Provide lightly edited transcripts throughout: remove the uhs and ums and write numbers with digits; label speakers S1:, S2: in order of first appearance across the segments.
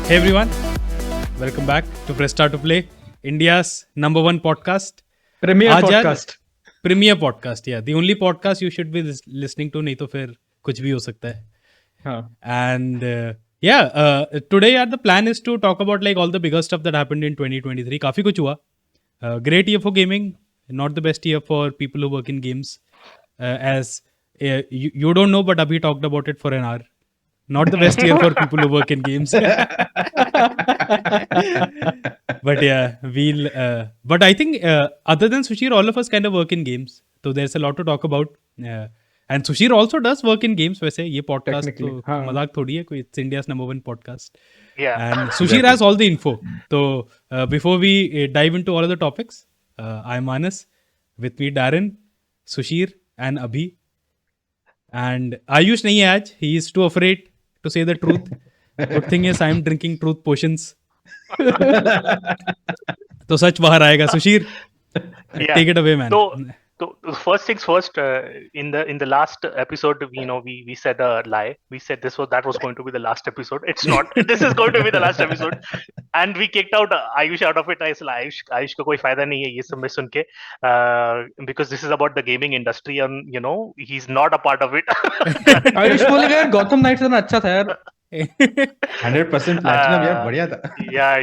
S1: Hey everyone, welcome back to Press Start to Play, India's #1 podcast.
S2: Premier
S1: आज यार
S2: podcast.
S1: Premier podcast, yeah, the only podcast you should be listening to. नहीं तो फिर कुछ भी हो सकता है.
S2: हाँ.
S1: And today यार the plan is to talk about like all the bigger stuff that happened in 2023. काफी कुछ हुआ. Great year for gaming, not the best year for people who work in games. You don't know, but Abhi talked about it for an hour. Not the best year for people who work in games. But yeah, but I think other than Sushir, all of us kind of work in games. So there's a lot to talk about. And Sushir also does work in games. वैसे ये podcast तो मजाक थोड़ी है कोई. It's India's #1 podcast.
S3: Yeah.
S1: And Sushir has all the info. So before we dive into all of the topics, I'm Anas. With me Darren, Sushir and Abhi. And Ayush nahi hai aaj. He is too afraid to say the truth. Good thing is I'm drinking truth potions. तो सच बाहर आएगा. Sushir, take it away, man.
S3: So first things first. In the last episode, we said a lie. We said that was going to be the last episode. It's not. This is going to be the last episode, and we kicked out Ayush out of it. I said Ayush का कोई फायदा नहीं है ये सब में सुन के, because this is about the gaming industry, and he's not a part of it.
S2: Ayush बोलेगा यार गौतम नाइट से ना अच्छा था यार.
S4: 100% platinum यार बढ़िया था.
S3: Yeah.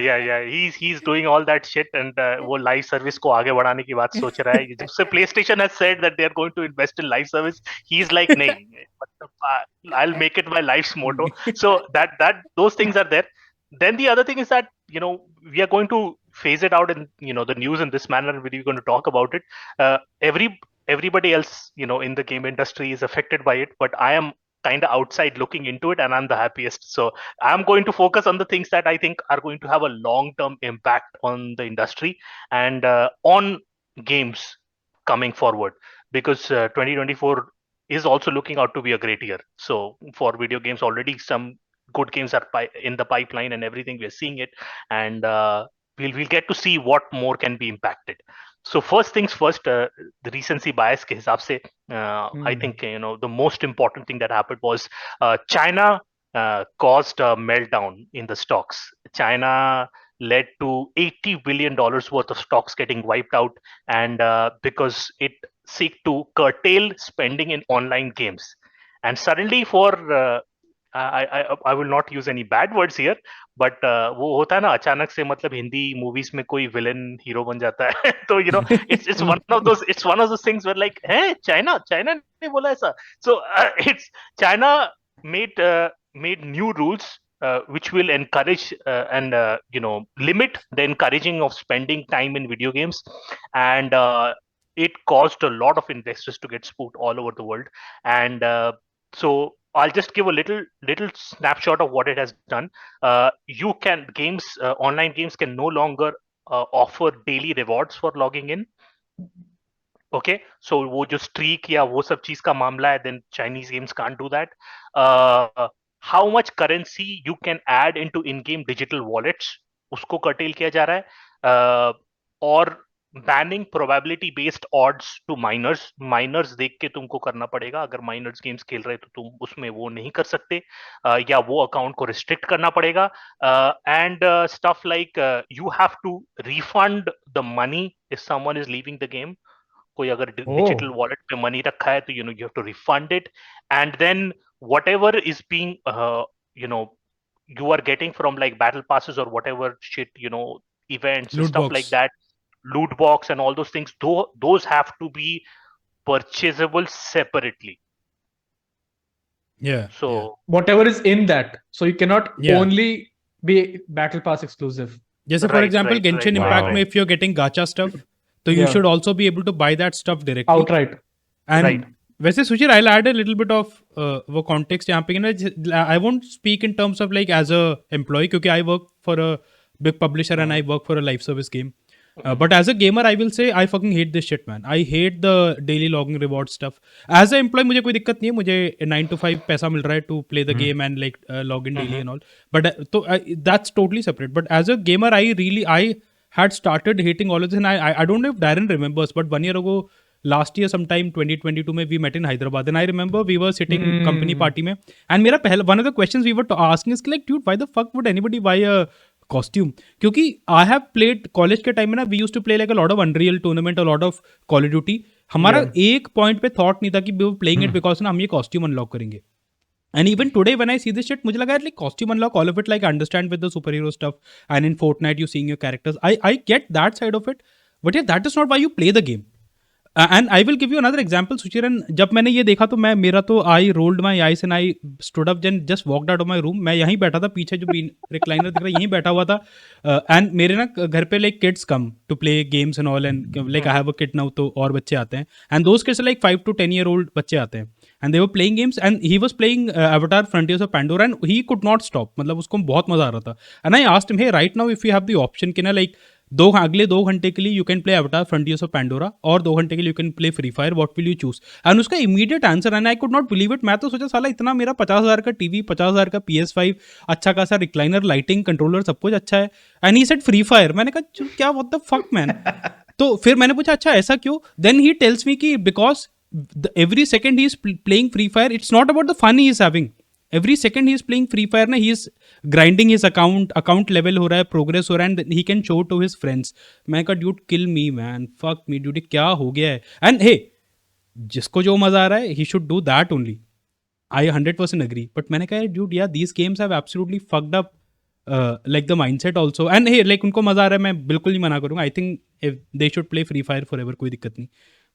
S3: He's doing all that shit, and वो live service को आगे बढ़ाने की बात सोच रहा है. जब से PlayStation has said that they are going to invest in live service, he's like, नहीं, I'll make it my life's motto. So that those things are there. Then the other thing is that we are going to phase it out in the news in this manner, and we're going to talk about it. Everybody else in the game industry is affected by it, but I am kind of outside looking into it, and I'm the happiest. So I'm going to focus on the things that I think are going to have a long-term impact on the industry and on games coming forward, because 2024 is also looking out to be a great year. So for video games, already some good games are in the pipeline and everything. We're seeing it, and we'll get to see what more can be impacted. So first things first, the recency bias के हिसाब से, I think the most important thing that happened was China caused a meltdown in the stocks. China led to $80 billion worth of stocks getting wiped out, and because it seek to curtail spending in online games. And suddenly for I will not use any bad words here, but वो होता है ना अचानक से, मतलब Hindi movies में कोई villain hero बन जाता है. तो it's one of those things where like, है China ने बोला ऐसा. So it's China made new rules which will encourage and limit the encouraging of spending time in video games, and it caused a lot of investors to get spooked all over the world. And so I'll just give a little snapshot of what it has done. Online games can no longer offer daily rewards for logging in. Okay, so वो जो streak या वो सब चीज का मामला है, then Chinese games can't do that. How much currency you can add into in-game digital wallets, उसको curtail किया जा रहा है. और banning probability based odds to miners देख के तुमको करना पड़ेगा. अगर माइनर्स गेम्स खेल रहे तो तुम उसमें वो नहीं कर सकते, या वो अकाउंट को रिस्ट्रिक्ट करना पड़ेगा. And stuff like you have to refund the money if someone is leaving the game. कोई अगर डिजिटल वॉलेट पे मनी रखा है तो you have to refund it, and then whatever is being you are getting from like battle passes or whatever shit, events and stuff like that, loot box and all those things, those have to be purchasable separately.
S1: Yeah.
S3: So
S2: whatever is in that, so you cannot only be battle pass exclusive.
S1: Just for example, Genshin Impact में if you're getting gacha stuff, so you should also be able to buy that stuff directly
S2: outright.
S1: And वैसे Sushir, I'll add a little bit of वो context यहाँ पे. I won't speak in terms of like as a employee, क्योंकि I work for a big publisher and I work for a live service game. But as a gamer, I will say I fucking hate this shit, man. I hate the daily logging reward stuff. As an employee, मुझे कोई दिक्कत नहीं है. मुझे 9 to 5 पैसा मिल रहा है to play the game and like log in daily and all. But that's totally separate. But as a gamer, I had started hating all of this. And I don't know if Darren remembers, but 1 year ago, last year sometime 2022 में we met in Hyderabad and I remember we were sitting company party में and मेरा पहला one of the questions we were asking is like dude why the fuck would anybody buy a costume क्योंकि I have played college के time में ना we used to play like a lot of Unreal tournament a lot of Call of Duty हमारा एक point पे thought नहीं था कि we were playing it because ना हम ये costume unlock करेंगे. And even today when I see this shit, मुझे लगा यार like costume unlock all of it like I understand with the superhero stuff and in Fortnite you seeing your characters. I get that side of it, but yeah that is not why you play the game. And I will give you another example, Suchiran. जब मैंने ये देखा तो मैं मेरा तो I rolled my eyes and I stood up and just walked out of my room. मैं यहीं बैठा था पीछे जो recliner दिख रहा है यहीं बैठा हुआ था. And मेरे ना घर पे like kids come to play games and all and like I have a kid now तो और बच्चे आते हैं. And those kids are like 5 to 10-year-old बच्चे आते हैं. And they were playing games and he was playing Avatar Frontiers of Pandora and he could not stop. मतलब उसको बहुत मजा आ रहा था. And I asked him, hey right now if you have the option कि ना like अगले 2 घंटे के लिए you can play Avatar Frontiers of Pandora और 2 घंटे के लिए you can play Free Fire what will you choose and उसका immediate answer and I could not believe it मैं तो सोचा साला इतना मेरा 50,000 का टीवी 50,000 का PS5 अच्छा खासा रिक्लाइनर लाइटिंग कंट्रोलर सब कुछ अच्छा है and he said free fire मैंने कहा क्या व्हाट द फक मैन तो फिर मैंने पूछा अच्छा ऐसा क्यों देन ही टेल्स मी कि because every second he is playing free fire it's not about the fun he is having every second he is playing free fire na he is grinding his account level हो रहा है progress हो रहा है and he can show to his friends मैं कहा dude kill me man fuck me dude क्या हो गया है and hey जिसको जो मजा आ रहा है he should do that only I 100% agree but मैंने कहा dude yeah these games have absolutely fucked up like the mindset also and hey like उनको मजा आ रहा है मैं बिल्कुल नहीं मना करूँगा I think they should play free fire forever कोई दिक्कत नहीं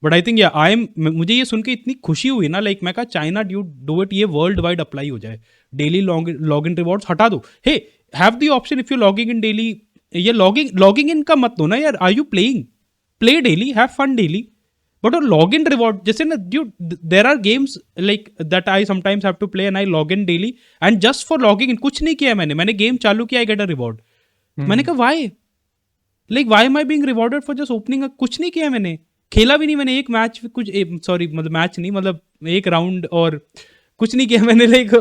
S1: बट आई थिंक मुझे ये सुन के इतनी खुशी हुई ना लाइक मैं कहा चाइना डू इट ये वर्ल्ड वाइड अप्लाई हो जाए डेली लॉग इन रिवॉर्ड्स हटा दो hey have the option if you logging in daily ये लॉगिंग इन का मत दो ना यार are you playing play daily have fun daily but log in reward जैसे ना there are games like that I sometimes have to play and I log in daily and just for logging इन कुछ नहीं किया मैंने game चालू किया I get a reward मैंने कहा why like why am I being rewarded for just opening कुछ नहीं किया मैंने खेला भी नहीं मैंने एक मैच कुछ सॉरी मतलब मैच नहीं मतलब एक राउंड और कुछ नहीं किया मैंने लाइक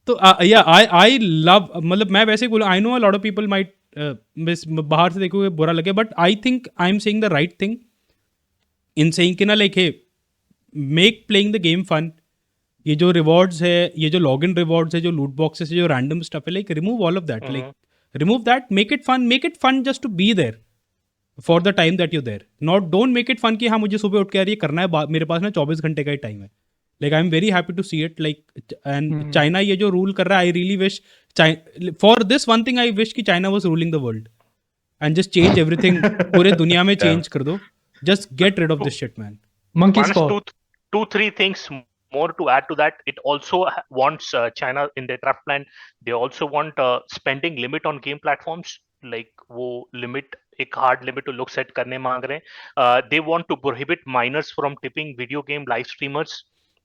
S1: तो या आई लव मतलब मैं वैसे बोला I know a lot of people might बाहर से देखोगे बुरा लगे but I think I am saying the right thing in saying कि ना like hey make playing the game fun ये जो रिवॉर्ड्स है ये जो लॉग इन रिवॉर्ड्स है जो लूट बॉक्सेस है जो रैंडम स्टफ है like remove all of that like remove that make it fun just to be there for the time that you there not don't make it fun कि हाँ मुझे सुबह उठ के यार ये करना है मेरे पास ना 24 घंटे का ही टाइम है like I am very happy to see it like and China ये जो रूल कर रहा है I really wish for this one thing I wish कि China was ruling the world and just change everything पूरे दुनिया में चेंज कर दो just get rid of this shit man
S2: Monkey's paw.
S3: 2-3 things more to add to that. It also wants China in their draft plan. They also want spending limit on game platforms. Like वो limit एक hard limit to look set करने मांग रहे हैं. They want to prohibit minors from tipping video game live streamers.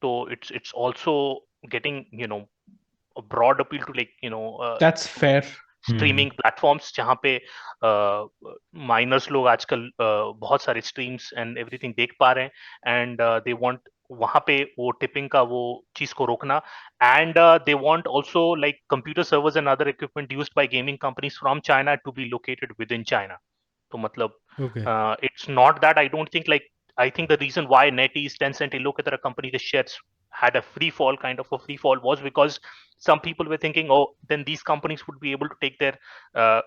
S3: So it's also getting a broad appeal to
S2: That's fair.
S3: Streaming platforms जहाँ पे miners लोग आजकल बहुत सारे स्ट्रीम्स एंड एवरीथिंग देख पा रहे हैं एंड दे वांट वहाँ पे वो टिपिंग का वो चीज को रोकना and they want also like computer servers and other equipment used by gaming companies from China to be located with in China तो मतलब it's not that I don't think like I think the reason why NetEase, Tencent, Elokitara company, the shares had a free fall, kind of a free fall, was because some people were thinking, oh, then these companies would be able to take their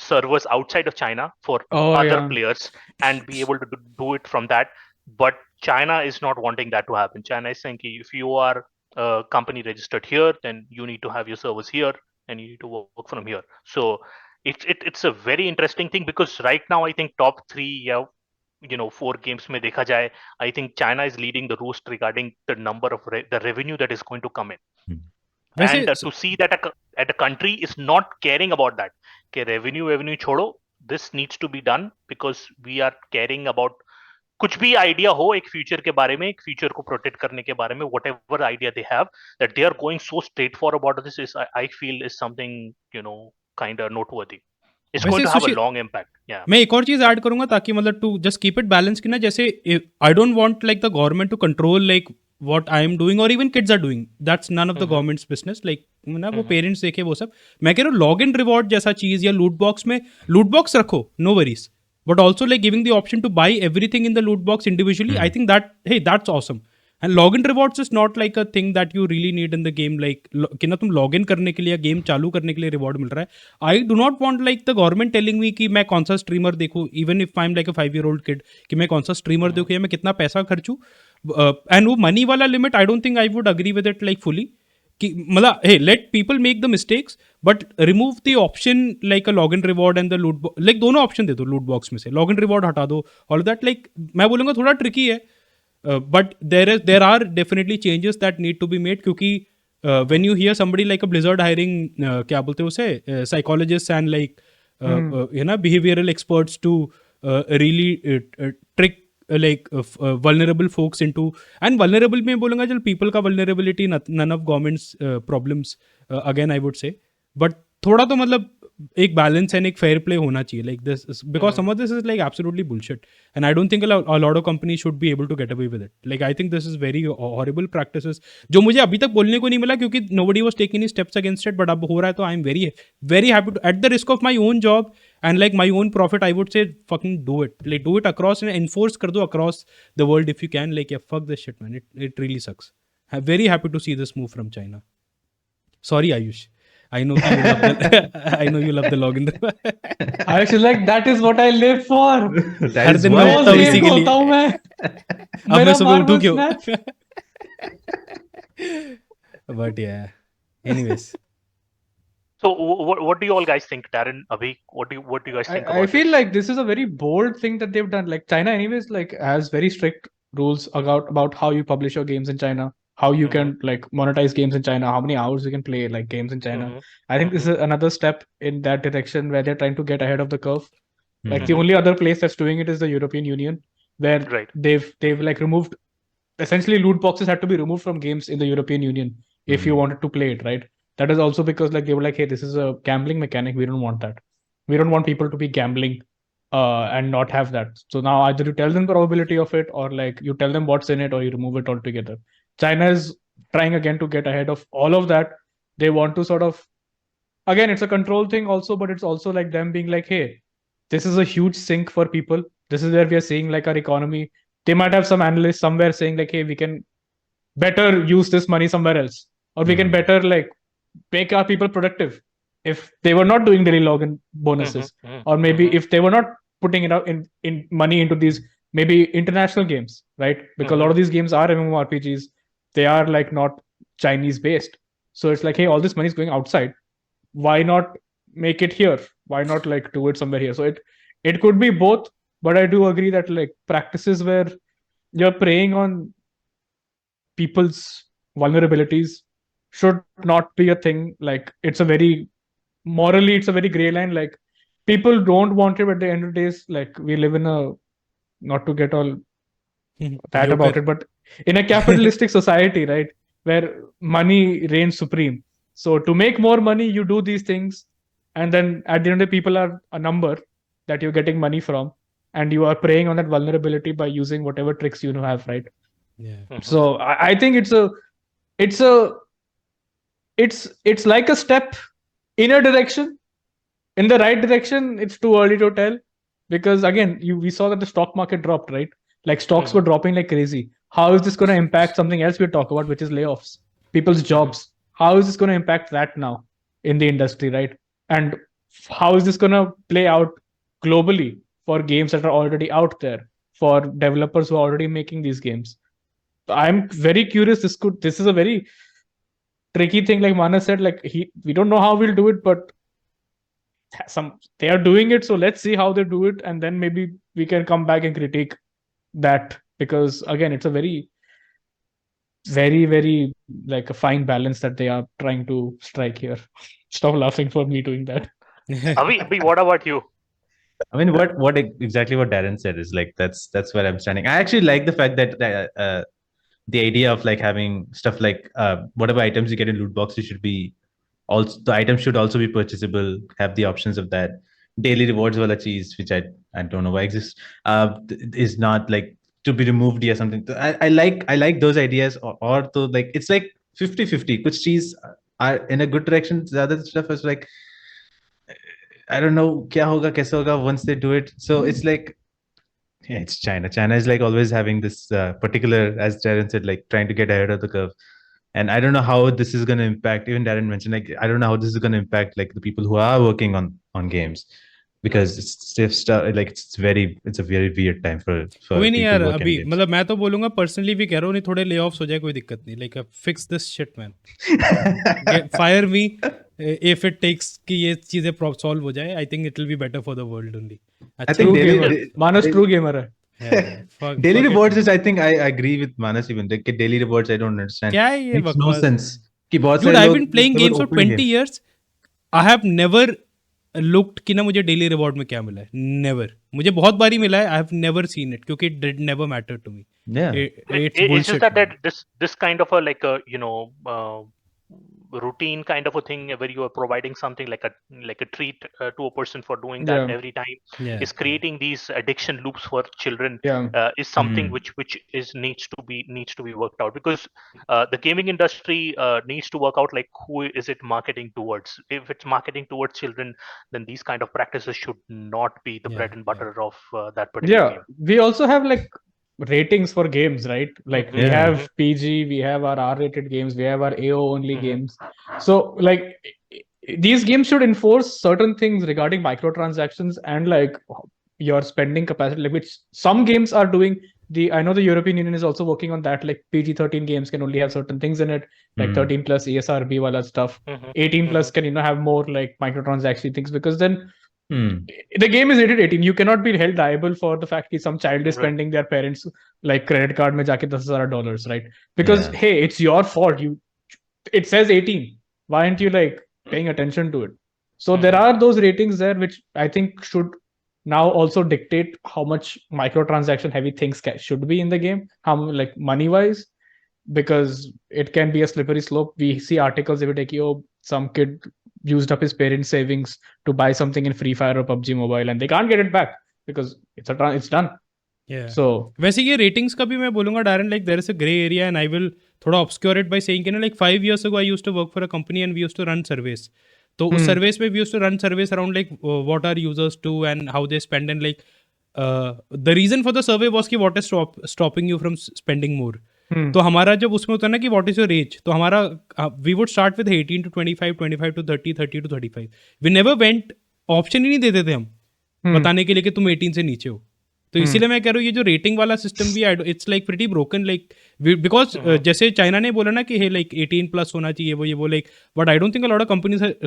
S3: servers outside of China for other players and be able to do it from that. But China is not wanting that to happen. China is saying, if you are a company registered here, then you need to have your servers here and you need to work from here. So it's a very interesting thing because right now I think top 3 4 games में देखा जाए I think China is leading the roost regarding the number of the revenue that is going to come in and to see that a country is not caring about that कि revenue छोड़ो this needs to be done because we are caring about कुछ भी idea हो एक future के बारे में एक फ्यूचर को प्रोटेक्ट करने के बारे में whatever idea they have that they are going so straightforward about this is I feel is something kind of noteworthy. It's going to have a long impact. Yeah.
S1: मैं एक और चीज ऐड करूंगा ताकि मतलब to just keep it balance कि ना जैसे I don't want like the government to control like what I am doing और even kids are doing that's none of the government's business like ना वो पेरेंट्स देखे वो सब मैं कह रहा हूँ लॉग इन रिवॉर्ड जैसा चीज या लूट बॉक्स में लूट बॉक्स रखो no worries but also like giving the option to buy everything in the loot box individually. I think that, hey, that's awesome. And login rewards is not like a thing that you really need in the game. Like कि ना तुम login करने के लिए game चालू करने के लिए reward मिल रहा है. I do not want like the government telling me कि मैं कौन सा streamer देखूँ, even if I'm like a 5-year-old kid, कि मैं कौन सा streamer देखूँ या मैं कितना पैसा खर्चूँ. And वो money वाला limit, I don't think I would agree with it like fully. कि मतलब hey, let people make the mistakes, but remove the option like a login reward and the loot box. Like दोनों option दे दो loot box में से, login reward हटा दो, all of that. Like मैं बोलूँगा थोड़ा tricky है, but there are definitely changes that need to be made. क्योंकि when you hear somebody like a Blizzard hiring क्या बोलते हैं उसे, psychologists and like behavioral experts to really trick like vulnerable folks into, and vulnerable में बोलूँगा चल people का vulnerability, none of government's problems, again I would say, but थोड़ा तो मतलब एक बैलेंस एंड एक फेयर प्ले होना चाहिए. Like this because some of this is like absolutely bullshit and I don't think a lot of company should be able to get away with it. Like I think this is very horrible practices जो मुझे अभी तक बोलने को नहीं मिला क्योंकि nobody was taking any steps against it, but अब हो रहा है तो I am very very happy to, at the risk of my own job and like my own profit, I would say fucking do it. Like do it across and enforce kar do across the world if you can. Like yeah, fuck this shit, man. It really sucks. I'm very happy to see this move from China. Sorry, Ayush. I know you love the, I know you love the login.
S2: I actually like that is what I live for.
S4: That
S1: her
S4: is
S1: दिन
S4: what
S1: मैं
S2: रोज
S1: उठता हूँ
S2: game
S1: इसी के
S2: खेलता हूँ
S1: लिए.
S2: मैं.
S1: अब मैं
S2: मेरा
S1: सुबह उठूँ
S2: marble
S1: क्यों?
S2: snatch.
S1: But yeah. Anyways.
S3: So what do you all guys think, Darren, Abhi? What do you guys think about
S2: I feel
S3: this?
S2: like this is a very bold thing that they've done. Like China, anyways, like has very strict rules about how you publish your games in China, how you can like monetize games in China, how many hours you can play like games in China. I think this is another step in that direction where they're trying to get ahead of the curve. Like the only other place that's doing it is the European Union, where
S3: Right.
S2: they've like removed, essentially loot boxes had to be removed from games in the European Union if you wanted to play it, right? That is also because like they were like, hey, this is a gambling mechanic. We don't want that. We don't want people to be gambling and not have that. So now either you tell them the probability of it, or like you tell them what's in it, or you remove it altogether. China is trying again to get ahead of all of that. They want to sort of, again, it's a control thing also, but it's also like them being like, hey, this is a huge sink for people. This is where we are seeing like our economy. They might have some analyst somewhere saying like, hey, we can better use this money somewhere else, or we can better like make our people productive if they were not doing daily login bonuses, or maybe if they were not putting it out in money into these maybe international games, right? Because a lot of these games are MMORPGs. They are like not Chinese based. So it's like, hey, all this money is going outside. Why not make it here? Why not like do it somewhere here? So it could be both, but I do agree that like practices where you're preying on people's vulnerabilities should not be a thing. Like it's a very morally, it's a very gray line. Like people don't want it, but at the end of the day, like we live in a, not to get all that about it, but in a capitalistic society, right, where money reigns supreme. So to make more money, you do these things, and then at the end of the day, people are a number that you're getting money from, and you are preying on that vulnerability by using whatever tricks you have, right?
S1: Yeah.
S2: So I think it's like a step in a direction. In the right direction, it's too early to tell, because again, we saw that the stock market dropped, right? Like stocks were dropping like crazy. How is this going to impact something else we talk about, which is layoffs, people's jobs? How is this going to impact that now in the industry, right? And how is this going to play out globally for games that are already out there, for developers who are already making these games? I'm very curious. This is a very tricky thing. Like Mana said, like we don't know how we'll do it, but they are doing it. So let's see how they do it, and then maybe we can come back and critique that, because again, it's a very, very, very like a fine balance that they are trying to strike here. Stop laughing for me doing that.
S3: Abhi, what about you?
S4: I mean, what exactly what Darren said is like that's where I'm standing. I actually like the fact that the idea of like having stuff like whatever items you get in loot boxes should be also, the items should also be purchasable. Have the options of that. Daily rewards wala cheese, which I don't know why exists, is not like to be removed or something. I like those ideas, or to like it's like 50-50. Kuch cheese are in a good direction. The other stuff is like I don't know kya hoga, kaise hoga once they do it. So it's like, yeah, it's China. China is like always having this particular, as Darren said, like trying to get ahead of the curve. And I don't know how this is going to impact. Even Darren mentioned, like, I don't know how this is going to impact like the people who are working on games, because it's it's a very weird time for
S1: कोई नहीं
S4: people
S1: यार,
S4: working
S1: अभी
S4: on games.
S1: मतलब मैं तो बोलूंगा personally भी कह रहा हूँ, नहीं थोड़े ले ऑफ्स हो जाए कोई दिक्कत नहीं, like fix this shit man, fire me if it takes कि ये चीजें सॉल्व हो जाए. I think it will be better for the world only.
S4: I think
S2: True
S4: daily,
S2: gamer. Manas true gamer है.
S4: daily rewards is, I think I agree with Manas even. Like daily rewards, I don't understand.
S1: क्या है ये
S4: Makes no
S1: बकवास
S4: sense. कि बहुत
S1: Dude,
S4: सारे
S1: I've
S4: लोग
S1: been playing
S4: केवल
S1: games for
S4: opening
S1: 20
S4: games.
S1: years. I have never looked कि ना मुझे डेली रिवॉर्ड में क्या मिला है. Never. मुझे बहुत बारी मिला है. I have never seen it क्योंकि it did never matter to me.
S4: Yeah.
S1: It's
S3: It's
S1: bullshit.
S3: just that this kind of a like a routine kind of a thing where you are providing something like a treat to a person for doing that
S2: Yeah.
S3: every time
S1: Yeah.
S3: is creating these addiction loops for children.
S2: Yeah.
S3: Is something which needs to be worked out, because the gaming industry needs to work out like who is it marketing towards. If it's marketing towards children, then these kind of practices should not be the bread and butter of that particular
S2: Yeah.
S3: game.
S2: We also have like ratings for games, right? Like we
S4: Yeah.
S2: have PG, we have our R-rated games, we have our AO only games. So like these games should enforce certain things regarding microtransactions and like your spending capacity, like which some games are doing. I know the European Union is also working on that. Like PG-13 games can only have certain things in it, like 13 plus ESRB wala stuff. 18 plus can have more like microtransaction things, because then the game is rated 18. You cannot be held liable for the fact that some child is
S3: Right.
S2: spending their parents like credit card mein jaake $10,000, right? Because
S4: Yeah.
S2: hey, it's your fault. It says 18. Why aren't you like paying attention to it? So there are those ratings there which I think should now also dictate how much microtransaction heavy things should be in the game, how like money wise, because it can be a slippery slope. We see articles every day, oh, some kid used up his parents' savings to buy something in Free Fire or PUBG Mobile, and they can't get it back because it's done.
S1: Yeah.
S2: So
S1: वैसे ये ratings का भी मैं बोलूंगा direct, like there is a grey area and I will थोड़ा obscure it by saying कि ना like 5 years ago I used to work for a company and we used to run surveys. तो उस सर्वेस में we used to run surveys around like what our users do and how they spend, and like the reason for the survey was कि what is stopping you from spending more. तो हमारा जब उसमें होता है ना कि व्हाट इज योर एज, तो हमारा we would start with 18 to 25, 25 to 30, 30 to 35. We never went, option ही नहीं देते थे हम बताने के लिए कि तुम 18 से नीचे हो. तो इसीलिए मैं कह रहा हूँ ये जो रेटिंग वाला सिस्टम भी it's like pretty broken, like because जैसे चाइना ने बोला ना कि हे लाइक 18 प्लस होना चाहिए वो like, but I don't think a lot of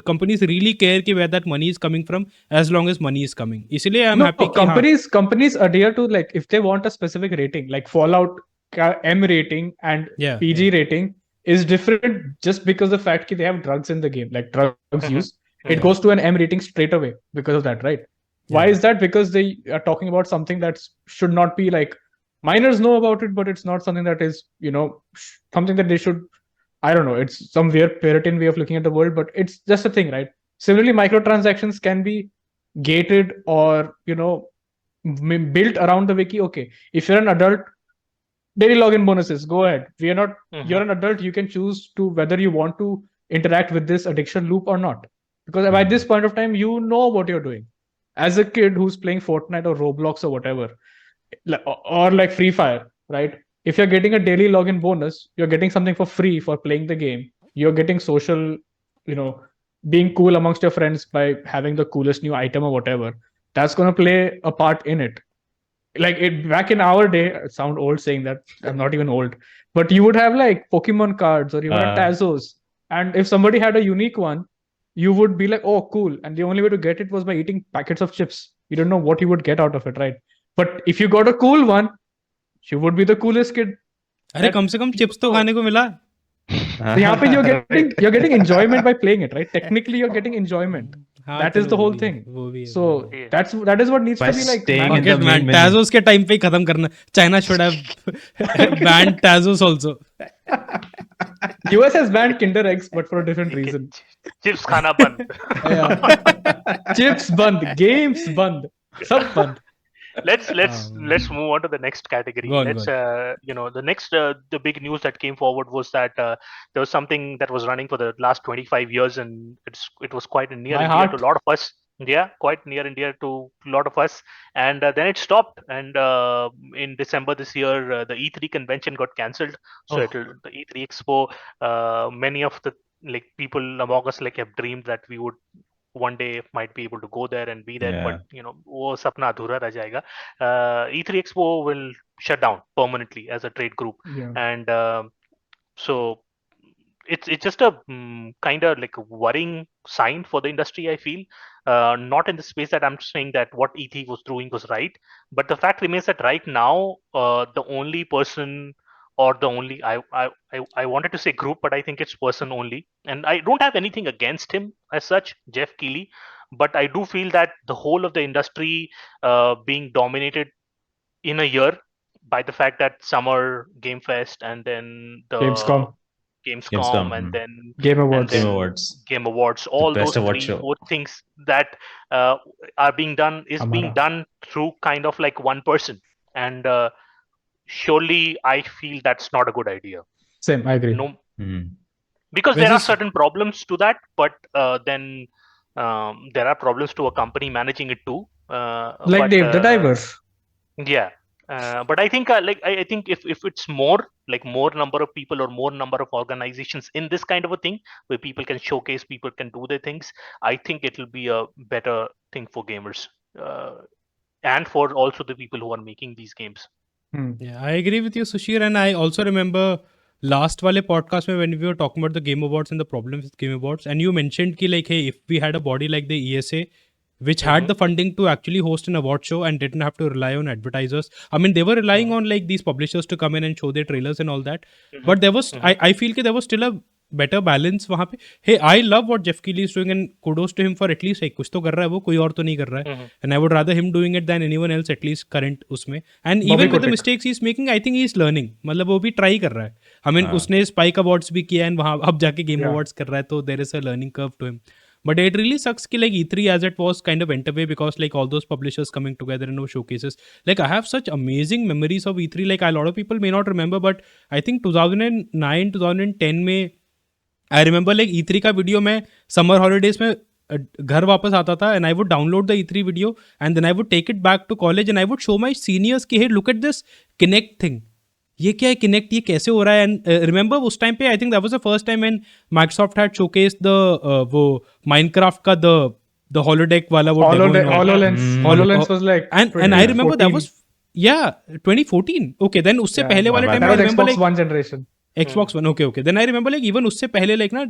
S1: companies really care कि where that money is coming from as long as money is coming. इसलिए आई एम हैप्पी कि
S2: companies adhere to, like, if they want a specific rating, like Fallout M rating and PG rating is different just because the fact that they have drugs in the game, like drugs use. It goes to an M rating straight away because of that, right? Why is that? Because they are talking about something that should not be like, minors know about it, but it's not something that is, something that they should, I don't know, it's some weird Puritan way of looking at the world, but it's just a thing, right? Similarly, microtransactions can be gated or, built around the wiki. Okay, if you're an adult, daily login bonuses, go ahead. We are not, you're an adult, you can choose to whether you want to interact with this addiction loop or not. Because by this point of time, you know what you're doing. As a kid who's playing Fortnite or Roblox or whatever, or like Free Fire, right? If you're getting a daily login bonus, you're getting something for free for playing the game. You're getting social, being cool amongst your friends by having the coolest new item or whatever. That's going to play a part in it. Like it back in our day, I sound old saying that, I'm not even old, but you would have like Pokemon cards or you would have Tazos, and if somebody had a unique one, you would be like, oh cool, and the only way to get it was by eating packets of chips. You don't know what you would get out of it, right? But if you got a cool one, you would be the coolest kid.
S1: अरे कम से कम chips तो खाने को मिला.
S2: So यहाँ पे you're getting enjoyment by playing it, right? Technically you're getting enjoyment. That is the whole thing. So that is what needs to be like
S4: staying in the main menu.
S1: Tazos के time पे ही खत्म करना. China should have banned Tazos also.
S2: US has banned Kinder eggs, but for a different reason.
S3: Chips khana band.
S2: Chips band, games band, sab band.
S3: Let's move on to the next category. The next the big news that came forward was that there was something that was running for the last 25 years, and it was quite near and dear to a lot of us. Yeah, quite near and dear to a lot of us. And then it stopped. And in December this year, the E3 convention got cancelled. So
S2: Oh,
S3: the E3 Expo, many of the like people among us like have dreamed that we would one day might be able to go there and be there, but
S4: Yeah.
S3: वो सपना अधूरा रह जाएगा. E3 Expo will shut down permanently as a trade group,
S2: yeah.
S3: and so it's just a kind of like a worrying sign for the industry. I feel not in the space that I'm saying that what ET was doing was right, but the fact remains that right now the only person or the only I wanted to say group, but I think it's person only, and I don't have anything against him as such, Jeff Keighley, but I do feel that the whole of the industry being dominated in a year by the fact that Summer Game Fest and then the
S2: Gamescom,
S3: Gamescom
S4: Gamescom.
S3: and then
S2: Game
S3: and
S4: Game
S2: Awards,
S3: then
S4: Awards.
S3: Game Awards,
S4: The
S3: all
S4: best
S3: those
S4: award
S3: three,
S4: show.
S3: four things that are being done is being
S2: Hamara.
S3: done through kind of like one person. And surely I feel that's not a good idea.
S2: Same, I agree.
S3: No,
S4: Hmm.
S3: because there are
S1: वैसे
S3: certain problems to that, but then there are problems to a company managing it too.
S2: Like
S3: But
S2: Dave the Divers.
S3: yeah, but I think I think if it's more like more number of people or more number of organizations in this kind of a thing where people can showcase, people can do their things, I think it will be a better thing for gamers and for also the people who are making these games.
S2: Hmm.
S1: Yeah, I agree with you, Sushir. And I also remember last wale podcast mein when we were talking about the Game Awards and the problems with Game Awards, and you mentioned ki like, hey, if we had a body like the ESA, which had
S3: Mm-hmm.
S1: the funding to actually host an award show and didn't have to rely on advertisers. I mean, they were relying
S3: Mm-hmm.
S1: on like these publishers to come in and show their trailers and all that.
S3: Mm-hmm.
S1: But there was,
S3: Mm-hmm.
S1: I feel that there was still a better balance वहाँ पे. Hey, I love what Jeff Keighley is doing and kudos to him for at least कुछ तो कर रहा है वो, कोई और तो नहीं कर रहा है.
S3: Mm-hmm.
S1: And I would rather him doing it than anyone else at least current उसमें. And
S2: Bobby
S1: even with the
S2: Kotick.
S1: mistakes he's making, I think he's learning. मतलब वो भी try कर रहा है. I mean,
S4: हाँ.
S1: उसने Spike Awards भी किया and वहाँ अब जाके Game
S2: Yeah.
S1: Awards कर रहा है, तो there is a learning curve to him. But it really sucks कि like E3 as it was kind of went away because like all those publishers coming together in those showcases. Like I have such amazing memories of E3. Like a lot of people may not remember, but I think 2009, 2010 में I remember like E3 का video मैं summer holidays में घर वापस आता था and I would download the E3 video and then I would take it back to college and I would show my seniors कि hey look at this Kinect thing. ये क्या है Kinect, ये कैसे हो रहा है. एंड रिमेंबर उस टाइम पे I think that was the first time when Microsoft had showcase the वो माइनक्राफ्ट का द holodeck वाला वो demo and all.
S2: HoloLens. HoloLens was like
S1: and I remember that
S2: 2014.
S1: was yeah 2014. Okay, then उससे
S2: Yeah,
S1: पहले वाले
S4: wow,
S1: time
S2: that
S1: में I
S2: was
S1: remember
S2: Xbox
S1: like
S2: One generation.
S1: Xbox One. Okay. Then I remember like even उससे पहले like ना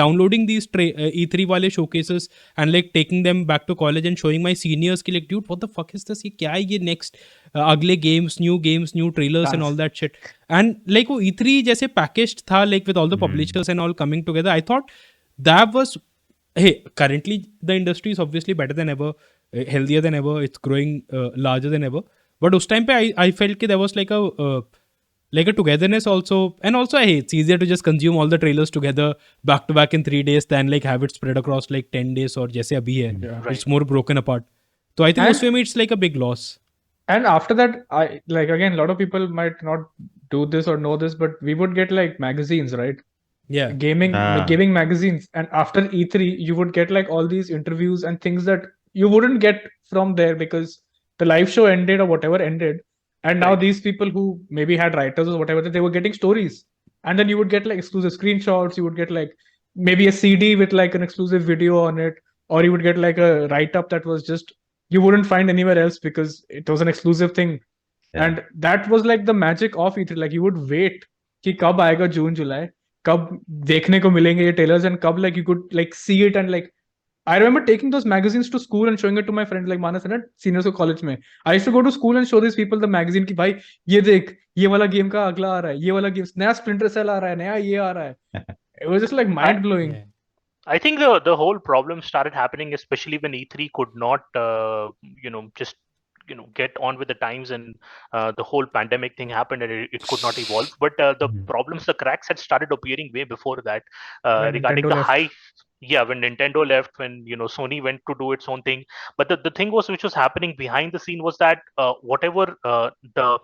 S1: downloading these E3 वाले showcases and like taking them back to college and showing my seniors कि like dude what the fuck is this, ये क्या है ये next अगले games, new trailers and all that shit. And like वो E3 जैसे packaged था like with all the publishers and all coming together, I thought that was hey currently the industry is obviously better than ever, healthier than ever, it's growing larger than ever. But उस time पे I felt कि there was like a togetherness also, and also hey it's easier to just consume all the trailers together back to back in 3 days than like have it spread across like 10 days or जैसे अभी है.
S2: Yeah.
S1: It's more broken apart. So I think
S2: And-
S1: उस way में it's like a big loss.
S2: And after that, I like again, a lot of people might not do this or know this, but we would get like magazines, right?
S1: Yeah.
S2: Gaming
S4: Ah.
S2: gaming magazines, and after E3 you would get like all these interviews and things that you wouldn't get from there because the live show ended or whatever ended, and now
S3: Right.
S2: these people who maybe had writers or whatever, they were getting stories, and then you would get like exclusive screenshots, you would get like maybe a CD with like an exclusive video on it, or you would get like a write-up that was just you wouldn't find anywhere else because it was an exclusive thing.
S4: Yeah.
S2: And that was like the magic of E3. Like you would wait कि कब आएगा जून जुलाई, कब देखने को मिलेंगे ये trailers, and कब like you could like see it. And like I remember taking those magazines to school and showing it to my friends like Manas and seniors को college में. I used to go to school and show these people the magazine कि भाई ये देख ये वाला game का अगला आ रहा है, ये वाला game नया Splinter Cell आ रहा है, नया ये आ रहा है. It was just like mind blowing.
S1: Yeah.
S3: I think the whole problem started happening, especially when E3 could not, just get on with the times, and the whole pandemic thing happened, and it could not evolve. But the problems, the cracks had started appearing way before that
S2: When
S3: regarding
S2: Nintendo
S3: the
S2: left.
S3: high. yeah, when Nintendo left, when Sony went to do its own thing. But the thing was, which was happening behind the scene, was that whatever the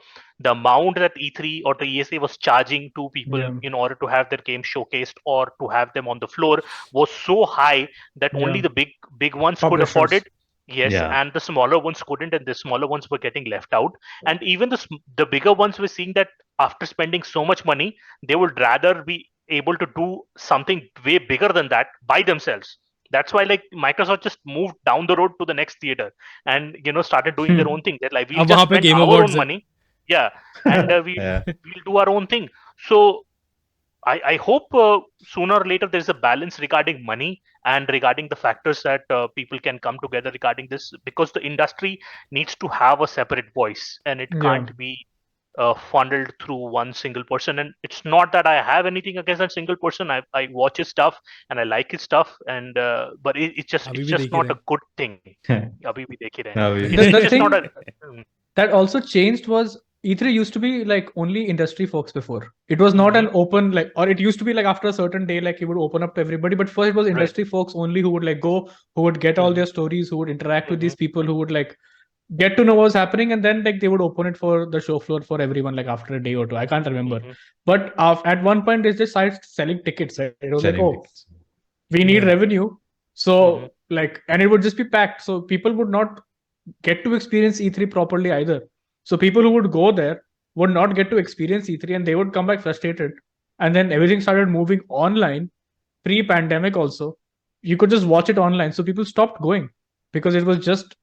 S3: amount that E3 or the ESA was charging to people
S2: Yeah.
S3: in order to have their games showcased or to have them on the floor was so high that only
S2: Yeah.
S3: the big ones could afford
S2: Publishers.
S3: it. Yes,
S4: Yeah.
S3: and the smaller ones couldn't, and the smaller ones were getting left out. And even the bigger ones were seeing that after spending so much money, they would rather be able to do something way bigger than that by themselves. That's why like Microsoft just moved down the road to the next theater and started doing their own thing. They're like, we'll
S1: अब
S3: just
S1: वहां पे
S3: spend
S1: game
S3: our own
S1: awards है.
S3: money, yeah, and
S4: Yeah.
S3: we'll do our own thing. So I hope sooner or later there's a balance regarding money and regarding the factors that people can come together regarding this, because the industry needs to have a separate voice and it
S2: Yeah.
S3: can't be funneled through one single person. And it's not that I have anything against that single person. I watch his stuff and I like his stuff, and but it's just
S1: अभी
S3: it's
S1: भी
S3: just
S1: देख ही
S3: not
S1: रहे
S3: a good thing. Abhi bhi dekh hi rahe hain.
S4: No, we-
S3: It's
S2: The
S3: just
S2: thing
S3: not a.
S2: that also changed was E3 used to be like only industry folks before. It was not an open like, or it used to be like after a certain day, like it would open up to everybody. But first it was industry folks only who would like go, who would get all their stories, who would interact with these people, who would like get to know what's happening, and then like they would open it for the show floor for everyone like after a day or two. I can't remember. But at one point they just started selling tickets. Right? It was
S4: Selling
S2: like, oh,
S4: tickets.
S2: we need
S1: Yeah.
S2: revenue. So like, and it would just be packed. So people would not get to experience E3 properly either. So people who would go there would not get to experience E3 and they would come back frustrated. And then everything started moving online pre-pandemic also. You could just watch it online. So people stopped going because it was just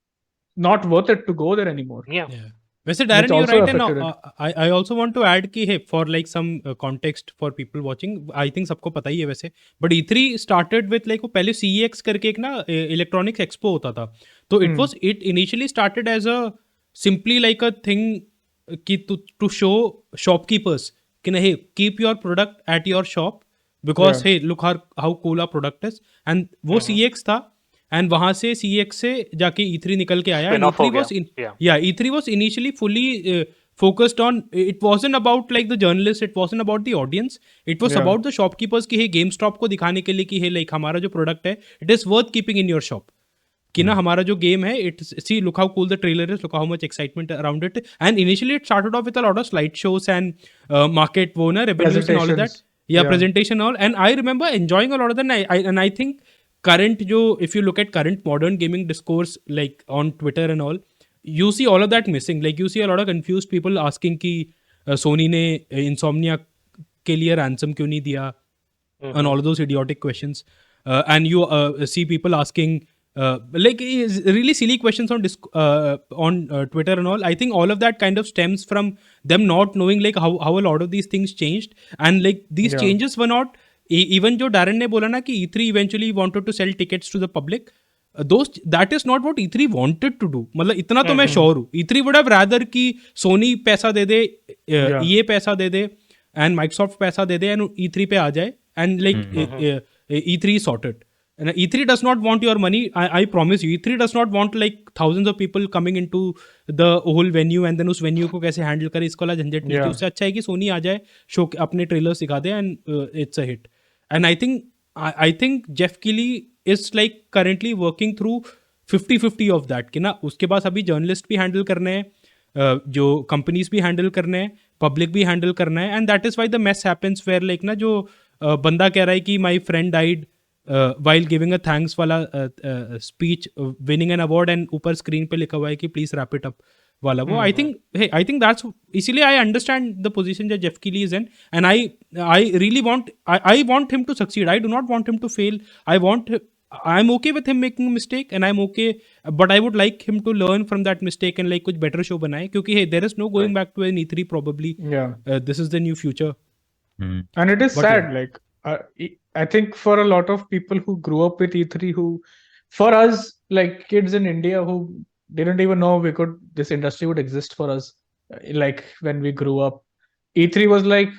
S2: not worth it to go there anymore.
S3: Yeah.
S1: Yeah. वैसे
S2: Which
S1: Darren, you're
S2: also
S1: right, and
S2: affected it.
S1: I also want to add कि hey, for like some context for people watching, I think सबको पता ही है वैसे, but E3 started with like वो पहले CEX करके एक ना electronics expo होता था, तो it initially started as a simply like a thing कि to show shopkeepers कि नहीं, keep your product at your shop because hey, look how cool our product is, and वो CEX था. एंड वहां से CEX से जाके E3 निकल के आया.
S3: Spin off हो गया.
S1: E3 was initially fully focused on, it wasn't about like the journalists, it wasn't about the audience, it was about the shopkeepers कि hey, GameStop को दिखाने के लिए कि hey, like हमारा जो product है, it is worth keeping in your shop. कि ना हमारा जो गेम है, it see look how cool the trailer is, look how much excitement around it, and initially it started off with a lot of slideshows and market वो ना revenues and all of that. Yeah, presentation all, and I remember enjoying a lot of that. And I think current जो, if you look at current modern gaming discourse like on Twitter and all, you see all of that missing. Like you see a lot of confused people asking कि Sony ने Insomnia के लिए ransom क्यों नहीं दिया, and all of those idiotic questions. And you see people asking like really silly questions on Twitter and all. I think all of that kind of stems from them not knowing like how a lot of these things changed, and like these changes were not even जो Darren ने बोला ना कि E3 eventually wanted to sell tickets to the public, that is not what E3 wanted to do. मतलब इतना तो मैं sure हूँ, E3 would have rather कि Sony पैसा दे दे, EA पैसा दे दे, and Microsoft पैसा दे दे, and E3 पे आ जाए, and like E3 sorted. And E3 does not want your money. I promise you, E3 does not want like thousands of people coming into the whole venue and then उस venue को कैसे handle करे, इसको वाला झंझट नहीं. उससे अच्छा है कि Sony आ जाए, शो अपने trailers दिखा दे, and it's a hit. And I think Jeff Keighley is like currently working through 50-50 of that कि ना उसके पास अभी journalist भी handle करने हैं, जो companies भी handle करने हैं, public भी handle करना है, and that is why the mess happens where like ना जो बंदा कह रहा है कि my friend died while giving a thanks वाला speech, winning an award, and ऊपर screen पे लिखा हुआ है कि please wrap it up वाला वो. I think that's इसीलिए I understand the position that Jeff Keighley is in, and I really want I want him to succeed. I do not want him to fail. I'm okay with him making a mistake, and I'm okay, but I would like him to learn from that mistake and like कुछ better show बनाए, क्योंकि hey, there is no going back to an E3 probably. This is the new future.
S2: And it is sad, like I think for a lot of people who grew up with E3, who, for us, like kids in India who didn't even know this industry would exist for us, like when we grew up, E3 was like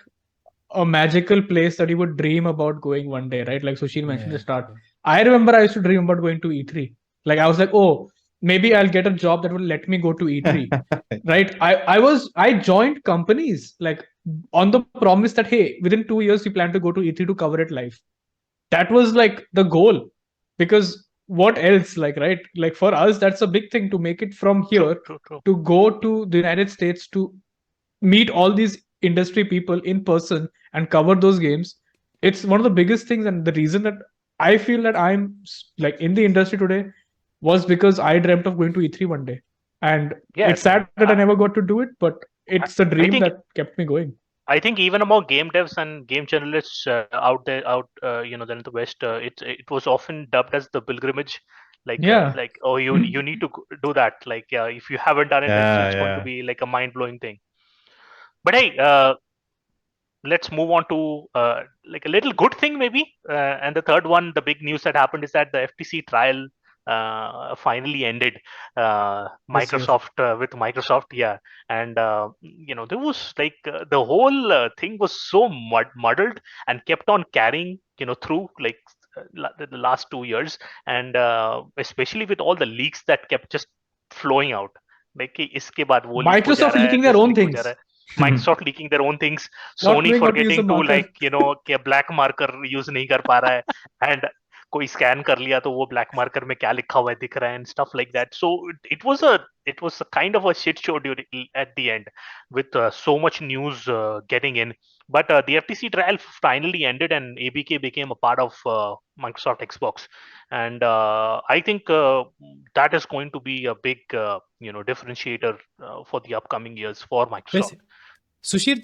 S2: a magical place that you would dream about going one day, right? Like Sushil mentioned at the start. I remember I used to dream about going to E3. Like I was like, oh, maybe I'll get a job that will let me go to E3, right? I joined companies like on the promise that hey, within 2 years we plan to go to E3 to cover it live. that was like the goal, because what else, like, right, like for us that's a big thing to make it from here
S3: True.
S2: to go to the United States to meet all these industry people in person and cover those games. It's one of the biggest things, and the reason that I feel that I'm like in the industry today was because I dreamt of going to E3 one day, and
S3: Yeah,
S2: it's sad that I never got to do it, but
S3: I,
S2: it's the
S3: I
S2: dream
S3: think
S2: that kept me going.
S3: I think even among game devs and game journalists out there, then in the West, it was often dubbed as the pilgrimage,
S2: Yeah.
S3: like, oh, you need to do that. Like, yeah, if you haven't done it, it's going to
S4: Yeah.
S3: be like a mind blowing thing. But hey, let's move on to like a little good thing maybe. And the third one, the big news that happened is that the FTC trial finally ended.
S2: This year.
S3: With Microsoft, yeah. And there was like the whole thing was so muddled and kept on carrying through like the last 2 years, and especially with all the leaks that kept just flowing out. Like कि इसके बाद वो leak हो जा
S2: Microsoft
S3: रहा है,
S2: leaking their
S3: this
S2: own
S3: leak हो जा
S2: things,
S3: रहा है. Microsoft leaking their own things,
S2: not
S3: Sony
S2: knowing how to use a
S3: forgetting to
S2: marker.
S3: like कि black marker use नहीं कर पा रहा है, and कोई scan कर लिया तो वो black marker में क्या लिखा हुआ है दिख रहा है and stuff like that. So it was a kind of a shit show at the end, with so much news getting in. But the FTC trial finally ended, and ABK became a part of Microsoft Xbox, and I think that is going to be a big differentiator for the upcoming years for Microsoft.
S1: वैसे Sushir,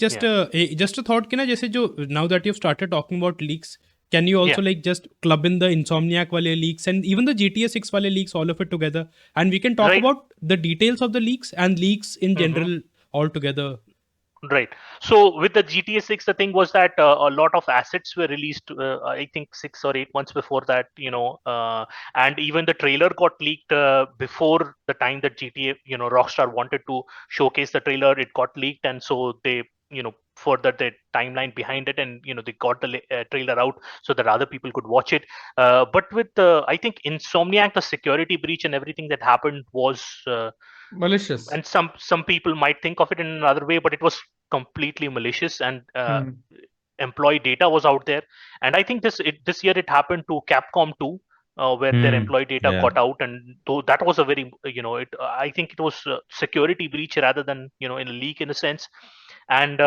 S1: just a thought कि ना, जैसे जो now that you've started talking about leaks, can you also
S3: Yeah.
S1: like just club in the Insomniac wale leaks and even the GTA 6 wale leaks, all of it together, and we can talk
S3: Right.
S1: about the details of the leaks and leaks in general all together.
S3: Right. So with the GTA 6, the thing was that a lot of assets were released, I think 6 or 8 months before that, and even the trailer got leaked before the time that GTA, Rockstar wanted to showcase the trailer. It got leaked, and so they, further the timeline behind it, and they got the trailer out so that other people could watch it. But with I think Insomniac, the security breach and everything that happened was.
S2: Malicious.
S3: And some people might think of it in another way, but it was completely malicious, and employee data was out there. And I think this year it happened to Capcom too, where their employee data
S4: Yeah.
S3: got out, and though that was a very I think it was a security breach rather than in a leak in a sense. And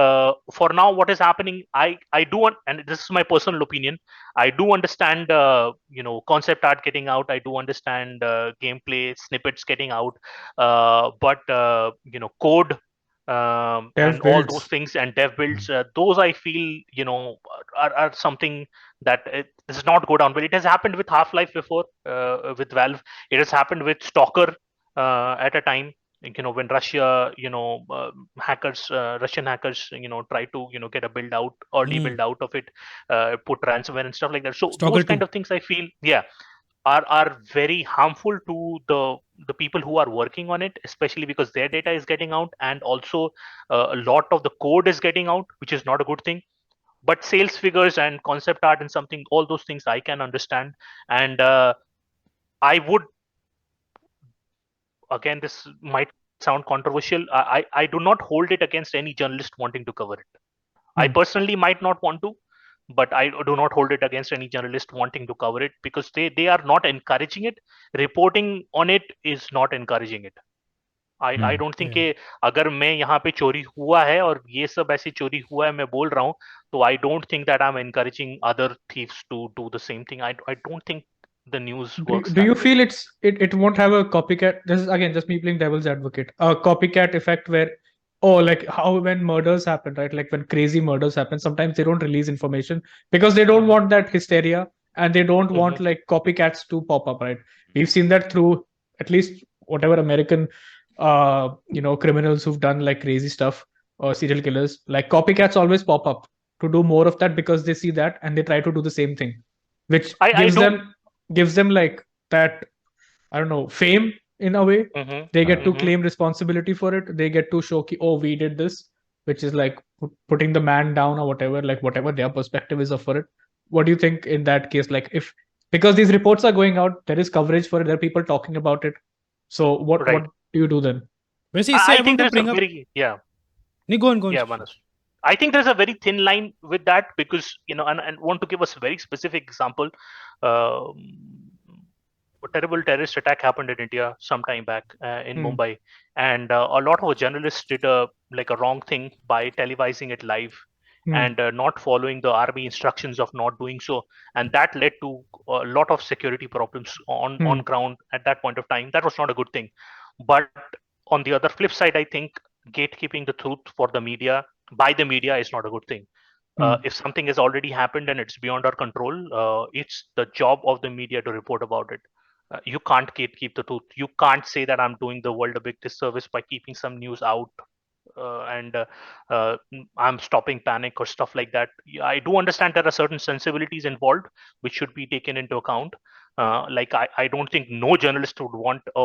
S3: for now, what is happening, I do want, and this is my personal opinion, I do understand concept art getting out, I do understand gameplay snippets getting out, but code
S2: Dev
S3: and all
S2: builds.
S3: those things, and dev builds, those I feel are something that it does not go down well. It has happened with Half-Life before, with Valve. It has happened with Stalker at a time, when Russian hackers try to get a build out or build out of it, put ransomware and stuff like that. So
S1: Stalker
S3: those kind
S1: 2.
S3: of things I feel, yeah, are very harmful to the people who are working on it, especially because their data is getting out, and also a lot of the code is getting out, which is not a good thing. But sales figures and concept art and something, all those things I can understand. And I would, again, this might sound controversial, I do not hold it against any journalist wanting to cover it. I personally might not want to, but I do not hold it against any journalist wanting to cover it, because they are not encouraging it. Reporting on it is not encouraging it. I don't think कि अगर मैं यहाँ पे चोरी हुआ है और ये सब ऐसी चोरी हुआ है मैं बोल रहा हूँ, तो I don't think that I'm encouraging other thieves to do the same thing. I don't think the news works
S2: Do you
S3: that way.
S2: feel it won't have a copycat? This is again just me playing devil's advocate. A copycat effect where, oh, like how when murders happen, right? Like when crazy murders happen, sometimes they don't release information because they don't want that hysteria, and they don't want like copycats to pop up, right? We've seen that through at least whatever American criminals who've done like crazy stuff, or serial killers. Like copycats always pop up to do more of that because they see that and they try to do the same thing, which
S3: I
S2: gives them like that, I don't know, fame in a way. They get to claim responsibility for it. They get to show oh, we did this, which is like putting the man down or whatever, like whatever their perspective is for it. What do you think in that case? Like if, because these reports are going out, there is coverage for it, there are people talking about it. So what do you do then?
S1: वैसे इससे
S3: I
S1: I
S3: think
S1: want to
S3: there's a
S1: bring up.
S3: very
S1: नहीं, go on.
S3: yeah, Manas. I think there's a very thin line with that because, and want to give us a very specific example. A terrible terrorist attack happened in India some time back in Mumbai, and a lot of journalists did a wrong thing by televising it live and not following the army instructions of not doing so, and that led to a lot of security problems on ground at that point of time. That was not a good thing. But on the other flip side, I think gatekeeping the truth for the media by the media is not a good thing. If something has already happened and it's beyond our control, it's the job of the media to report about it. You can't keep the truth. You can't say that I'm doing the world a big disservice by keeping some news out, and I'm stopping panic or stuff like that. Yeah, I do understand there are certain sensibilities involved which should be taken into account. I don't think no journalist would want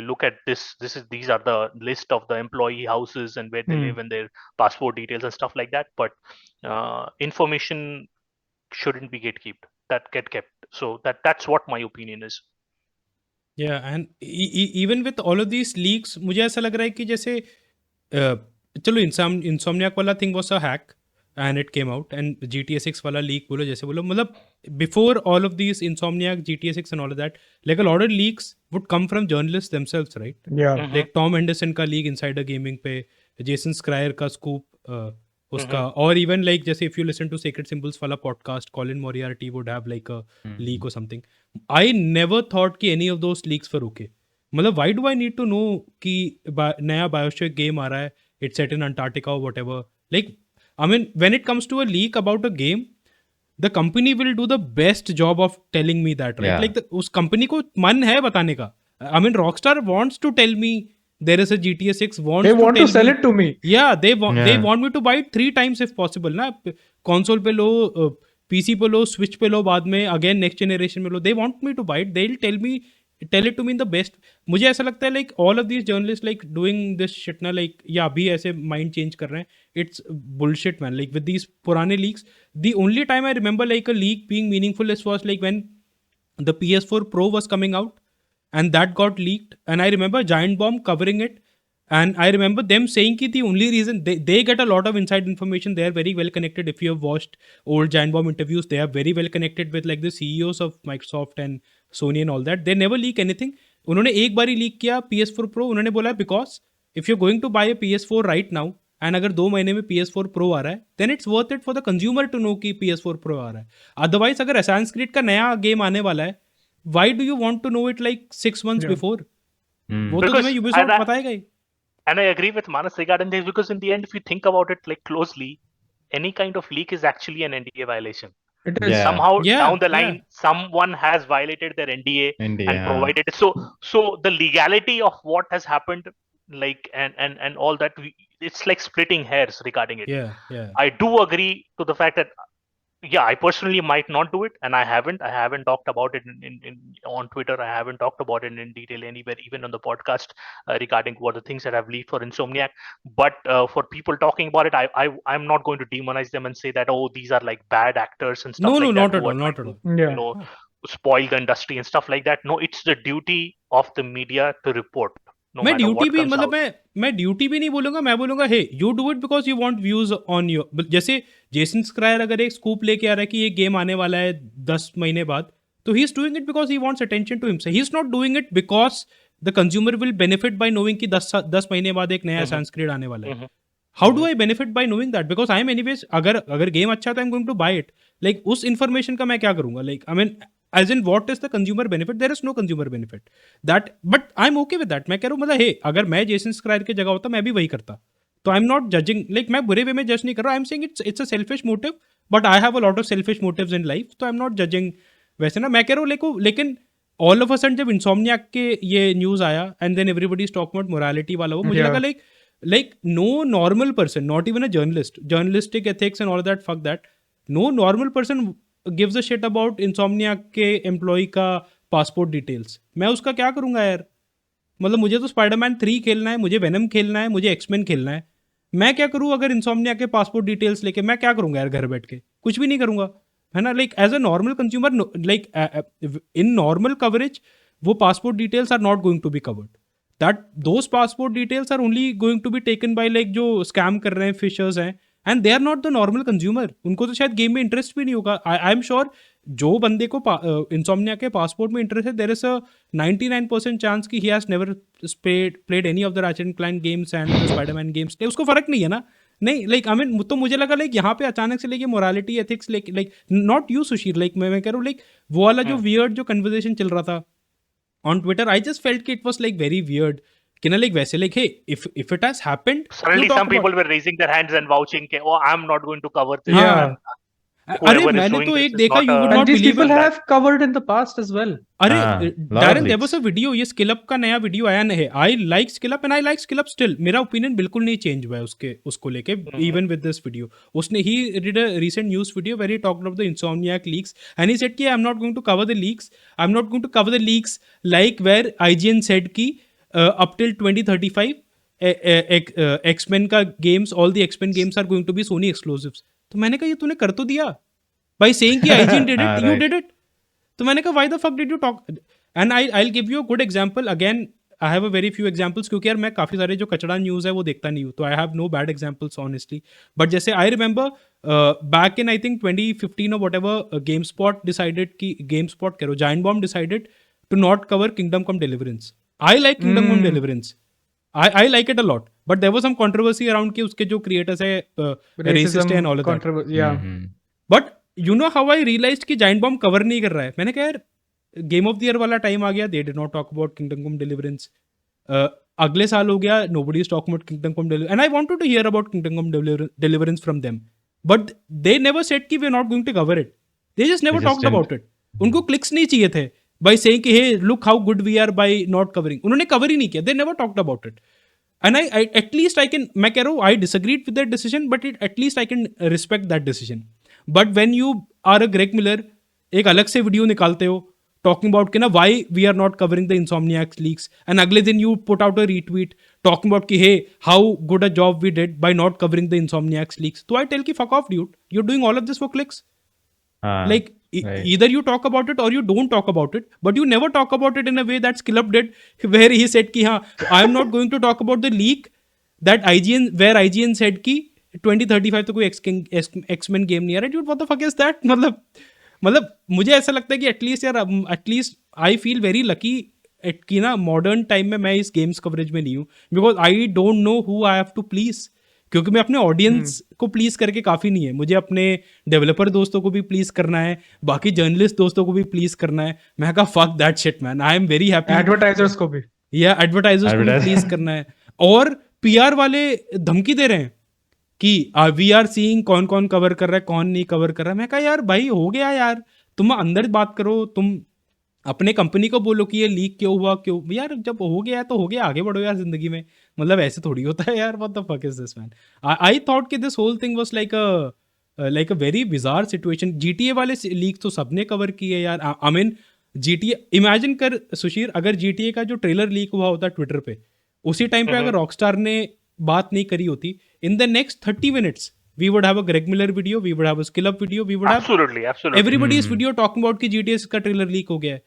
S3: look at these are the list of the employee houses and where they live and their passport details and stuff like that. But information shouldn't be gatekept. That get kept. So that's what my opinion is.
S1: Yeah, and even with all of these leaks, मुझे ऐसा लग रहा है कि जैसे चलो Insomniac वाला thing was a hack and it came out, and GTA 6 वाला लीक बोलो जैसे बोलो, मतलब before all of these Insomniac GTA 6 and all of that, like a lot of leaks would come from journalist themselves, right? Like Tom Anderson का leak Insider Gaming पे, Jason Schreier का scoop उसका, और even like जैसे if you listen to Sacred Symbols वाला podcast, Colin Moriarty would have like a leak और something. I never thought कि any of those leaks were okay. मतलब why do I need to know कि नया BioShock game आ रहा है, it's set in Antarctica और whatever. Like I mean when it comes to a leak about a game, the company will do the best job of telling me that, right?
S4: Yeah.
S1: Like उस company को मन है बताने का. I mean, Rockstar wants to tell me there is a GTA 6.
S2: They want to sell it to me.
S1: Yeah, they want me to buy it 3 times if possible. ना console पे लो, PC पे लो, Switch पे लो, बाद में again next generation में लो. They want me to buy it. They'll tell it to me in the best. मुझे ऐसा लगता है like all of these journalists like doing this shit ना, like या अभी ऐसे mind change कर रहे हैं. It's bullshit, man. Like with these पुराने leaks, the only time I remember like a leak being meaningful was like when the PS4 Pro was coming out and that got leaked, and I remember Giant Bomb covering it, and I remember them saying that the only reason they get a lot of inside information. They are very well connected. If you have watched old Giant Bomb interviews, they are very well connected with like the CEOs of Microsoft and Sony and all that. They never leak anything. उन्होंने एक बारी leak किया PS4 Pro. उन्होंने बोला because if you're going to buy a PS4 right now, and अगर 2 महीने में PS4 Pro आ रहा है, then it's worth it for the consumer to know कि PS4 Pro आ रहा है. Otherwise अगर Assassin's Creed का नया गेम आने वाला है, why do you want to know it like 6 months before? वो तो तुम्हें Ubisoft बताएगा ही.
S3: And I agree with Manas regarding this, because in the end, if you think about it like closely, any kind of leak is actually an NDA violation.
S2: It is.
S4: Yeah.
S3: Somehow
S1: Yeah,
S3: down the line,
S1: yeah.
S3: someone has violated their NDA and
S4: yeah.
S3: provided it. So the legality of what has happened, like and all that, it's like splitting hairs regarding it.
S1: Yeah.
S3: I do agree to the fact that I personally might not do it, and I haven't talked about it in on Twitter. I haven't talked about it in detail anywhere, even on the podcast, regarding what the things that I've leaked for Insomniac. But for people talking about it, I'm not going to demonize them and say that, oh, these are like bad actors and stuff
S1: No,
S3: like
S1: not
S3: that.
S1: at all, not at all.
S2: Yeah.
S3: Spoil the industry and stuff like that. No, it's the duty of the media to report. No
S1: मैं
S3: matter
S1: duty
S3: what
S1: भी
S3: comes
S1: मतलब
S3: out.
S1: मैं duty भी नहीं बोलूंगा. मैं बोलूंगा hey you do it because you want views on your. जैसे जेसन स्क्रायर अगर एक स्कूप लेके आ रहा है कि ये गेम आने वाला है 10 महीने बाद, तो he is doing it because he wants attention to himself. He is not doing it because the consumer will benefit by knowing कि 10 महीने बाद एक नया Assassin's Creed आने वाला है. How do I benefit by knowing that? Because I am anyways, अगर game अच्छा था I am going to buy it. Like उस इन्फॉर्मेशन का मैं क्या करूंगा? Like I mean as in what is the consumer benefit? There is no consumer benefit that, but I'm okay with that. मैं कह रहा हूँ मतलब हे अगर मैं जेसन स्क्रायर की जगह होता मैं भी वही करता. तो I am not judging, like मैं बुरे वे में जज नहीं कर रहा. I am saying it's a selfish motive, but I have a lot of selfish motives in life. तो आई एम नॉट जजिंग वैसे ना. मैं कह रहा हूँ लेकिन ऑल ऑफ अ सडन जब इंसोमनियाक के ये न्यूज़ आया and then everybody is talking about morality वाला, वो मुझे लगा like no normal person, not even a journalistic ethics and all that, fuck that. No normal person gives a shit about Insomniac के employ का passport details. मैं उसका क्या करूंगा यार? मतलब मुझे तो स्पाइडरमैन 3 खेलना है, मुझे वेनम खेलना है, मुझे एक्समैन खेलना है. मैं क्या करूँ अगर Insomniac के पासपोर्ट डिटेल्स लेके? मैं क्या करूंगा यार घर बैठ के? कुछ भी नहीं करूंगा, है ना. Like as a normal consumer, like in normal coverage वो passport details are not going to be covered. That those passport details are only going to be taken by like जो स्कैम कर रहे हैं फिशर्स हैं, and they are not the normal consumer. उनको तो शायद game में इंटरेस्ट भी नहीं होगा. आई एम श्योर जो बंदे को इंसोम्निया के पासपोर्ट में इंटरेस्ट है, देयर इज अ 99% चांस कि he has never played any of the ratchet and clank games and the Spiderman games. उसको फर्क नहीं है ना. नहीं, लाइक आई मीन, तो मुझे लगा लाइक यहाँ पे अचानक से लेके morality ethics like not you Sushir, like मैं कह रहा हूँ लाइक वो वाला जो वियर्ड जो कन्वर्सेशन चल रहा था on Twitter, I just felt कि it was like very weird कि ना लाइक वैसे like hey if it has happened,
S3: Suddenly, some people were raising their hands and vouching, "Okay, oh, I'm not going to cover this."
S2: Yeah.
S3: And
S1: अरे
S3: whoever is
S1: मैंने
S3: doing
S1: तो
S3: this
S1: एक
S3: is
S1: देखा,
S3: not
S1: you
S3: a-
S1: would
S2: And
S1: not
S2: these
S1: believe
S2: people
S1: it.
S2: have covered in the past as well.
S1: अरे
S4: lot of
S1: Darren, there
S4: leaks.
S1: Was a video, ये Skill Up का नया वीडियो आया है. I like Skill Up and I like Skill Up still. मेरा opinion बिल्कुल नहीं चेंज हुआ है उसको लेके, इवन विद दिस वीडियो. उसने he did a recent news video where he talked about the Insomniac leaks and he said कि I am not going to cover the leaks, I am not going to cover the leaks like where IGN said कि up till 2035 X-Men का games, all the X-Men games are going to be Sony exclusives. तो मैंने कहा ये तूने कर तो दिया बाय सेइंग कि IGN did it, you did it. तो मैंने कहा why the fuck did you talk. And I will give you a good example. Again I have a very few examples, क्योंकि यार मैं काफ़ी सारे जो कचड़ा न्यूज़ है वो देखता नहीं हूँ, तो I have no bad examples honestly. But जैसे I remember back in I think 2015 और whatever, GameSpot decided कि गेम स्पॉट करो Giant Bomb decided to not cover Kingdom Come Deliverance. I like Kingdom Come Deliverance, I like it a lot, but there was some controversy around कि उसके जो creators है racist and all of that.
S2: Yeah.
S1: But you know how I realized कि Giant Bomb cover नहीं कर रहा है. मैंने कहा यार Game of the Year वाला टाइम आ गया, they did not talk about Kingdom Come Deliverance. अगले साल हो गया, nobody is talking about Kingdom Come Deliverance, and I wanted to hear about Kingdom Come Deliverance from them, but they never said कि we are not going to cover it. They just never
S4: They just
S1: talked
S4: didn't.
S1: about it. उनको clicks नहीं चाहिए थे by saying कि hey look how good we are by not covering. उन्होंने cover ही नहीं किया. They never talked about it. And I at least I can, मैं कह रहा हूँ I disagreed with that decision, but at least I can respect that decision. But when you are a Greg Miller, एक अलग से video निकालते हो talking about कि ना why we are not covering the Insomniac leaks, and अगले दिन you put out a retweet talking about कि hey how good a job we did by not covering the Insomniac leaks. तो I tell कि fuck off dude, you're doing all of this for clicks. Like
S4: right.
S1: either you talk about it or you don't talk about it, but you never talk about it in a way that Skillup did, where he said कि हाँ I am not going to talk about the leak that IGN said कि 2035 तो कोई X-Men game नहीं आ रहा. Dude, what the fuck is that? मतलब मुझे ऐसा लगता है कि एटलीस्ट यार, at least I feel very lucky कि ना मॉडर्न टाइम में मैं इस गेम्स कवरेज में नहीं हूँ, because I don't know who I have to please. क्योंकि मैं अपने ऑडियंस को प्लीज करके काफ़ी नहीं है, मुझे अपने डेवलपर दोस्तों को भी प्लीज करना है, बाकी जर्नलिस्ट दोस्तों को भी प्लीज करना है. मैं कहा fuck that shit man, I am very happy.
S2: Advertisers को भी,
S1: या एडवर्टाइजर्स को भी प्लीज करना है. और पीआर वाले धमकी दे रहे हैं कि वी आर सीइंग कौन कौन कवर कर रहा है, कौन नहीं कवर कर रहा है. मैं कहा यार भाई हो गया यार, तुम अंदर बात करो, तुम अपने कंपनी को बोलो कि ये लीक क्यों हुआ, क्यों यार, जब हो गया तो हो गया, आगे बढ़ो यार जिंदगी में. मतलब ऐसे थोड़ी होता है यार. What the fuck is this man. I thought कि this whole thing was like a very bizarre situation. GTA वाले लीक तो सबने कवर किए यार. आई मीन जीटीए, इमेजिन कर सुशीर, अगर जीटीए का जो ट्रेलर लीक हुआ होता ट्विटर पे उसी टाइम पे अगर रॉकस्टार ने बात नहीं करी होती, in the next 30 minutes we would have a Greg Miller video, we would have a Skill Up video, we would have
S3: absolutely
S1: everybody's video talking about कि GTA का ट्रेलर लीक हो गया है.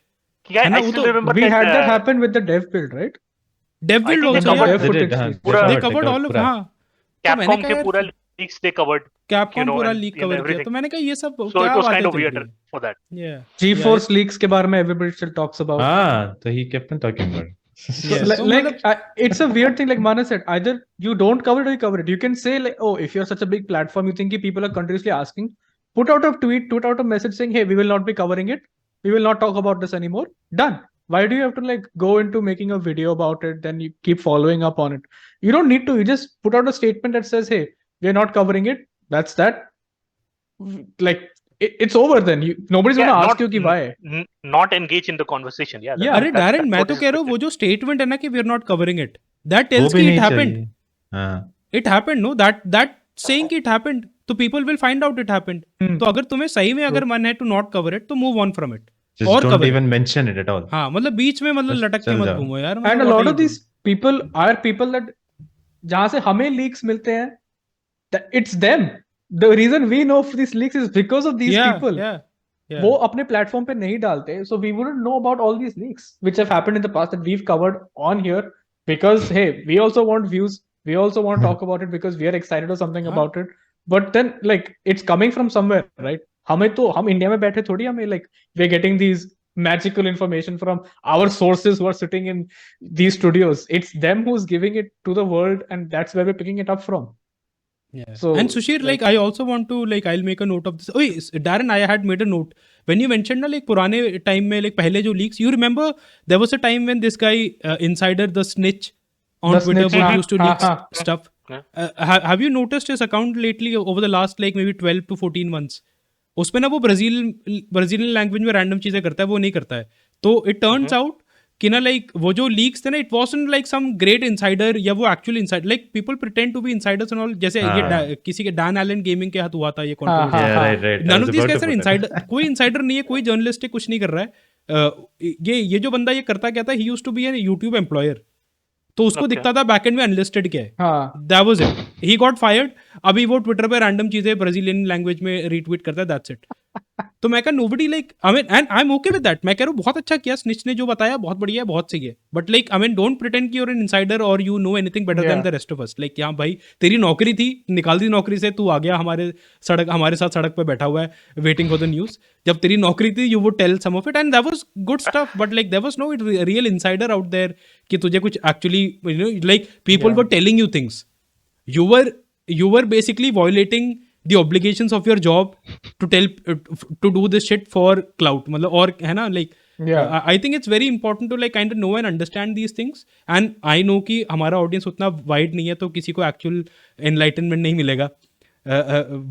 S3: Yeah,
S1: है ना,
S3: I
S1: वो
S3: still
S1: तो
S3: remember
S2: we
S3: that,
S2: had that happen with the dev build, right?
S1: Dev
S3: I
S1: Build
S3: think
S1: also,
S3: they covered
S1: yeah,
S2: footage
S4: They did,
S2: leaks.
S3: पूरा-
S1: they covered all of,
S4: पूरा.
S1: हाँ. तो मैंने
S3: Capcom
S1: कहा
S3: के
S1: यार
S3: पूरा leaks they covered, you
S1: Capcom
S3: know,
S1: पूरा
S3: and
S1: लीक कवर किया,
S3: everything.
S1: तो मैंने कहा ये सब
S3: So
S1: क्या
S3: it was
S1: बातें
S3: kind of
S1: चल
S3: weird
S1: रही है.
S3: for that.
S1: Yeah.
S2: GeForce leaks के बारे में everybody still talks about.
S4: So he kept on talking about it.
S2: So,
S1: Yeah, so
S2: like
S1: मतलब-
S2: it's a weird thing, like Mana said, either you don't cover it or you cover it. You can say like, oh, if you're such a big platform, you think people are continuously asking, put out a tweet, put out a message saying, hey, we will not be covering it, we will not talk about this anymore, done. Why do you have to like go into making a video about it, then you keep following up on it? You don't need to. You just put out a statement that says, hey, we're not covering it, that's that. Like it's over then. Nobody's
S3: Yeah,
S2: gonna ask
S3: not-
S2: you कि why.
S3: Not engage in the conversation. Yeah,
S2: Yeah.
S1: अरे direct मैं तो कह रहा हूँ वो जो statement है ना कि we are not covering it, that
S4: वो
S1: टेल्स
S4: भी
S1: कि
S4: नहीं
S1: इट हैपेंड.
S4: चाहिए. हाँ.
S1: It happened, no, that saying कि इट हैपेंड, तो people will find out it happened. तो अगर तुम्हें सही में अगर मन है टू नॉट कवर इट, तो move on from it.
S4: Just
S1: और
S4: don't
S1: cover
S4: even mention it at all.
S1: हाँ, मतलब बीच में मतलब
S4: Just
S1: लटक के
S4: चल
S1: मत
S4: जाओ.
S1: घूमो यार.
S2: And a lot of these people are people that जहां से हमें leaks मिलते हैं, it's them. The reason we know of these leaks is because of these people.
S1: Yeah.
S2: वो अपने platform पे नहीं डालते, so we wouldn't know about all these leaks which have happened in the past that we've covered on here because hey, we also want views, we also want to talk about it because we are excited or something about it. but then like it's coming from somewhere, right? हम India में बैठे थोड़ी हमें like we're getting these magical information from our sources who are sitting in these studios. It's them who's giving it to the world, and that's where we're picking it up from.
S1: Yeah.
S2: So
S1: And Sushir, like I also want to like I'll make a note of this. Oh, Darren, I had made a note when you mentioned na like पुराने time में like पहले जो leaks. You remember there was a time when this guy insider the snitch on
S2: The
S1: Twitter
S2: snitch,
S1: would
S2: हाँ,
S1: used to
S2: हाँ,
S1: leak
S2: हाँ.
S1: stuff.
S3: Yeah.
S1: Have you noticed his account lately over the last like maybe 12 to 14 months? उसमें ना वो Brazilian language में random चीजें करता है, वो नहीं करता है. तो इट टर्न्स आउट कि ना लाइक वो जो लीक्स थे ना, it wasn't like some great insider या वो actual insider. Like people pretend to be insiders and all. जैसे ये किसी के डैन एलन गेमिंग के हाथ हुआ था ये
S2: हाँ, हाँ,
S1: controversy.
S4: Yeah, right. I
S1: none
S4: was
S1: of this
S4: about to
S1: guys are
S4: put that.
S1: Insider. कोई इनसाइडर नहीं है, कोई जर्नलिस्ट कुछ नहीं कर रहा है. ये जो बंदा ये करता क्या था, he used to be an YouTube employer. तो उसको
S3: Okay.
S1: दिखता था बैकएंड में अनलिस्टेड क्या है.
S2: हाँ.
S1: That was it. He got fired. अभी वो ट्विटर पे रैंडम चीजें ब्राजीलियन लैंग्वेज में रीट्वीट करता है. That's it. तो मैं कहा nobody like I mean and I am okay with that. मैं कह रहा हूँ बहुत अच्छा किया स्निच ने, जो बताया बहुत बढ़िया है, बहुत सही है. But like I mean don't pretend कि यू आर एन इनसाइडर और you know anything better than the rest of us. Like यहाँ भाई तेरी नौकरी थी, निकाल दी नौकरी से, तू आ गया हमारे साथ सड़क पे बैठा हुआ है वेटिंग फॉर द न्यूज. जब तेरी नौकरी थी you would tell some of it and that was good stuff. But like there was no real insider out there कि तुझे कुछ actually you know like people were telling you things. You were basically violating the obligations of your job to tell to do this shit for clout. मतलब और है ना like
S2: Yeah.
S1: I think it's very important to like kind of know and understand these things. And I know कि हमारा audience उतना wide नहीं है, तो किसी को actual enlightenment नहीं मिलेगा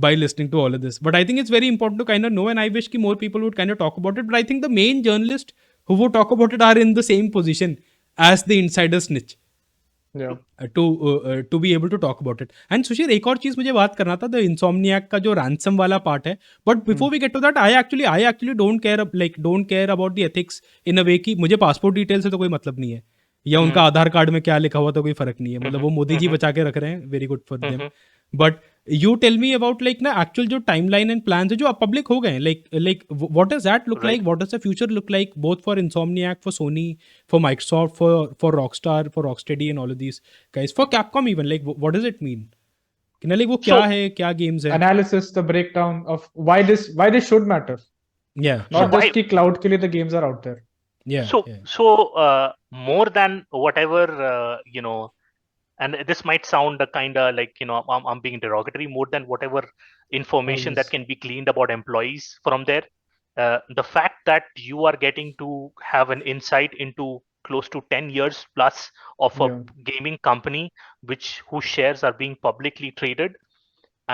S1: by listening to all of this. But I think it's very important to kind of know, and I wish कि more people would kind of talk about it. But I think the main journalists who would talk about it are in the same position as the insider snitch.
S2: Yeah.
S1: To be able to talk about it. And Sushir, एक और चीज मुझे बात करना था, the इंसोमनियाक का जो ransom वाला पार्ट है. But before we get to that, I actually don't care about the ethics in a way कि मुझे पासपोर्ट डिटेल से तो कोई मतलब नहीं है, या उनका आधार कार्ड में क्या लिखा हुआ तो कोई फर्क नहीं है. मतलब वो मोदी जी बचा के रख रहे हैं, very good for them. But you tell me about like ना एक्चुअल जो टाइमलाइन एंड प्लान है जो अब पब्लिक हो गए हैं. Like what does that look like, what does the future look like both for Insomniac, for Sony, for Microsoft, for Rockstar, for Rocksteady and all of these guys, for Capcom even. Like what does it mean कि ना like वो क्या है, क्या games है.
S2: Analysis, the breakdown of why this should matter.
S1: Yeah,
S2: Not
S3: why-
S2: just कि cloud के लिए the games are out there.
S1: yeah.
S3: So,
S1: yeah.
S3: so more than whatever and this might sound kind of like I'm being derogatory. More than whatever information that
S2: Always.
S3: can be gleaned about employees from there, the fact that you are getting to have an insight into close to 10 years plus of a
S2: Yeah.
S3: gaming company whose shares are being publicly traded,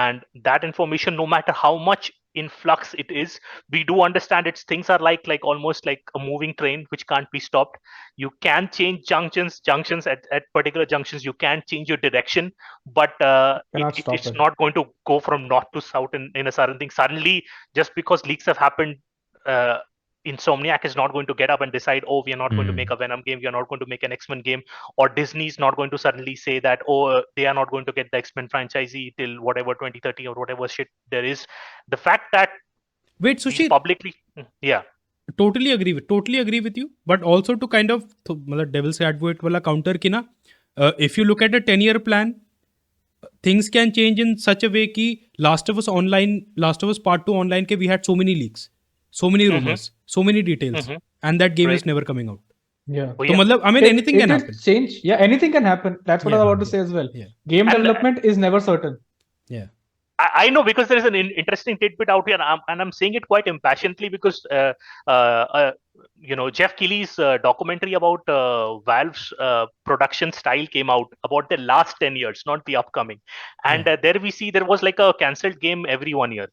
S3: and that information, no matter how much in flux it is, we do understand its things are like almost like a moving train which can't be stopped. You can change junctions at particular junctions, you can change your direction, but
S2: Cannot stop
S3: it's
S2: it.
S3: not going to go from north to south in a certain thing suddenly just because leaks have happened. Insomniac is not going to get up and decide, oh, we are not going to make a Venom game, we are not going to make an X-Men game, or Disney's not going to suddenly say that, oh, they are not going to get the X-Men franchisee till whatever 2030 or whatever shit there is. The fact that
S1: Wait,
S3: we
S1: Sushir,
S3: publicly, yeah,
S1: totally agree with you, but also to kind of मतलब devil's advocate वाला counter कि ना, if you look at a 10-year plan, things can change in such a way कि Last of Us Part 2 online के we had so many leaks, so many rumors, so many details, and that game is
S3: Right.
S1: never coming out.
S2: Yeah.
S3: Oh,
S1: तो
S3: yeah.
S1: मतलब I mean anything can
S2: will
S1: happen.
S2: change. Yeah, anything can happen. That's what I was
S1: Yeah,
S2: about to say as well.
S1: yeah.
S2: Game
S3: And,
S2: development is never certain.
S1: Yeah.
S3: I know, because there is an interesting tidbit out here, and I'm saying it quite impassionately because Jeff Keighley's documentary about Valve's production style came out about the last 10 years, not the upcoming, and there we see there was like a cancelled game every 1 year.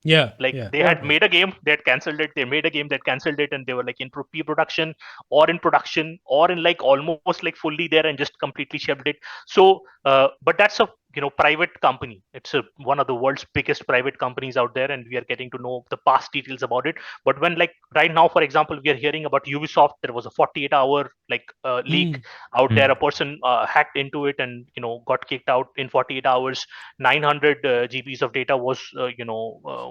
S1: Yeah.
S3: Like
S1: yeah.
S3: they had made a game, they had cancelled it, they made a game that cancelled it, and they were like in pre-production or in production or in like almost like fully there and just completely shelved it. So but that's a private company. It's one of the world's biggest private companies out there, and we are getting to know the past details about it. But when like right now, for example, we are hearing about Ubisoft, there was a 48-hour leak out there. A person hacked into it and got kicked out in 48 hours. 900 GBs of data was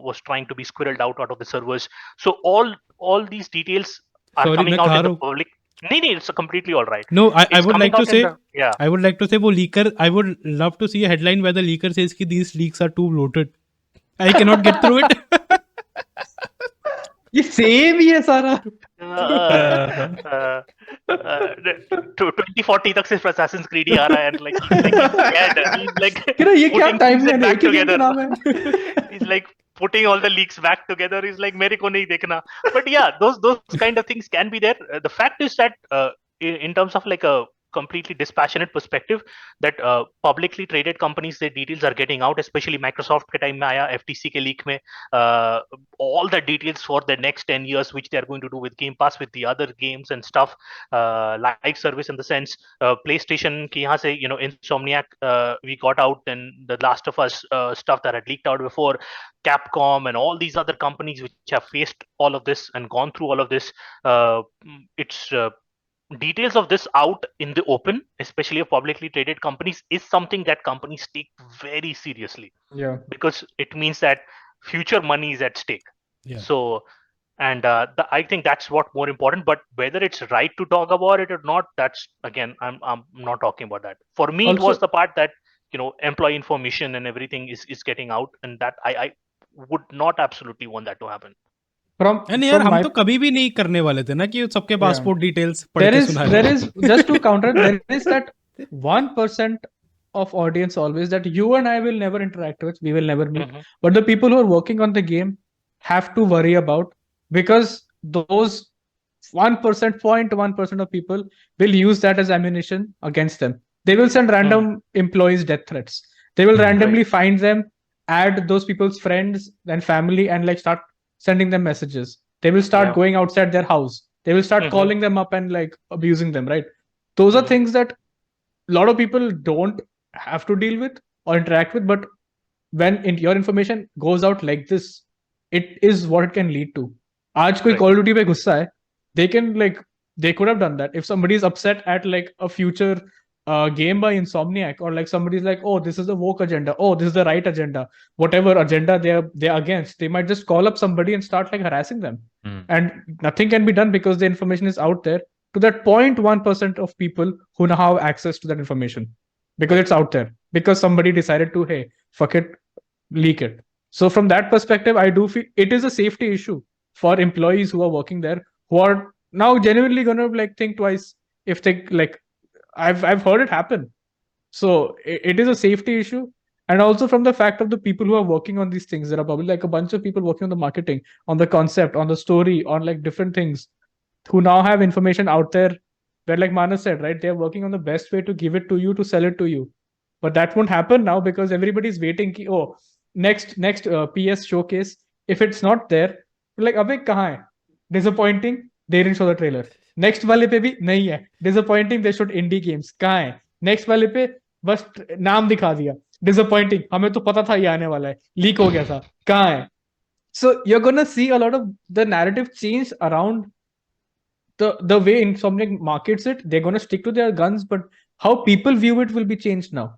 S3: was trying to be squirreled out of the servers. So all these details are
S1: Sorry,
S3: coming
S1: मैं
S3: out
S1: खा
S3: in the
S1: रहा हूँ.
S3: public. नहीं, it's completely all right.
S1: No, I
S3: It's
S1: would
S3: coming
S1: like to
S3: out in
S1: say,
S3: the yeah.
S1: I would like to say, वो leaker. I would love to see a headline where the leaker says कि these leaks are too bloated. I cannot get through it.
S2: ये same ही है सारा.
S3: uh, 2040 तक सिर्फ Assassin's Creed ही आ रहा है and like he's scared. He's like
S2: कि ना ये क्या
S3: putting things
S2: timeline है,
S3: back
S2: एक ही game का
S3: together.
S2: नाम है.
S3: He's like putting all the leaks back together. He's like मेरे को नहीं देखना. But yeah, those kind of things can be there. The fact is that in terms of like a completely dispassionate perspective, that publicly traded companies, their details are getting out, especially Microsoft के time में आया, FTC के leak में all the details for the next 10 years which they are going to do with Game Pass, with the other games and stuff, live service in the sense, PlayStation की यहाँ से, you know, Insomniac we got out, and the Last of Us stuff that had leaked out before, Capcom and all these other companies which have faced all of this and gone through all of this, it's details of this out in the open, especially of publicly traded companies, is something that companies take very seriously.
S2: Yeah.
S3: Because it means that future money is at stake.
S1: Yeah.
S3: So, and I think that's what more important. But whether it's right to talk about it or not, that's again, I'm not talking about that. For me, it was
S2: Also-
S3: the part that, you know, employee information and everything is getting out, and that I would not absolutely want that to happen.
S1: And यार हम तो कभी भी नहीं करने वाले थे ना कि सबके पासपोर्ट डिटेल्स पढ़ के सुना
S2: there is just to counter, there is that 1% of audience always that you and I will never interact with, we will never meet, but the people who are working on the game have to worry about, because those 1%, 0.1% of people will use that as ammunition against them. They will send random employees death threats. They will randomly find them, add those people's friends and family, and like start sending them messages. They will start going outside their house. They will start calling them up and like abusing them, right? Those are things that a lot of people don't have to deal with or interact with, but when your information goes out like this, it is what it can lead to. Aaj koi Call of Duty pe gussa hai, they could have done that. If somebody is upset at like a future game by Insomniac, or like somebody's like, oh, this is the woke agenda, oh, this is the right agenda, whatever agenda they're against, they might just call up somebody and start like harassing them. And nothing can be done because the information is out there to that 0.1% of people who now have access to that information, because it's out there, because somebody decided to, hey, fuck it, leak it. So from that perspective, I do feel it is a safety issue for employees who are working there, who are now genuinely going to like think twice if they like. I've heard it happen. So it is a safety issue. And also from the fact of the people who are working on these things, there are probably like a bunch of people working on the marketing, on the concept, on the story, on like different things, who now have information out there where, like Manas said, right, they're working on the best way to give it to you, to sell it to you. But that won't happen now because everybody's waiting. Oh, next PS showcase. If it's not there, like, अबे कहाँ है? Disappointing. They didn't show the trailer. Next वाले पे भी नहीं है, disappointing, they showed indie games, कहाँ है? नेक्स्ट वाले पे बस नाम दिखा दिया, डिसअपॉइंटिंग, हमें तो पता था ये आने वाला है, लीक हो गया था, कहाँ है? So you're gonna see a lot of the narrative change around the way Insomniac markets it. They're gonna stick to their guns, but how people view it will be changed now,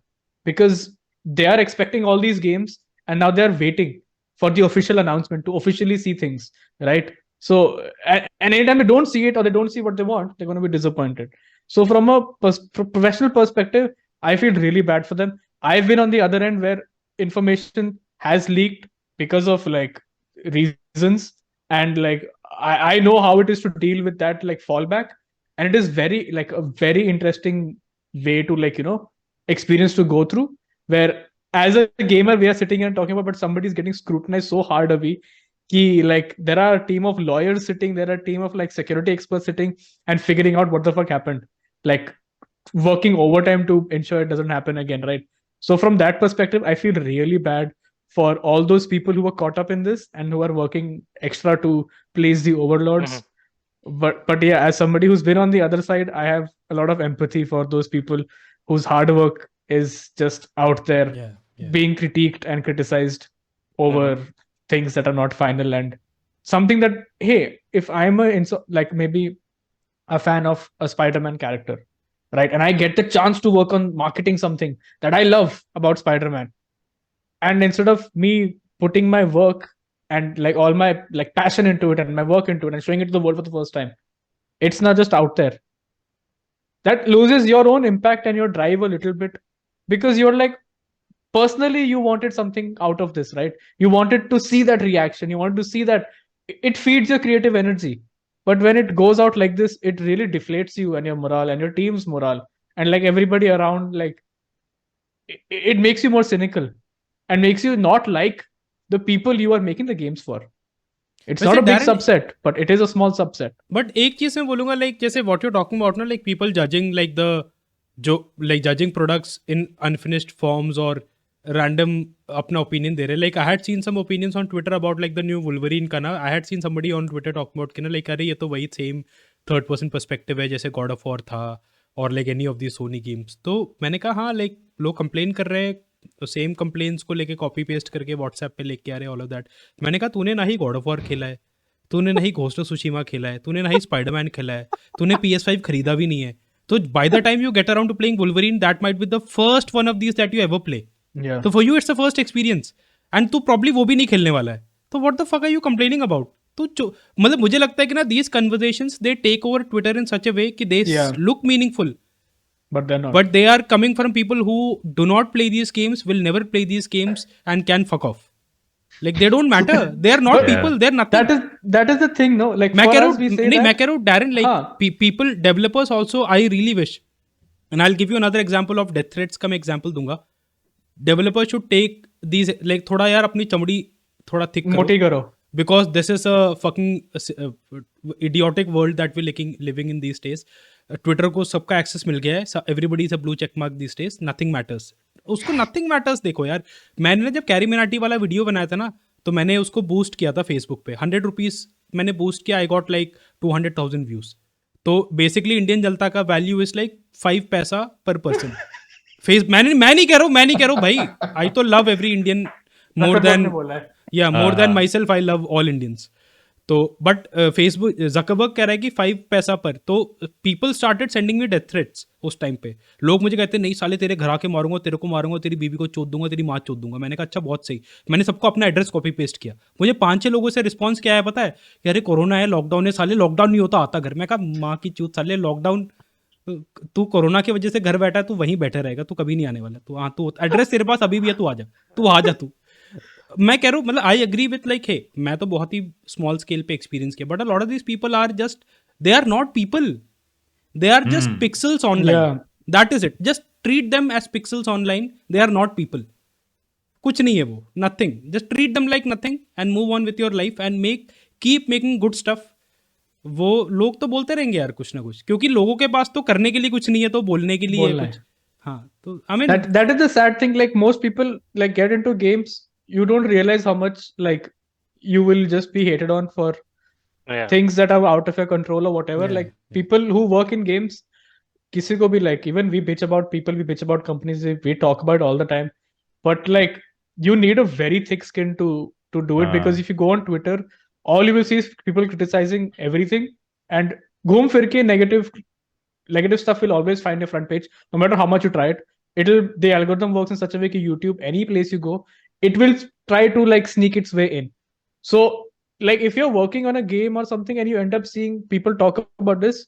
S2: because they are expecting all these games and now they're waiting for the official announcement to officially see things, right? So, and anytime they don't see it or they don't see what they want, they're going to be disappointed. So from a professional perspective, I feel really bad for them. I've been on the other end where information has leaked because of like reasons, and like I know how it is to deal with that like fallback, and it is very like a very interesting way to like, you know, experience to go through, where as a gamer we are sitting here and talking about, but somebody's getting scrutinized so hard, Abhi, ki like there are a team of lawyers sitting, there are a team of like security experts sitting and figuring out what the fuck happened, like working overtime to ensure it doesn't happen again, right? So from that perspective, I feel really bad for all those people who were caught up in this and who are working extra to please the overlords. But yeah, as somebody who's been on the other side, I have a lot of empathy for those people whose hard work is just out there being critiqued and criticized over things that are not final, and something that, hey, if I'm like maybe a fan of a Spider-Man character, right, and I get the chance to work on marketing something that I love about Spider-Man, and instead of me putting my work and like all my like passion into it and my work into it and showing it to the world for the first time, it's not just out there. that loses your own impact and your drive a little bit, because you're like, personally you wanted something out of this, right? You wanted to see that reaction, you wanted to see that it feeds your creative energy. But when it goes out like this, it really deflates you and your morale and your team's morale, and like everybody around, like it makes you more cynical and makes you not like the people you are making the games for. It's
S1: वैसे
S2: not a big
S1: Darren,
S2: subset, but it is a small subset.
S1: But एक चीज मैं बोलूंगा like जैसे what you talking about ना like people judging like the जो like judging products in unfinished forms और random अपना ओपिनियन दे रहे like I had seen some opinions on Twitter about like the new Wolverine का ना I had seen somebody on Twitter talking about कि ना like अरे ये तो वही सेम थर्ड पर्सन पर्सपेक्टिव है जैसे गॉड ऑफ वॉर था और like any of the Sony games. तो मैंने कहा हाँ लाइक लोग कंप्लेन कर रहे हैं तो सेम कंप्लेन्स को लेके कॉपी पेस्ट करके व्हाट्सएप पे लेके आ रहे हैं ऑल ऑफ दैट. मैंने कहा तूने ना ही गॉड ऑफ वॉर खेला है, तूने नहीं घोस्ट ऑफ सुशीमा खेला है, तूने नहीं स्पाइडरमैन खेला है, तूने PS5 खरीदा भी नहीं है. तो by the time you get around to playing Wolverine that might be the first one of these that you ever play.
S2: Yeah.
S1: तो for you it's the first experience and तू प्रॉब्ली वो भी नहीं खेलने वाला है. तो what the fuck are you complaining about? तो मतलब मुझे लगता है कि ना these conversations they take over Twitter in such a way कि they
S2: Yeah.
S1: Look meaningful,
S2: But they're not.
S1: but they are coming from people who do not play these games, will never play these games and can fuck off. Like they don't matter. They are not
S4: Yeah.
S1: people. They're nothing.
S2: that is the thing, no? Like
S1: मैं
S2: for
S1: कह रहा
S2: us, we
S1: हूँ
S2: say
S1: नहीं,
S2: that.
S1: मैं कह रहा हूँ Darren, like
S2: हाँ.
S1: people developers also I really wish, and I'll give you another example of death threats का मैं example दूंगा. Developers should take these like थोड़ा यार अपनी चमड़ी थोड़ा thick करो,
S2: मोटी करो.
S1: because this is a fucking idiotic world that we're living in these days. Twitter को सबका एक्सेस मिल गया है, everybody is a blue check mark this days, nothing matters. उसको नथिंग मैटर्स देखो यार. मैंने ना जब कैरी मिनाटी वाला वीडियो बनाया था ना तो मैंने उसको बूस्ट किया था फेसबुक पे, 100 रुपीज़ मैंने बूस्ट किया, आई गॉट लाइक 200,000 व्यूज. तो बेसिकली इंडियन जनता का वैल्यू इज लाइक 5 पैसा पर पर्सन. मैं नहीं कह रहा हूँ भाई, आई तो love every Indian more than more than my self, I love all Indians. तो बट फेसबुक जकरबर्ग कह रहा है कि 5 पैसा पर. तो people started sending me death threats उस टाइम पे. लोग मुझे कहते नहीं साले तेरे घर आके मारूंगा, तेरे को मारूंगा, तेरी बीबी को चोद दूंगा, तेरी माँ चोद दूंगा. मैंने कहा अच्छा बहुत सही. मैंने सबको अपना एड्रेस कॉपी पेस्ट किया. मुझे 5-6 लोगों से रिस्पॉन्स क्या है पता है कि अरे कोरोना है, लॉकडाउन है, साले लॉकडाउन नहीं होता आता घर. मैं कहा माँ की चूत साले, लॉकडाउन तू कोरोना की वजह से घर बैठा है, तू वहीं बैठे रहेगा, तू कभी नहीं आने वाला. तू हाँ, तू एड्रेस तेरे पास अभी भी है, तू आ जा तू. मैं कह रहा हूँ मतलब I agree with like hey, मैं तो बहुत ही स्मॉल स्केल पे एक्सपीरियंस किया, but a lot of these people are just, they are not people, they are just pixels online. That is it. Just treat them as pixels online. They are not people. कुछ नहीं है वो, nothing. Just treat them like nothing and move on with your life and keep making good stuff. वो लोग तो बोलते रहेंगे यार कुछ ना कुछ, क्योंकि लोगों के पास तो करने के लिए कुछ नहीं है, तो बोलने के लिए कुछ. हाँ, तो I mean
S2: that is the sad thing. Like most people like get into games, you don't realize how much like you will just be hated on for things that are out of your control or whatever. Like people who work in games, kisi ko bhi, like even we bitch about people, we bitch about companies, we talk about it all the time, but like you need a very thick skin to do it, because if you go on Twitter, all you will see is people criticizing everything, and ghum fir ke negative stuff will always find your front page no matter how much you try it. The algorithm works in such a way that YouTube, any place you go, it will try to like sneak its way in. So like if you're working on a game or something and you end up seeing people talk about this,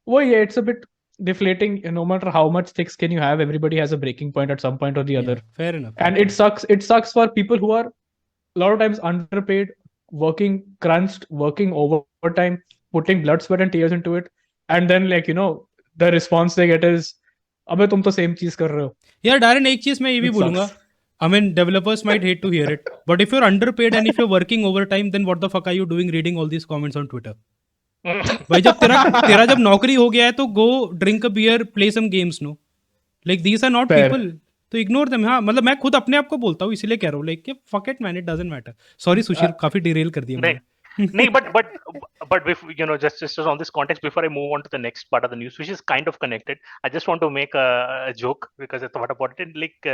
S2: well, yeah, it's a bit deflating. No matter how much thick skin you have, everybody has a breaking point at some point or the other.
S1: fair enough.
S2: And it sucks for people who are a lot of times underpaid, working crunched, working overtime, putting blood, sweat and tears into it, and then like the response they get is अबे तुम तो same चीज कर रहे हो.
S1: यार डायरन, एक चीज मैं ये भी बोलूंगा, I mean developers might hate to hear it, but if you're underpaid and if you're working overtime, then what the fuck are you doing reading all these comments on Twitter? भाई जब तेरा जब नौकरी हो गया है तो go drink a beer, play some games, no? Like these are not
S2: Fair.
S1: people, तो ignore them. हाँ मतलब मैं खुद अपने आप को बोलता हूँ, इसीलिए कह रहा हूँ like fuck it man, it doesn't matter. Sorry सुशील, काफी derail कर दिया मैंने.
S3: No, but just on this context, before I move on to the next part of the news, which is kind of connected, I just want to make a joke, because I thought about it. Like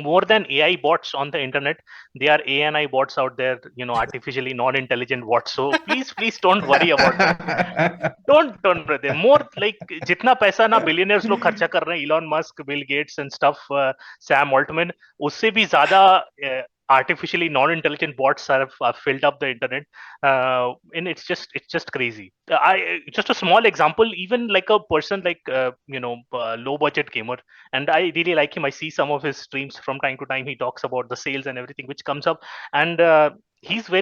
S3: more than AI bots on the internet, there are ANI bots out there, artificially non-intelligent bots. So please don't worry about that. Don't brother. More like जितना पैसा ना billionaires लोग खर्चा कर रहे हैं, Elon Musk, Bill Gates and stuff, Sam Altman, उससे भी ज्यादा artificially non-intelligent bots have filled up the internet, and it's just crazy. I just a small example, even like a person like low budget gamer, and I really like him. I see some of his streams from time to time. He talks about the sales and everything which comes up, and he's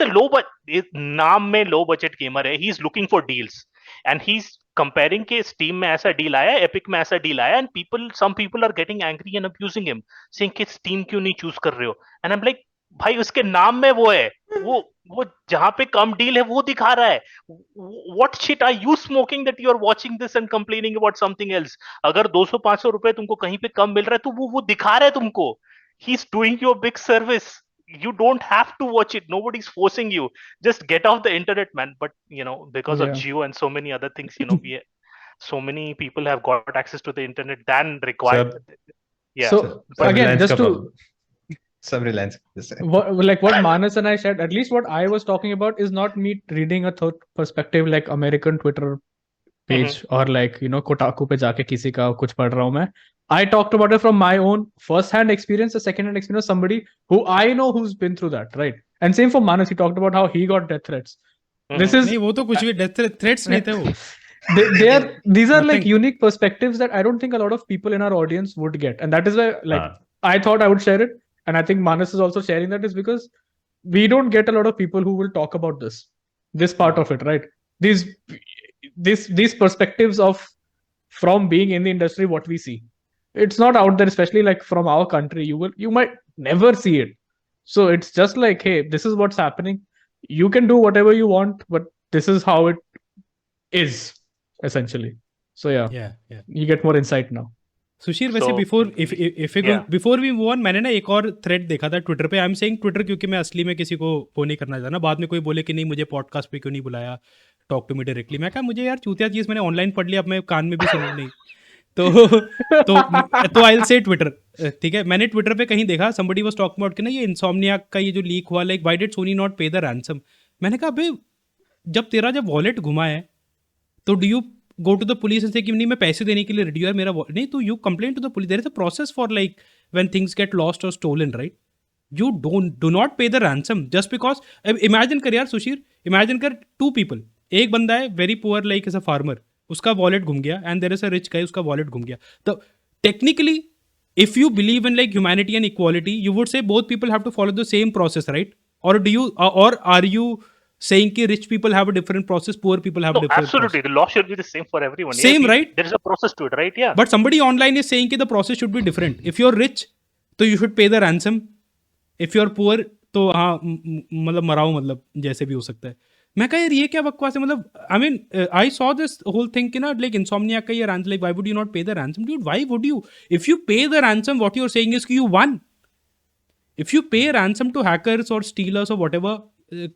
S3: a low but नाम में low budget gamer है. He's looking for deals, and he's comparing कि Steam में ऐसा deal आया, Epic में ऐसा deal आया, and some people are getting angry and abusing him, saying कि Steam क्यों नहीं choose कर रहे हो? And I'm like, भाई उसके नाम में वो है, वो जहाँ पे कम डील है वो दिखा रहा है. What shit are you smoking that you are watching this and complaining about something else? अगर 200-500 रुपए तुमको कहीं पे कम मिल रहा है तो वो दिखा रहा है तुमको. He's doing you a big service. You don't have to watch it. Nobody's forcing you. Just get off the internet, man. But because of Geo and so many other things, so many people have got access to the internet than required.
S2: So again, just to
S4: some Reliance.
S2: what Manas and I shared, at least what I was talking about is not me reading a third perspective like American Twitter page or like Kotaku पे जाके किसी का कुछ पढ़ रहा हूँ मैं. I talked about it from my own first-hand experience, a second-hand experience, somebody who I know who's been through that, right? And same for Manas, he talked about how he got death threats. This is
S1: नहीं वो तो कुछ भी death threats नहीं थे वो.
S2: These are like unique perspectives that I don't think a lot of people in our audience would get, and that is why I thought I would share it, and I think Manas is also sharing that is because we don't get a lot of people who will talk about this part of it, right? These perspectives of from being in the industry, what we see. It's not out there, especially like from our country. You might never see it. So it's just like, hey, this is what's happening. You can do whatever you want, but this is how it is, essentially. So yeah. You get more insight now.
S1: Sushir वैसे before we move on, मैंने ना एक और thread देखा था Twitter पे. I am saying Twitter क्योंकि मैं असली में किसी को वो नहीं करना चाहता ना. बाद में कोई बोले कि नहीं मुझे पॉडकास्ट पे क्यों नहीं बुलाया, टॉक टू मी डायरेक्टली. मैं कहा मुझे यार चूतिया चीज़ मैंने ऑनलाइन पढ़ लिया, अब मैं कान में भी सुनूँ नहीं. तो आई विल से ट्विटर. ठीक है, मैंने ट्विटर पे कहीं देखा somebody was talking about कि ना ये इंसोम्नियाक का ये जो लीक हुआ, like why did Sony not pay the ransom. मैंने कहा भाई जब वॉलेट घुमा है तो do you go to the police and say कि नहीं मैं पैसे देने के लिए रेडी हूँ यार मेरा नहीं, तो you complain to the police. There is a process for like when things get lost और stolen, right? You do not pay the ransom just because. Imagine कर यार सुशीर, इमेजिन कर 2 people. एक बंदा है very poor like as a farmer, उसका wallet घूम गया, and there is a rich guy, उसका वॉलेट घूम गया. तो technically if you believe in like humanity and equality, you would say both people have to follow the same process, right? Or do you or are you saying that rich people have a different process, poor people have a different
S3: absolutely process? The law should be the same for everyone.
S1: Same, right?
S3: There is a process to it, right? Yeah.
S1: But somebody online is saying that the process should be different. If you're rich, तो you should pay the ransom. If you're poor, तो हाँ मतलब मराओ, मतलब जैसे भी हो सकता है. मैं कहा यार ये क्या बकवास है. मतलब I mean I saw this whole thing कि ना लाइक इंसोम्नियाक का ये ransom, like why would you not pay the ransom? Dude why would you? If you pay the ransom, what you are saying is कि you won. If you pay ransom to hackers और stealers और whatever,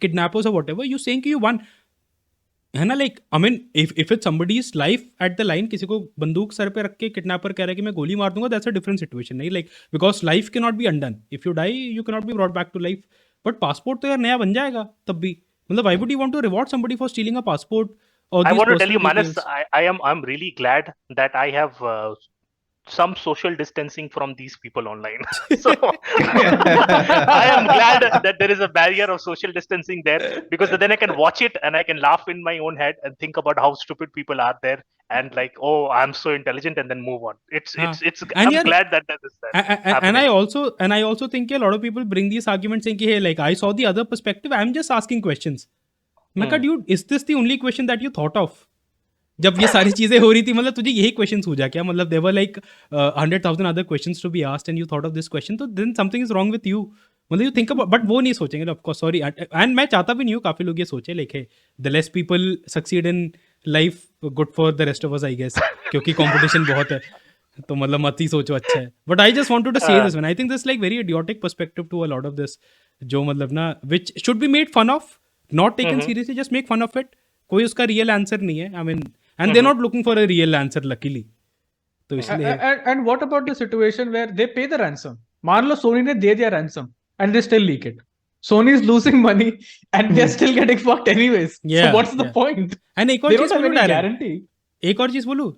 S1: kidnappers और whatever, you saying कि you won, है ना? Like I mean if it's somebody's life at the line, किसी को बंदूक सर पे रख के किडनैपर कह रहा है कि मैं गोली मार दूंगा, दैट्स अ डिफरेंट सिचुएशन. नहीं like because life can not be undone. If you die you can not be brought back to life. But passport तो यार नया बन जाएगा तब भी. मतलब why would you want to reward somebody for stealing a passport?
S3: I want to tell you, Manas, I'm really glad that I have some social distancing from these people online. So I am glad that there is a barrier of social distancing there, because then I can watch it and I can laugh in my own head and think about how stupid people are there and like, oh, I'm so intelligent, and then move on. I'm glad that is there.
S1: And I also think a lot of people bring these arguments saying, hey, like I saw the other perspective, I'm just asking questions. मैं कहा dude, is this the only question that you thought of? जब ये सारी चीजें हो रही थी, मतलब तुझे यही क्वेश्चन सूझा क्या? मतलब there were like 100,000 other questions to be asked and you thought of this question, तो then something is wrong with you. मतलब you think about, but वो नहीं सोचेंगे of course, sorry. And मैं चाहता भी नहीं हूँ काफी लोग ये सोचे like hey, the less people succeed in life, good for the rest of us, I guess. क्योंकि competition बहुत है, तो मतलब मत ही सोचो, अच्छा है. But I just wanted to say this one. I think this like very idiotic perspective to a lot of this, जो मतलब ना which should be made fun of, not taken seriously, just make fun of it. कोई उसका real answer नहीं है. I mean, and they're not looking for a real answer, luckily. तो इसलिए
S2: and what about the situation where they pay the ransom? मान लो सोनी ने दे दिया ransom and they still leak it. Sony is losing money and they're still getting fucked anyways. So what's the point?
S1: And एक और चीज बोलूं, guarantee. एक और चीज बोलूं,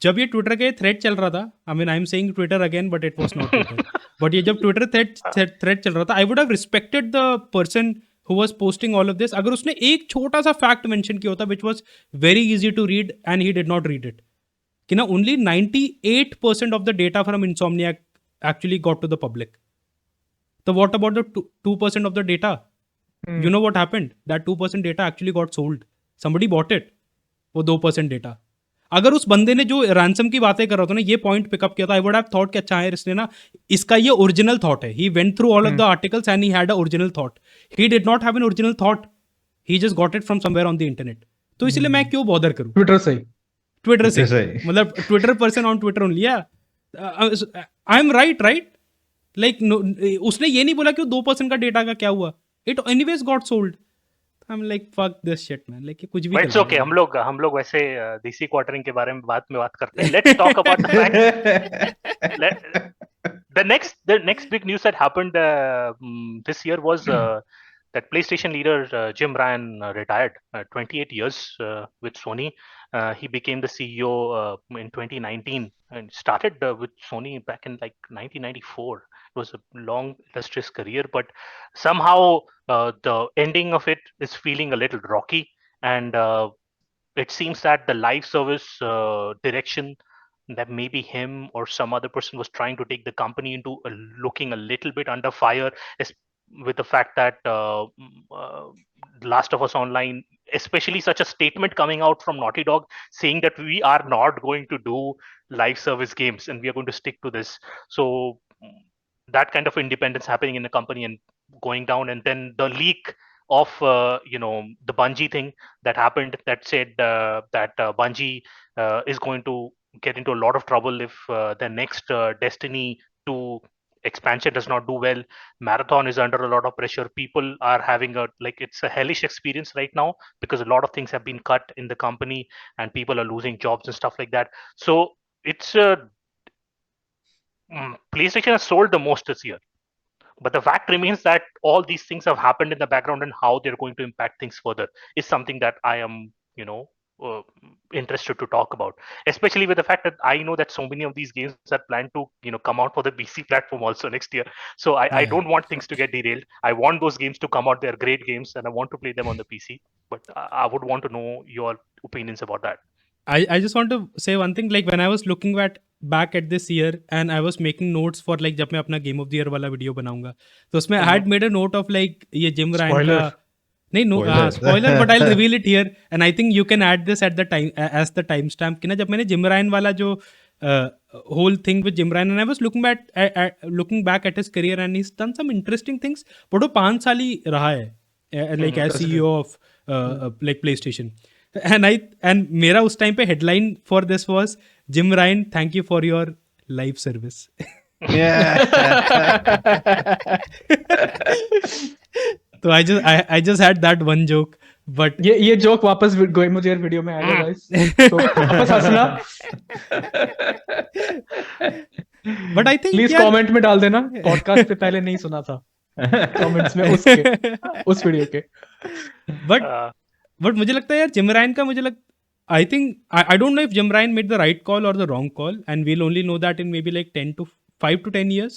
S1: जब ये ट्विटर के थ्रेड चल रहा था, I mean I'm saying Twitter again, but it was not Twitter. But ये जब ट्विटर थ्रेड चल रहा था, I would have respected the person who was posting all of this. अगर उसने एक छोटा सा फैक्ट मेंशन किया होता which was very easy to read and he did not read it, कि ना only 98% of the data from Insomniac actually got to the public. So what about the 2% of the data? You know what happened? That 2% data actually got sold. Somebody bought it. वो 2% data. अगर उस बंदे ने जो ransom की बातें कर रहा था ना, ये पॉइंट पिकअप किया था, आई वुड हैव थॉट कि अच्छा है इसने ना, इसका ये ओरिजिनल थॉट है. He went through all of the articles and he had a original thought. He did not have an original thought. He just got it from somewhere on the internet. तो इसलिए मैं क्यों bother करूं?
S2: Twitter से
S1: मतलब Twitter person on Twitter only. I am right like उसने ये नहीं बोला कि 2% का डेटा का क्या हुआ. It anyways got sold. I'm like fuck this shit man, like कुछ भी.
S3: But it's okay. हम लोग वैसे देसी क्वार्टरिंग के बारे में बात करते हैं. Let's talk about the fact. The next big news that happened this year was that PlayStation leader Jim Ryan retired. 28 years with Sony. He became the CEO in 2019 and started with Sony back in like 1994. It was a long, illustrious career, but somehow the ending of it is feeling a little rocky, and it seems that the live service direction that maybe him or some other person was trying to take the company into looking a little bit under fire, with the fact that Last of Us Online, especially such a statement coming out from Naughty Dog saying that we are not going to do live service games and we are going to stick to this. So that kind of independence happening in the company and going down, and then the leak of the Bungie thing that happened that said that Bungie is going to get into a lot of trouble if the next Destiny 2 expansion does not do well. Marathon is under a lot of pressure. People are having it's a hellish experience right now because a lot of things have been cut in the company and people are losing jobs and stuff like that. So it's PlayStation has sold the most this year. But the fact remains that all these things have happened in the background, and how they're going to impact things further is something that I am, interested to talk about. Especially with the fact that I know that so many of these games are planned to, come out for the PC platform also next year. So I don't want things to get derailed. I want those games to come out. They're great games, and I want to play them on the PC. But I would want to know your opinions about that.
S1: I just want to say one thing. Like when I was looking back at this year and I was making notes for like जब मैं अपना Game of the Year वाला video बनाऊंगा, तो उसमें I had made a note of like ये Jim Ryan का नहीं spoiler but I'll reveal it here and I think you can add this at the time as the timestamp कि ना जब मैंने Jim Ryan वाला जो whole thing with Jim Ryan, and I was looking back at his career and he's done some interesting things. but वो 5 साल ही रहा है like as CEO of like PlayStation. And मेरा उस टाइम पे headline for this was Jim Ryan, thank you for your live service. तो I just had that one joke, but
S2: ये joke वापस Game of the Year video में आएगा guys. तो वापस हंसना.
S1: But I think
S2: please comment में डाल देना, पॉडकास्ट पे पहले नहीं सुना था कमेंट्स में उस वीडियो के.
S1: बट मुझे लगता है यार जिम रायन का I think I don't know if Jim Ryan made the right call or the wrong call, and we'll only know that in maybe like 5 to 10 years.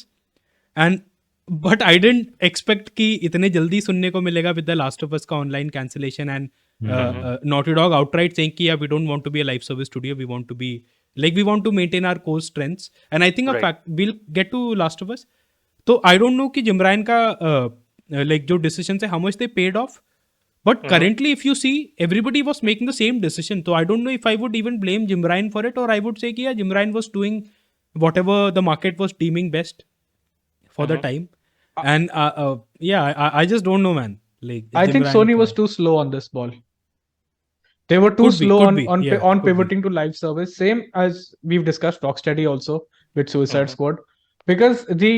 S1: But I didn't expect कि इतने जल्दी सुनने को मिलेगा with the Last of Us का online cancellation and Naughty Dog outright saying कि yeah, we don't want to be a live service studio, we want to maintain our core strengths. And I think we'll get to Last of Us. तो I don't know कि Jim Ryan का like जो decisions है how much they paid off. But currently, if you see, everybody was making the same decision. So I don't know if I would even blame Jim Ryan for it, or I would say that yeah, Jim Ryan was doing whatever the market was deeming best for the time. And I just don't know, man. Like
S2: I think Sony was too slow on this ball. They were too slow on pivoting to live service. Same as we've discussed Rocksteady also with Suicide Squad. Because the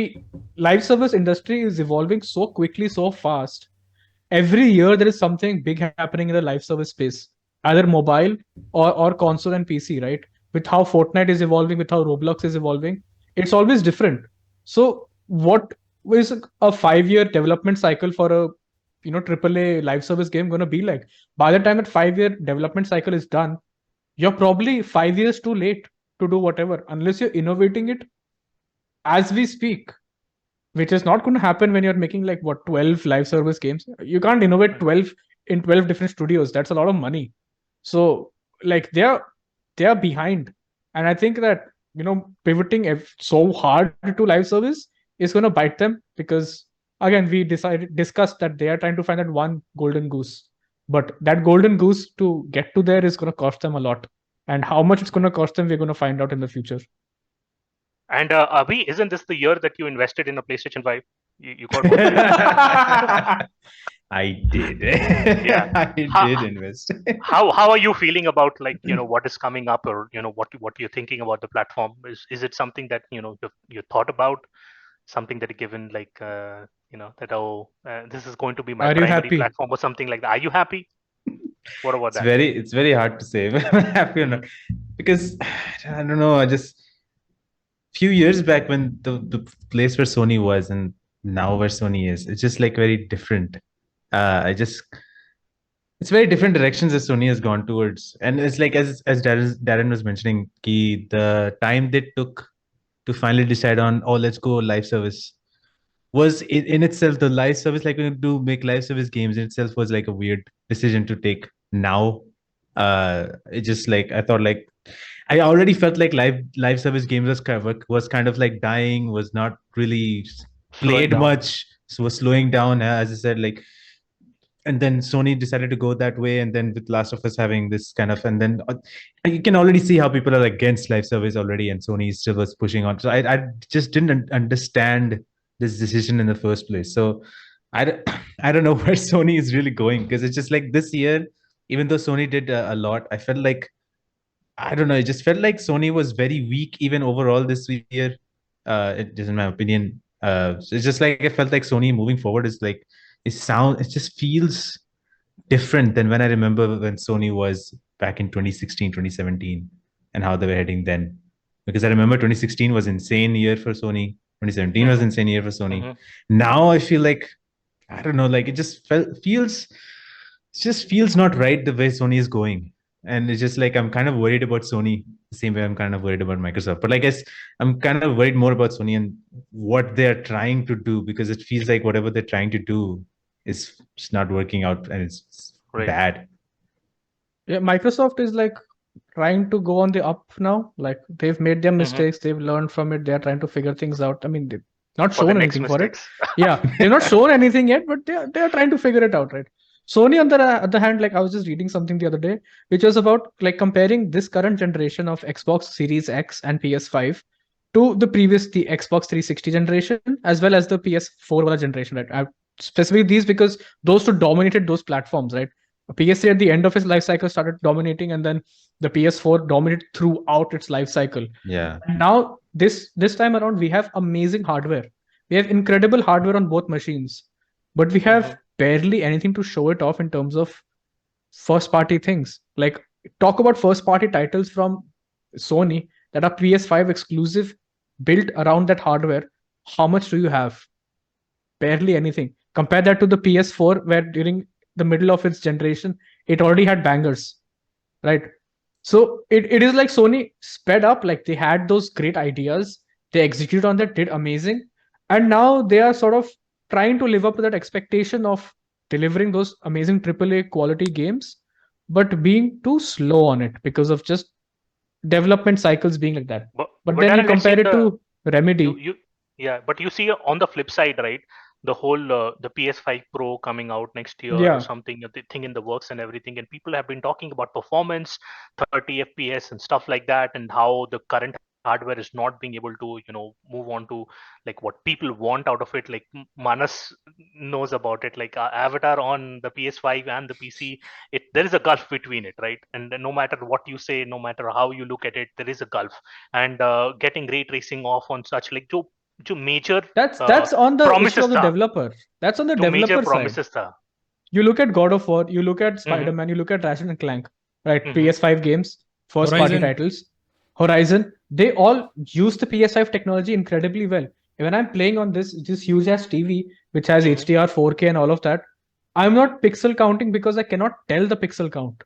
S2: live service industry is evolving so quickly, so fast. Every year there is something big happening in the live service space, either mobile or console and PC, right? With how Fortnite is evolving, with how Roblox is evolving, it's always different. So what is a 5-year development cycle for a AAA live service game going to be like? By the time that 5-year development cycle is done, you're probably 5 years too late to do whatever, unless you're innovating it as we speak. which is not going to happen when you're making like 12 live service games. You can't innovate 12 in 12 different studios. That's a lot of money. So like they are behind, and I think that pivoting so hard to live service is going to bite them, because again we discussed that they are trying to find that one golden goose, but that golden goose to get to there is going to cost them a lot, and how much it's going to cost them we're going to find out in the future.
S3: And Abhi, isn't this the year that you invested in a PlayStation 5? You got one?
S4: I did.
S3: Yeah.
S4: I did invest.
S3: How are you feeling about like what is coming up, or what you're thinking about the platform? Is it something that you thought about, something that you given like that this is going to be my
S2: Are you
S3: primary
S2: happy?
S3: platform or something like that? Are you happy? What about that?
S4: It's very hard to say if I'm happy or not, because I don't know. I just few years back when the place where Sony was and now where Sony is, it's just like very different. It's very different directions that Sony has gone towards, and it's like as Darren was mentioning, the time they took to finally decide on, oh, let's go live service, was in itself, the live service, like when you make live service games in itself, was like a weird decision to take now. It just like I thought, like I already felt like live service games was kind of like dying, was not really
S3: Slowing
S4: played
S3: down.
S4: much, so was slowing down, as I said, like. And then Sony decided to go that way, and then with Last of Us having this kind of, and then you can already see how people are against live service already, and Sony still was pushing on. So I just didn't understand this decision in the first place. So I don't know where Sony is really going, because it's just like this year, even though Sony did a lot, I felt like, I don't know, it just felt like Sony was very weak even overall this year. It is in my opinion. So it's just like I felt like Sony moving forward is like it just feels different than when I remember when Sony was back in 2016, 2017, and how they were heading then. Because I remember 2016 was insane year for Sony. 2017 was insane year for Sony. Now I feel like, I don't know, like it just feels not right the way Sony is going. And it's just like I'm kind of worried about Sony the same way I'm kind of worried about Microsoft. But I guess I'm kind of worried more about Sony and what they're trying to do, because it feels like whatever they're trying to do is just not working out, and it's bad.
S2: Yeah, Microsoft is like trying to go on the up now. Like they've made their mistakes, they've learned from it, they're trying to figure things out. I mean, they've not shown anything for it. Yeah, they've not shown anything yet, but they're trying to figure it out, right? Sony, on the other hand, like I was just reading something the other day, which was about like comparing this current generation of Xbox Series X and PS5 to the Xbox 360 generation, as well as the PS4 generation, right? Specifically these, because those two dominated those platforms, right? PS3 at the end of its life cycle started dominating, and then the PS4 dominated throughout its life cycle.
S4: Yeah.
S2: And now this time around, we have amazing hardware. We have incredible hardware on both machines, but we have barely anything to show it off in terms of first party things. Like talk about first party titles from Sony that are PS5 exclusive, built around that hardware. How much do you have? Barely anything. Compare that to the PS4, where during the middle of its generation, it already had bangers, right? So it is like Sony sped up, like they had those great ideas, they executed on that, did amazing, and now they are sort of trying to live up to that expectation of delivering those amazing AAA quality games, but being too slow on it because of just development cycles being like that. But then you compare it to Remedy.
S3: But you see on the flip side, right? The whole the PS5 Pro coming out next year or something, the thing in the works and everything, and people have been talking about performance, 30 FPS and stuff like that, and how the current hardware is not being able to move on to like what people want out of it. Like Manas knows about it, like Avatar on the PS5 and the PC, there is a gulf between it, right? And no matter what you say, no matter how you look at it, there is a gulf. And getting ray tracing off on such like major
S2: that's on the issue of the developer. That's on the developer side. You look at God of War, you look at Spider-Man, you look at Ratchet and Clank, right? PS5 games, first party titles, Horizon, they all use the PS5 technology incredibly well. When I'm playing on this huge ass TV, which has HDR, 4K and all of that, I'm not pixel counting because I cannot tell the pixel count.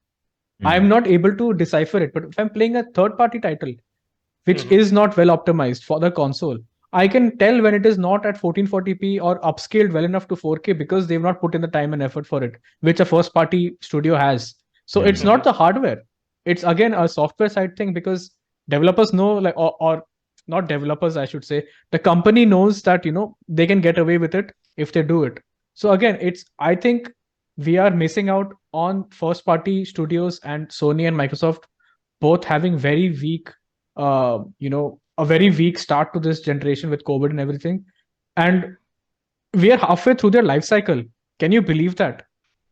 S2: I'm not able to decipher it. But if I'm playing a third party title, which is not well optimized for the console, I can tell when it is not at 1440p or upscaled well enough to 4K because they've not put in the time and effort for it, which a first party studio has. So it's not the hardware. It's again a software side thing because developers know, like, or not developers, I should say. The company knows that, they can get away with it if they do it. So again, I think we are missing out on first party studios and Sony and Microsoft both having very weak, a very weak start to this generation with COVID and everything. And we are halfway through their life cycle. Can you believe that?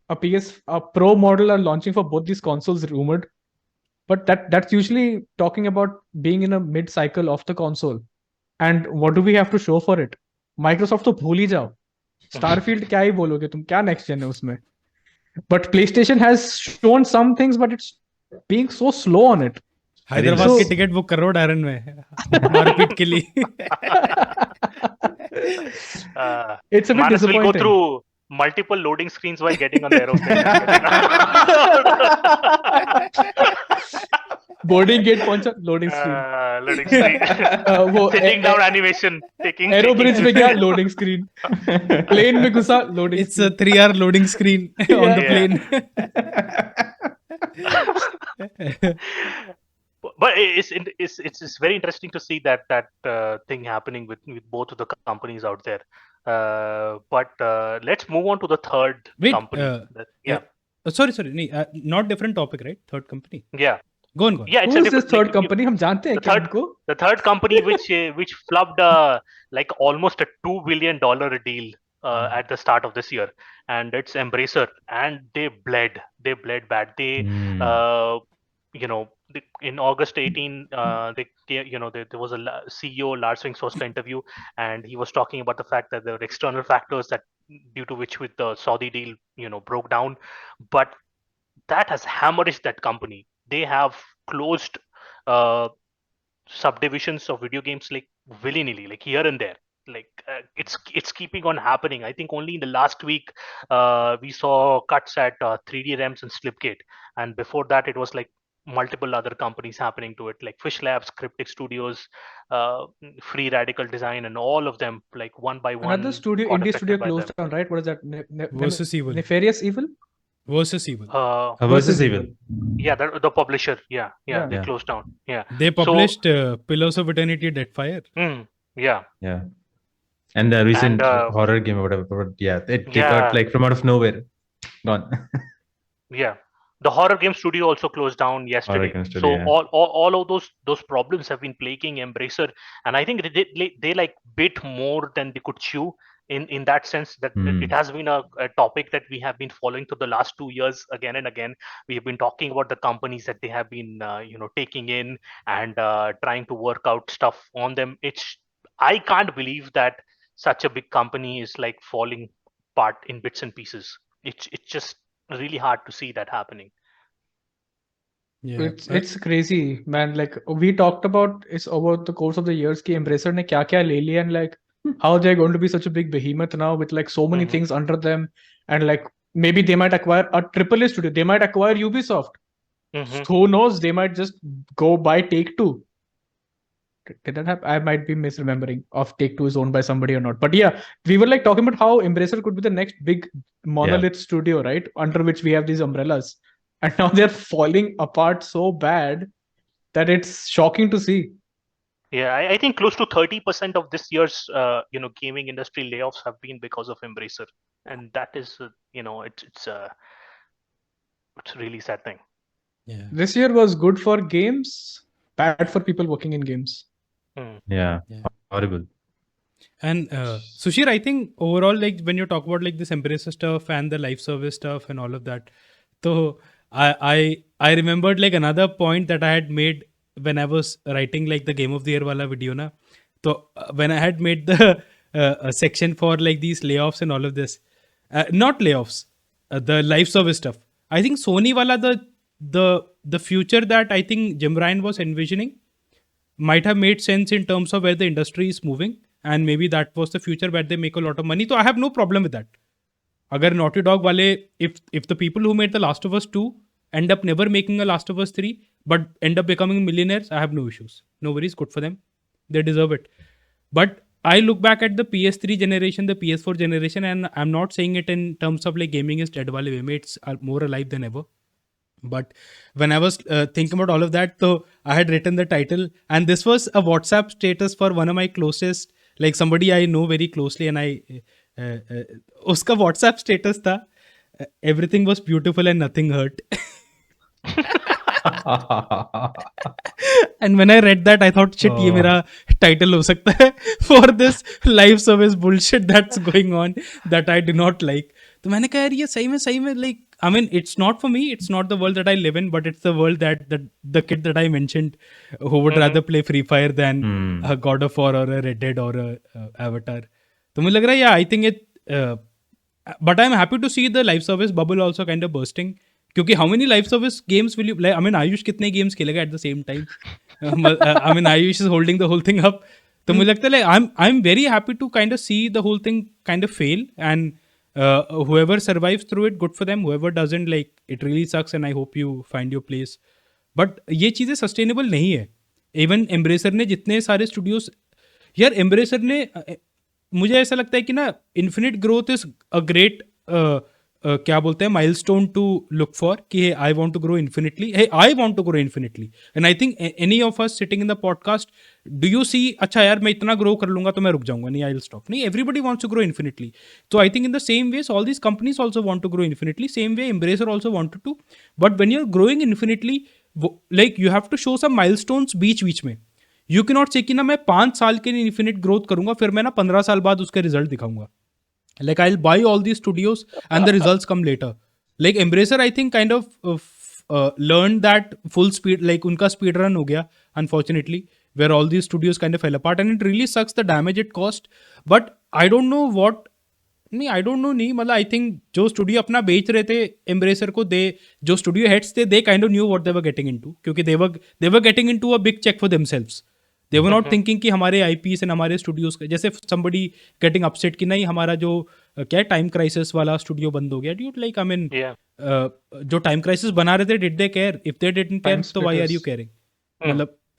S2: A Pro model are launching for both these consoles rumored, but that's usually talking about being in a mid cycle of the console. And what do we have to show for it? Microsoft तो भूल ही जाओ. Starfield क्या ही बोलोगे तुम, क्या next gen है उसमें? But PlayStation has shown some things, but it's being so slow on it.
S1: Hyderabad की टिकट बुक करो डायरन में मारपीट के लिए.
S2: It's a bit
S3: Manas will go
S2: disappointing.
S3: through multiple loading screens while getting on the aeroplane.
S2: Boarding gate पहुंचा, loading screen.
S3: Loading screen.
S2: वो
S3: Sitting down animation.
S2: Aero bridge में गया, loading screen. Plane में घुसा, loading
S1: It's a 3-hour loading screen on the plane.
S3: But it's very interesting to see that thing happening with both of the companies out there. But let's move on to the third
S1: Wait,
S3: company.
S1: Sorry, not different topic, right? Third company.
S3: Yeah.
S1: Go on.
S3: Yeah, it's
S2: Who
S3: a
S2: is this
S3: different,
S2: third company? हम जानते हैं क्या इनको?
S3: the third company which flubbed like almost a $2 billion deal at the start of this year, and it's Embracer, and they bled bad. They in August 18, there was a CEO Lars Wingsoska interview, and he was talking about the fact that there were external factors that due to which with the Saudi deal broke down, but that has hemorrhaged that company. They have closed subdivisions of video games like willy-nilly, like here and there. Like it's keeping on happening. I think only in the last week we saw cuts at 3D Realms and Slipgate, and before that it was like multiple other companies happening to it, like Fish Labs, Cryptic Studios, Free Radical Design, and all of them, like one by one.
S2: Another studio,
S3: got
S2: indie
S3: affected
S2: studio
S3: by
S2: closed
S3: them.
S2: down, right? What is that?
S1: Versus Evil.
S2: Nefarious Evil?
S1: Versus Evil.
S4: Versus Evil.
S3: Yeah, the publisher. Yeah, they closed down. Yeah,
S1: They published Pillars of Eternity, Deadfire.
S3: Yeah.
S4: And the recent
S3: And,
S4: horror game or whatever. But yeah, they
S3: Yeah.
S4: got like from out of nowhere. Gone.
S3: Yeah, the horror game studio also closed down yesterday.
S4: game studio,
S3: So
S4: yeah.
S3: all of those problems have been plaguing Embracer, and I think they like bit more than they could chew. In that sense, that it has been a topic that we have been following for the last 2 years again and again. We have been talking about the companies that they have been taking in and trying to work out stuff on them. I can't believe that such a big company is like falling apart in bits and pieces. It's just really hard to see that happening.
S1: Yeah.
S2: It's crazy, man. Like we talked about, it's over the course of the years कि Embracer ने क्या क्या ले लिया, and like how they're going to be such a big behemoth now with like so many things under them, and like maybe they might acquire a AAA studio, they might acquire Ubisoft. Who knows? They might just go buy Take-Two. Did that happen? I might be misremembering if Take-Two is owned by somebody or not. But yeah, we were like talking about how Embracer could be the next big monolith studio, right? Under which we have these umbrellas. And now they're falling apart so bad that it's shocking to see.
S3: Yeah, I think close to 30% of this year's gaming industry layoffs have been because of Embracer, and that is it's a really sad thing.
S1: Yeah.
S2: This year was good for games, bad for people working in games.
S4: Yeah. Horrible.
S1: And Sushir, I think overall, like when you talk about like this Embracer stuff and the live service stuff and all of that, so I remembered like another point that I had made when I was writing like the Game of the Year wala video na. So when I had made the a section for like these layoffs and all of this, not layoffs, the live service stuff. I think Sony wala the future that I think Jim Ryan was envisioning might have made sense in terms of where the industry is moving, and maybe that was the future where they make a lot of money. So I have no problem with that. Agar Naughty Dog wale, if the people who made The Last of Us 2 end up never making a Last of Us 3 but end up becoming millionaires, I have no issues. No worries, good for them. They deserve it. But I look back at the PS3 generation, the PS4 generation, and I'm not saying it in terms of like gaming is dead wale way mein, it's more alive than ever. But when I was thinking about all of that, so I had written the title, and this was a WhatsApp status for one of my closest, like somebody I know very closely, and I uska WhatsApp status tha, everything was beautiful and nothing hurt. And when I read that, I thought, shit, ये मेरा title हो सकता है for this live service bullshit that's going on that I do not like. तो मैंने कहा यार ये सही में like I mean it's not for me, it's not the world that I live in, but it's the world that the kid that I mentioned who would rather play Free Fire than a God of War or a Red Dead or a Avatar. तो मुझे लग रहा है yeah, I think it but I'm happy to see the live service bubble also kind of bursting. क्योंकि how many live service games will you play? I mean Ayush कितने games खेलेगा at the same time? I mean Ayush is holding the whole thing up. तो मुझे लगता है like I'm very happy to kind of see the whole thing kind of fail, and whoever survives through it, good for them. Whoever doesn't, like it really sucks, and I hope you find your place. But ये चीज़ें sustainable नहीं है. Even Embracer ने जितने सारे studios, यार Embracer ने मुझे ऐसा लगता है कि ना infinite growth is a great क्या बोलते हैं माइलस्टोन टू लुक फॉर कि I want to grow infinitely, I want to grow infinitely, and I think any of us sitting in the podcast do you see अच्छा यार मैं इतना grow कर लूंगा तो मैं रुक जाऊंगा, नहीं आई विल स्टॉप, नहीं everybody wants to grow infinitely. तो I think in the same ways all these companies also want to grow infinitely, same way Embracer also wanted to, but when you are growing infinitely like you have to show some milestones बीच में. You can not से कि ना मैं 5 साल के लिए infinite growth करूंगा फिर मैं ना 15 साल बाद उसके रिजल्ट दिखाऊंगा. Like I will buy all these studios and the results come later. Like Embracer I think kind of learn that full speed, like उनका स्पीड रन हो गया unfortunately, where all these studios kind of fell apart and it really sucks the damage it cost. But I don't know what, नहीं मतलब I think जो studio अपना बेच रहे थे एम्ब्रेसर को, दे जो स्टूडियो हेड्स थे they kind of knew what they were getting into, क्योंकि they were getting into a big cheque for themselves. They were not thinking कि हमारे आईपीस एंड हमारे स्टूडियोज का, जैसे समबडी गेटिंग अपसेट कि नहीं हमारा जो क्या टाइम क्राइसिस वाला स्टूडियो बंद हो गया. ड्यूट लाइक आई मीन जो टाइम क्राइसिस बना रहे थे did they care? If they didn't care तो व्हाई आर यू केयरिंग?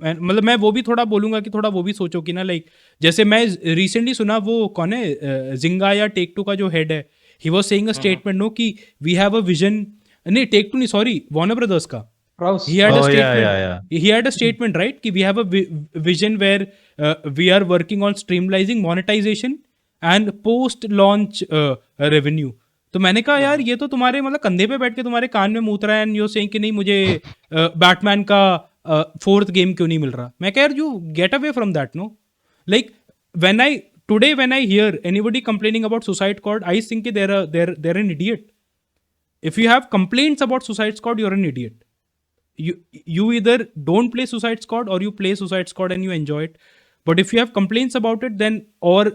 S1: मतलब मैं वो भी थोड़ा बोलूंगा कि थोड़ा वो भी सोचो कि ना लाइक जैसे मैं रिसेंटली सुना वो कौन है जिंगा या टेक टू का जो हेड है, he was saying a statement no कि वी हैव अ विजन, नहीं टेक टू नहीं सॉरी वार्नर ब्रदर्स का. He had a statement. He had a statement, right? कि we have a vision where we are working on streamlining monetization and post-launch revenue. तो मैंने कहा यार ये तो तुम्हारे मतलब कंधे पे बैठ के तुम्हारे कान में मूत रहा है, एंड यू सेइंग कि नहीं मुझे बैटमैन का 4th गेम क्यों नहीं मिल रहा. मैं कह यार you get away from that no. Like when I hear anybody complaining about Suicide Squad, I think they're an idiot. If you have complaints about Suicide Squad, you're an idiot. You either don't play Suicide Squad or you play Suicide Squad and you enjoy it. But if you have complaints about it, then और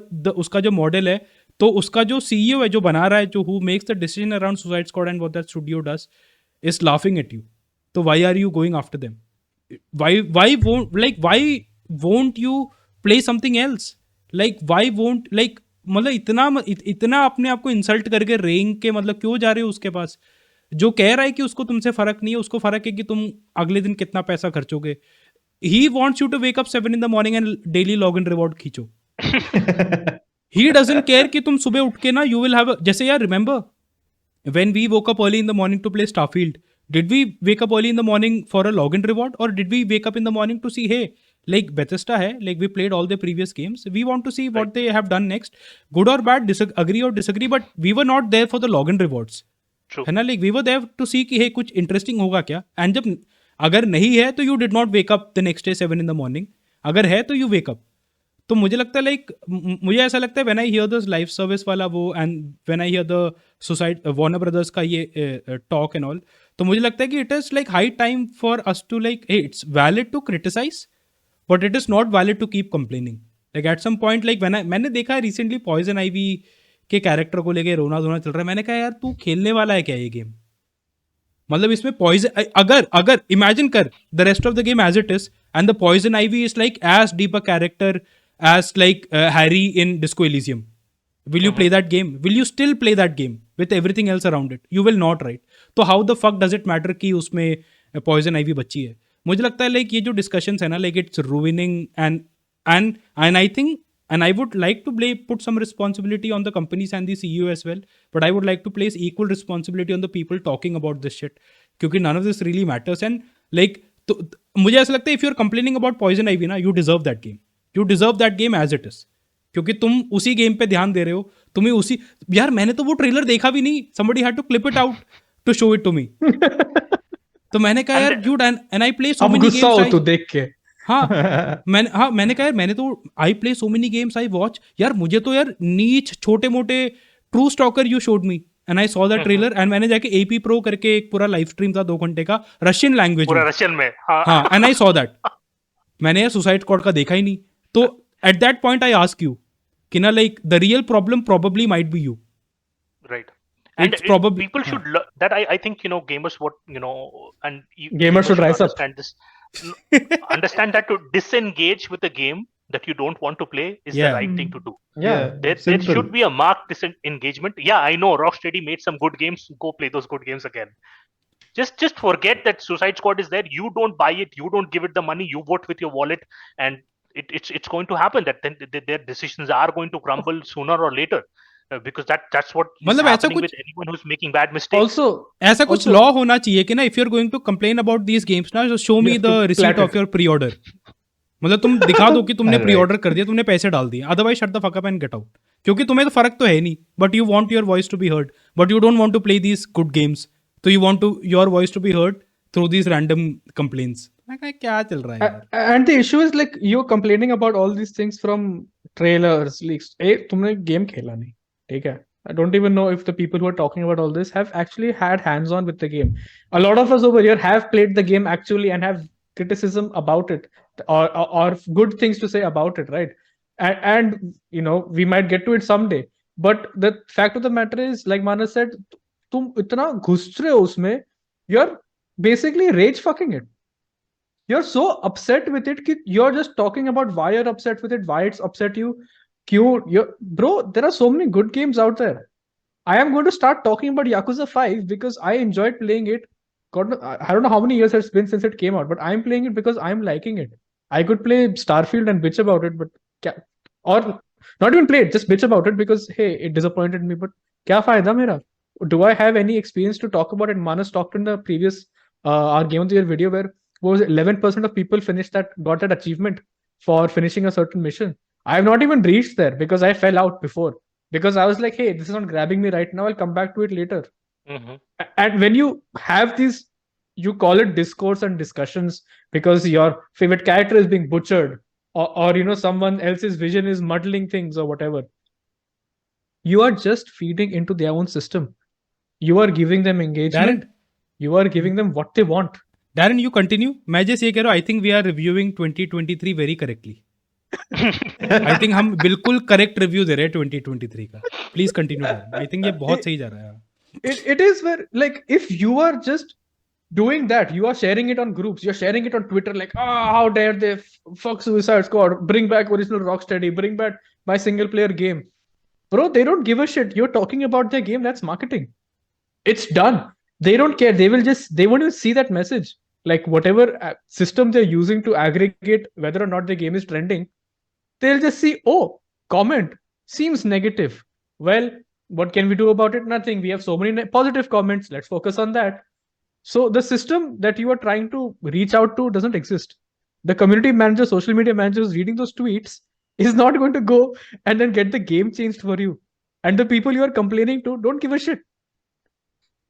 S1: उसका जो model है तो उसका जो CEO है जो बना रहा है, जो who makes the decision around Suicide Squad and what that studio does is laughing at you. तो why are you going after them? Why won't you play something else? Like why won't like मतलब इतना अपने आप को insult करके रेंग के मतलब क्यों जा रहे हो उसके पास जो कह रहा है कि उसको तुमसे फर्क नहीं है, उसको फर्क है कि तुम अगले दिन कितना पैसा खर्चोगे. He wants you to wake up 7 in the morning and daily log in reward खींचो. ही डजंट केयर कि तुम सुबह उठ के ना यू विल हैव जैसे यार remember when we woke up early in the morning to play Starfield, did we wake up early in the morning for a log in reward और did we wake up in the morning to see hey like Bethesda है, like we played all the previous games, we want to see what they have done next, good or bad, agree or disagree, but we were not there for the login rewards. है ना, like we were there to see कि hey कुछ interesting होगा क्या, and जब अगर नहीं है तो you did not wake up the next day 7 in the morning, अगर है तो you wake up. तो मुझे लगता है like मुझे ऐसा लगता है when I hear this live service वाला वो and when I hear the Warner Brothers का ये talk and all, तो मुझे लगता है कि it is like high time for us to like hey it's valid to criticize but it is not valid to keep complaining. Like at some point like मैंने देखा recently Poison Ivy के character को लेके रोना धोना चल रहा है. मैंने कहा यार तू खेलने वाला है क्या ये गेम? मतलब इसमें पॉइजन अगर इमेजिन कर the rest of the game as it is and the poison ivy is like as deep a character as like Harry in Disco Elysium. Will you play that game? Will you still play that game with everything else around it? You will not, right? तो how the fuck does it matter कि उसमें poison ivy बच्ची है? मुझे लगता है like ये जो डिस्कशंस है ना like it's ruining and I think And I would like to put some responsibility on the companies and the CEO as well. But I would like to place equal responsibility on the people talking about this shit. Because none of this really matters. And like, मुझे ऐसा लगता है if you're complaining about Poison Ivy ना, you deserve that game. You deserve that game as it is. क्योंकि तुम उसी game पे ध्यान दे रहे हो, तुम्हें उसी, यार मैंने तो वो ट्रेलर देखा भी नहीं, somebody had to clip it out to show it to me. तो मैंने कहा यार dude, and I play so
S2: अब
S1: many
S2: गुस्सा
S1: games.
S2: हो तू देख के.
S1: मैंने कहा यार, मैंने तो I play so many games, I watch, यार मुझे तो यार नीच छोटे मोटे true stalker you showed me and I saw that trailer and मैंने जाके एपी प्रो करके एक पूरा लाइव स्ट्रीम था 2 घंटे का रशियन लैंग्वेज
S3: पूरा रशियन में.
S1: हाँ एंड आई सॉ दैट. मैंने यार सुसाइड स्क्वाड का देखा ही नहीं. तो at that point I ask you कि ना like the real problem probably might be you.
S3: Right. And
S1: It's probably
S3: people should that I think gamers and
S2: Gamers should rise up.
S3: understand this. Understand that to disengage with a game that you don't want to play is the right thing to do.
S2: Yeah,
S3: There should be a marked disengagement. Yeah, I know Rocksteady made some good games. Go play those good games again. Just forget that Suicide Squad is there. You don't buy it. You don't give it the money. You vote with your wallet, and it's going to happen. That then their decisions are going to crumble sooner or later. Because that's what is
S1: मतलब ऐसा
S3: happening
S1: कुछ
S3: with anyone who's making bad mistakes.
S2: also
S1: ऐसा कुछ law होना चाहिए कि ना if you are going to complain about these games ना, show me
S2: have
S1: the
S2: to
S1: receipt
S2: plat
S1: of your pre order. मतलब तुम दिखा दो कि तुमने
S4: Right.
S1: प्री ऑर्डर कर दिया, तुमने पैसे डाल दिए, otherwise shut the fuck up and get out. क्योंकि तुम्हें तो फर्क तो है नहीं, but you want your voice to be heard, but you don't want to play these good games, तो you want to your voice to be heard through these random complaints. मैं कहा क्या चल रहा है यार.
S2: and the issue is like you're complaining about all these things from trailers, leaks. तुमने game खेला नहीं, ठीक है? I don't even know if the people who are talking about all this have actually had hands-on with the game. A lot of us over here have played the game actually and have criticism about it, or good things to say about it, right? And we might get to it someday. But the fact of the matter is, like Manas said, तुम इतना घुस रहे हो उसमें, you're basically rage fucking it. You're so upset with it कि you're just talking about why you're upset with it, why it's upset you. Bro, there are so many good games out there. I am going to start talking about Yakuza 5 because I enjoyed playing it. God, I don't know how many years it's been since it came out, but I'm playing it because I'm liking it. I could play Starfield and bitch about it, or not even play it, just bitch about it because hey, it disappointed me. But kya fayda mera? Do I have any experience to talk about it? Manas talked in the previous our Game of the Year video where was 11% of people got that achievement for finishing a certain mission. I have not even reached there because I fell out before. Because I was like, hey, this is not grabbing me right now. I'll come back to it later.
S3: Mhm.
S2: And when you have these, you call it discourse and discussions because your favorite character is being butchered, or someone else's vision is muddling things or whatever. You are just feeding into their own system. You are giving them engagement.
S1: Darren,
S2: You are giving them what they want.
S1: Darren, you continue. मैं जैसे ये कह रहा हूँ, I think we are reviewing 2023 very correctly. I think हम बिल्कुल correct review दे रहे हैं 2023 का. Please continue. आई थिंक ये बहुत सही जा रहा है.
S2: It is where, like, if you are just doing that, you are sharing it on groups, you're sharing it on Twitter, like, how dare they fuck Suicide Squad, bring back original Rocksteady, bring back my single player game. Bro, they don't give a shit. You're talking about their game, that's marketing. It's done. They don't care. They won't even see that message. Like, whatever system they're using to aggregate whether or not the game is trending, they'll just see, oh, comment seems negative. Well, what can we do about it? Nothing. We have so many positive comments. Let's focus on that. So the system that you are trying to reach out to doesn't exist. The community manager, social media manager who's reading those tweets is not going to go and then get the game changed for you. And the people you are complaining to don't give a shit.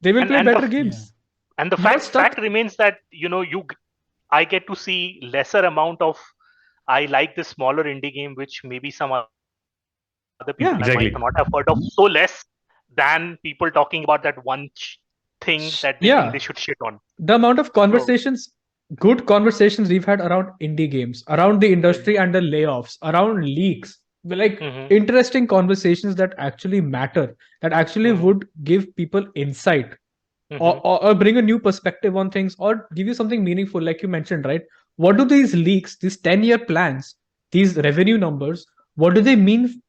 S2: They will play better games.
S3: And the
S2: Not stuck.
S3: fact remains that I get to see lesser amount of I like this smaller indie game which maybe some other people
S2: Yeah,
S4: exactly.
S3: might not have heard of, so less than people talking about that one thing that they think they should shit on.
S2: The amount of conversations, good conversations we've had around indie games, around the industry and the layoffs, around leaks, like interesting conversations that actually matter, that actually would give people insight, or bring a new perspective on things, or give you something meaningful, like you mentioned, right? What do these leaks, these 10-year plans, these revenue numbers, what do they mean?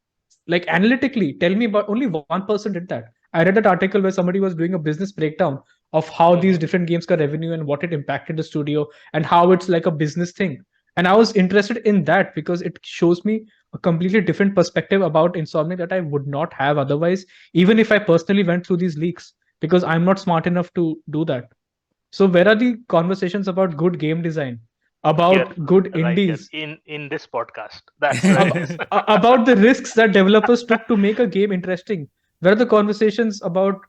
S2: Like, analytically, tell me about. Only one person did that. I read that article where somebody was doing a business breakdown of how these different games got revenue and what it impacted the studio and how it's like a business thing. And I was interested in that because it shows me a completely different perspective about Insomniac that I would not have otherwise, even if I personally went through these leaks, because I'm not smart enough to do that. So where are the conversations about good game design,
S3: Here,
S2: about good
S3: right here,
S2: indies,
S3: in this podcast. That's where it is.
S2: about the risks that developers took to make a game interesting? Where are the conversations about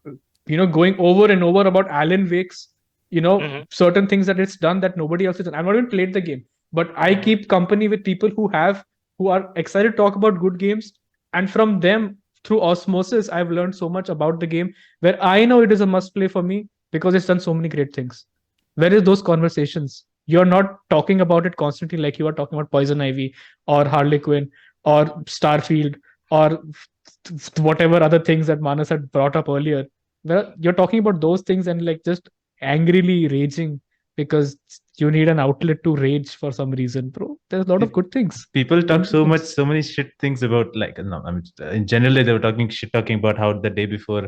S2: going over and over about Alan Wake's
S3: Mhm,
S2: certain things that it's done that nobody else has done? I've not even played the game, but I
S3: mhm,
S2: keep company with people who are excited to talk about good games, and from them through osmosis I've learned so much about the game where I know it is a must play for me because it's done so many great things. Where is those conversations? You're not talking about it constantly like you are talking about Poison Ivy or Harley Quinn or Starfield or whatever other things that Manas had brought up earlier. Well, you're talking about those things and like just angrily raging because you need an outlet to rage for some reason, bro. There's a lot of good things.
S4: People talk
S2: Plenty
S4: so
S2: of
S4: much,
S2: things.
S4: so many shit things about like no, I mean, in generally they were talking about how the day before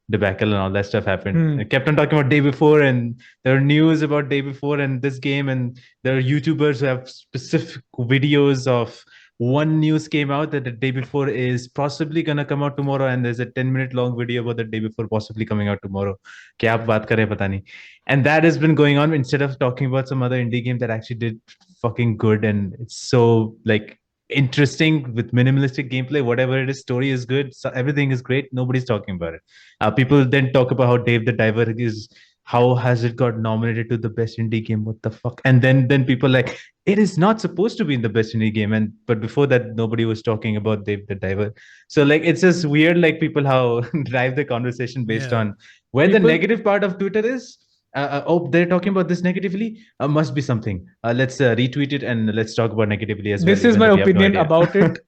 S4: debacle and all that stuff happened.
S2: Hmm.
S4: They kept on talking about day before, and there are news about day before and this game, and there are YouTubers who have specific videos of one news came out that the day before is possibly gonna come out tomorrow, and there's a 10-minute long video about the day before possibly coming out tomorrow. क्या आप बात करें पता नहीं. And that has been going on instead of talking about some other indie game that actually did fucking good, and it's so like interesting with minimalistic gameplay, whatever it is, story is good, so everything is great, nobody's talking about it. People then talk about how Dave the Diver is, how has it got nominated to the best indie game, what the fuck, and then people like it is not supposed to be in the best indie game, and but before that nobody was talking about Dave the Diver. So like it's just weird, like people how drive the conversation based
S1: Yeah.
S4: on where the
S2: People,
S4: negative part of Twitter is. Oh, they're talking about this negatively. Must be something. Let's retweet it and let's talk about negatively as well,
S2: this is
S4: even
S2: my
S4: though we have no
S2: opinion
S4: idea.
S2: about it.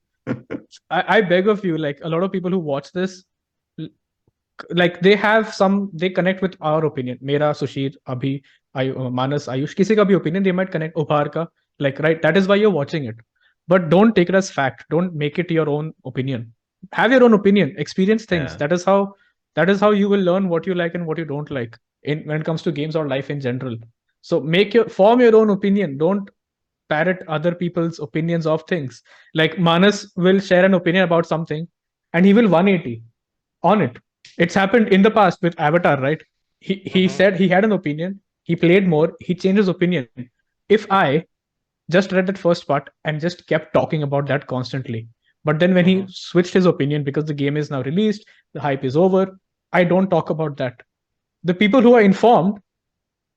S2: I beg of you, like a lot of people who watch this, like they connect with our opinion. Mera, Sushir, Abhi, Manas, Ayush, kisi ka bhi opinion, they might connect. Upar ka, like, right, that is why you're watching it. But don't take it as fact. Don't make it your own opinion. Have your own opinion. Experience things.
S4: Yeah.
S2: That is how you will learn what you like and what you don't like when it comes to games or life in general. So form your own opinion. Don't parrot other people's opinions of things. Like Manas will share an opinion about something and he will 180 on it. It's happened in the past with Avatar, right? He
S3: mhm,
S2: said he had an opinion, he played more, he changed his opinion. If I just read that first part and just kept talking about that constantly, but then when he
S3: mhm.
S2: switched his opinion because the game is now released, the hype is over, I don't talk about that. The people who are informed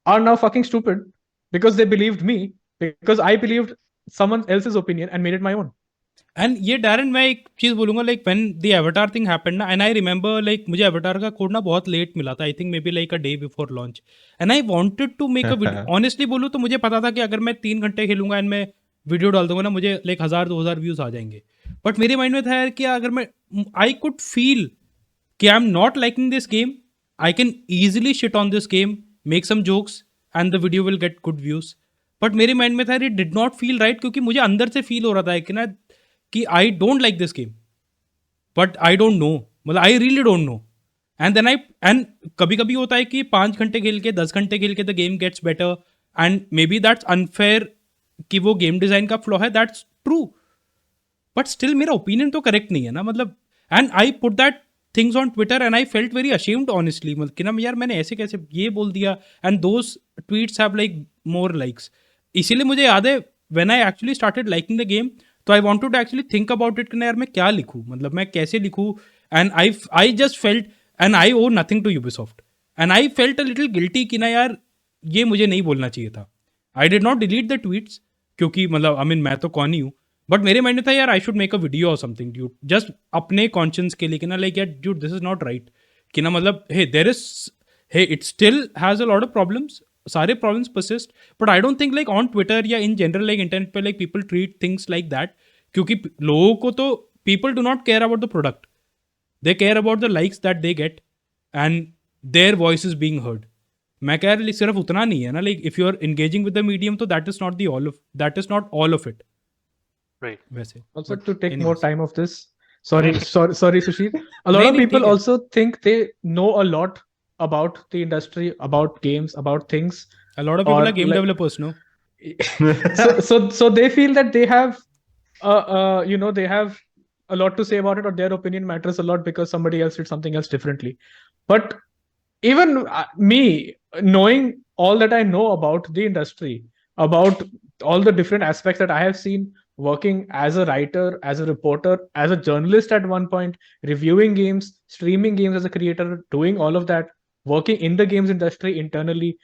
S2: are now fucking stupid because they believed me because I believed someone else's opinion and made it my own.
S1: And ये Darren मैं एक चीज़ बोलूँगा like when the avatar thing happened ना and I remember like मुझे avatar का code ना बहुत लेट मिला था I think maybe like a day before launch and I wanted to make a video honestly बोलूँ तो मुझे पता था कि अगर मैं 3 घंटे खेलूंगा एंड मैं वीडियो डाल दूंगा ना मुझे लाइक 1000-2000 व्यूज़ आ जाएंगे बट मेरे माइंड में था यार कि अगर मैं आई कुड फील कि I am not liking this game I can easily shit on this game make some jokes and the video will get good views but मेरे माइंड में था it did not feel right क्योंकि मुझे अंदर से feel हो रहा था कि ना कि I don't like this game but I don't know मतलब I really don't know and then I and कभी कभी होता है कि 5 घंटे खेल के 10 घंटे खेल के the game gets better and maybe that's unfair कि वो गेम डिज़ाइन का फ्लॉ है दैट्स ट्रू बट स्टिल मेरा ओपिनियन तो करेक्ट नहीं है ना मतलब and I put that things on Twitter and I felt very ashamed honestly मतलब कि ना यार मैंने ऐसे कैसे ये बोल दिया and those tweets have like more likes इसीलिए मुझे याद है when I actually started liking the game तो I want to actually think about it कि ना यार मैं क्या लिखूँ मतलब मैं कैसे लिखूँ and I just felt and I owe nothing to Ubisoft and I felt a little guilty कि ना यार ये मुझे नहीं बोलना चाहिए था I did not delete the tweets क्योंकि मतलब आई मीन मैं तो कौन ही हूँ बट मेरे माइंड में था यार I should make a video और समथिंग ड्यूड जस्ट अपने कॉन्शियंस के लिए कि ना लाइक यार dude this is not right कि ना मतलब hey there is hey it still has a lot of problems सारे problems persist but I don't think like on Twitter या इन जनरल लाइक इंटरनेट पे like people treat things like that क्योंकि लोगों को तो people do not care about the product they care about the likes that they get and their voice is being heard मैं कह रहा सिर्फ उतना नहीं है ना like if you are engaging with the medium तो that is not the all of that is not all of it
S3: Right.
S1: वैसे
S2: Also,
S1: But
S2: to take more
S1: anyways.
S2: time of this, sorry, Sushil. A lot
S1: नहीं,
S2: of
S1: नहीं,
S2: people
S1: ठीक है.
S2: also think they know a lot about the industry, about games, about things.
S1: A lot of people
S2: or
S1: are game
S2: like-
S1: developers, no?
S2: so they feel that they have they have a lot to say about it, or their opinion matters a lot because somebody else did something else differently. But even me, knowing all that I know about the industry, about all the different aspects that I have seen working as a writer, as a reporter, as a journalist at one point, reviewing games, streaming games as a creator, doing all of that, working in the games industry internally,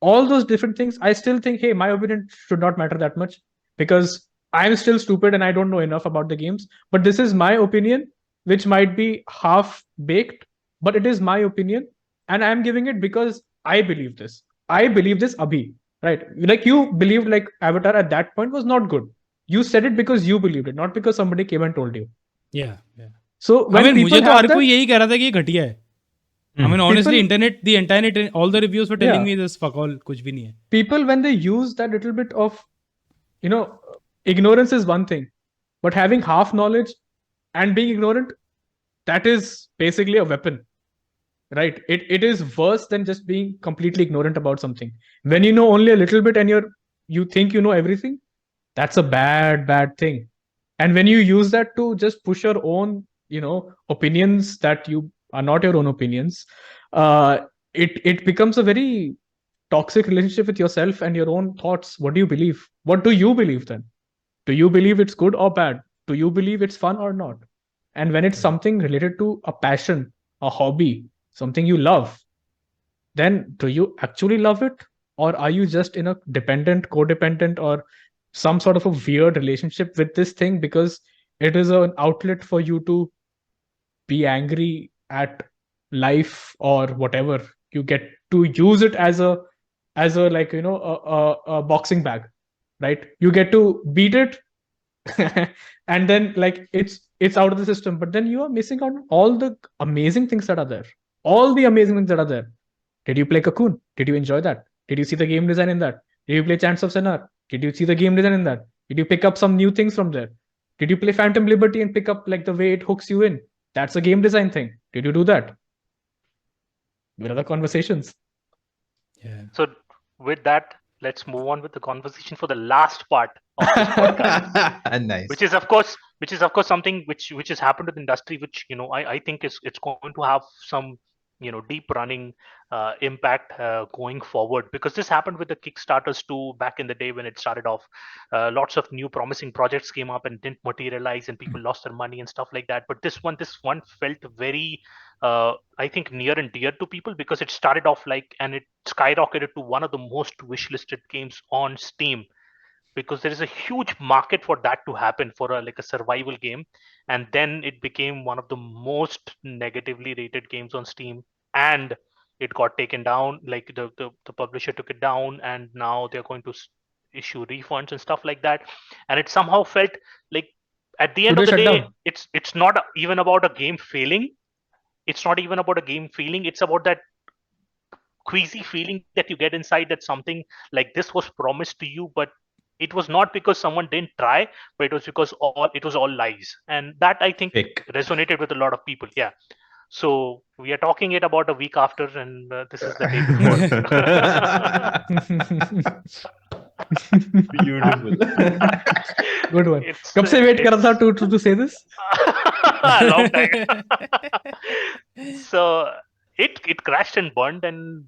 S2: all those different things, I still think, hey, my opinion should not matter that much because I'm still stupid and I don't know enough about the games. But this is my opinion, which might be half baked, but it is my opinion. And I'm giving it because I believe this. I believe this, Abhi. Right? Like you believed like Avatar at that point was not good. You said it because you believed it, not because somebody came and told you.
S1: Yeah, yeah.
S2: So
S1: I
S2: when
S1: mean,
S2: people
S1: मुझे तो
S2: have
S1: her
S2: that,
S1: कोई यही कह रहा था कि ये घटिया है. I mean, honestly,
S2: People-
S1: the entire internet, all the reviews were telling
S2: Yeah.
S1: me this fuck all, कुछ भी नहीं है.
S2: people, when they use that little bit of, ignorance is one thing, but having half knowledge and being ignorant, that is basically a weapon, right? It is worse than just being completely ignorant about something. When you know only a little bit and you think you know everything, that's a bad thing. And when you use that to just push your own opinions that you are not your own opinions, uh it becomes a very toxic relationship with yourself and your own thoughts. What do you believe? What do you believe then? Do you believe it's good or bad? Do you believe it's fun or not? And when it's something related to a passion, a hobby, something you love, then do you actually love it? Or are you just in a dependent, codependent, or some sort of a weird relationship with this thing because it is an outlet for you to be angry at life or whatever? You get to use it as a like a boxing bag, right? You get to beat it and then like it's out of the system, but then you are missing out on all the amazing things that are there. All the amazing things that are there. Did you play Cocoon? Did you enjoy that? Did you see the game design in that? Did you play Chants of Sennar? Did you see the game design in that? Did you pick up some new things from there? Did you play Phantom Liberty and pick up like the way it hooks you in? That's a game design thing. Did you do that? Where are the conversations?
S1: Yeah.
S3: So with that, let's move on with the conversation for the last part of this podcast,
S4: Nice.
S3: which is of course something which has happened to the industry, which I think it's going to have some deep running impact going forward, because this happened with the Kickstarters too back in the day when it started off. Lots of new promising projects came up and didn't materialize, and people lost their money and stuff like that. But this one felt very I think near and dear to people, because it started off and it skyrocketed to one of the most wishlisted games on Steam, because there is a huge market for that to happen for a survival game. And then it became one of the most negatively rated games on Steam, and it got taken down. Like the publisher took it down, and now they're going to issue refunds and stuff like that. And it somehow felt like at the end
S2: Should
S3: of the
S2: they shut
S3: day,
S2: down?
S3: it's not even about a game failing. It's not even about a game feeling. It's about that queasy feeling that you get inside, that something like this was promised to you, but it was not because someone didn't try, but it was because it was all lies. And that, I think,
S4: Fake.
S3: resonated with a lot of people. Yeah. So we are talking it about a week after, and this is the day before.
S4: Beautiful.
S2: Good one.
S3: It's
S2: कब से wait कर रहा था to say this?
S3: a long time. So it crashed and burned, and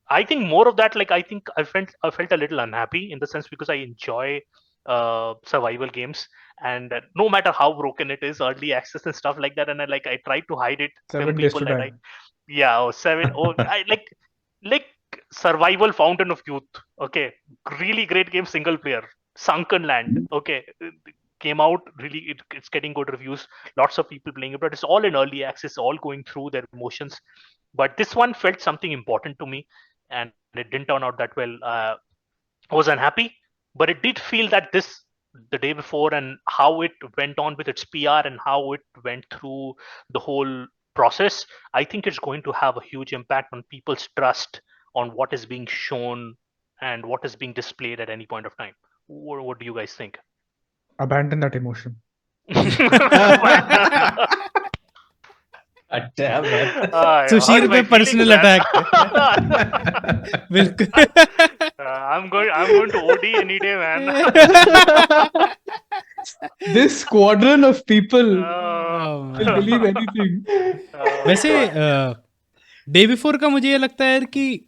S3: I think more of that, I think I felt a little unhappy in the sense, because I enjoy survival games, and no matter how broken it is, early access and stuff like that, and I tried to hide it
S2: 7
S3: from
S2: days to
S3: people, and
S2: die.
S3: I like survival fountain of youth. Okay, really great game, single player. Sunken Land. Okay, came out really. It's getting good reviews. Lots of people playing it, but it's all in early access, all going through their emotions. But this one felt something important to me, and it didn't turn out that well. I was unhappy, but it did feel that the day before, and how it went on with its PR and how it went through the whole process, I think it's going to have a huge impact on people's trust on what is being shown and what is being displayed at any point of time. What do you guys think?
S2: Abandon that emotion.
S4: Damn, man.
S1: सुशील पे personal attack. बिल्कुल.
S3: I'm going to OD any day, man.
S2: This squadron of people will
S1: Oh,
S2: believe anything.
S1: वैसे day before का मुझे ये लगता है यार कि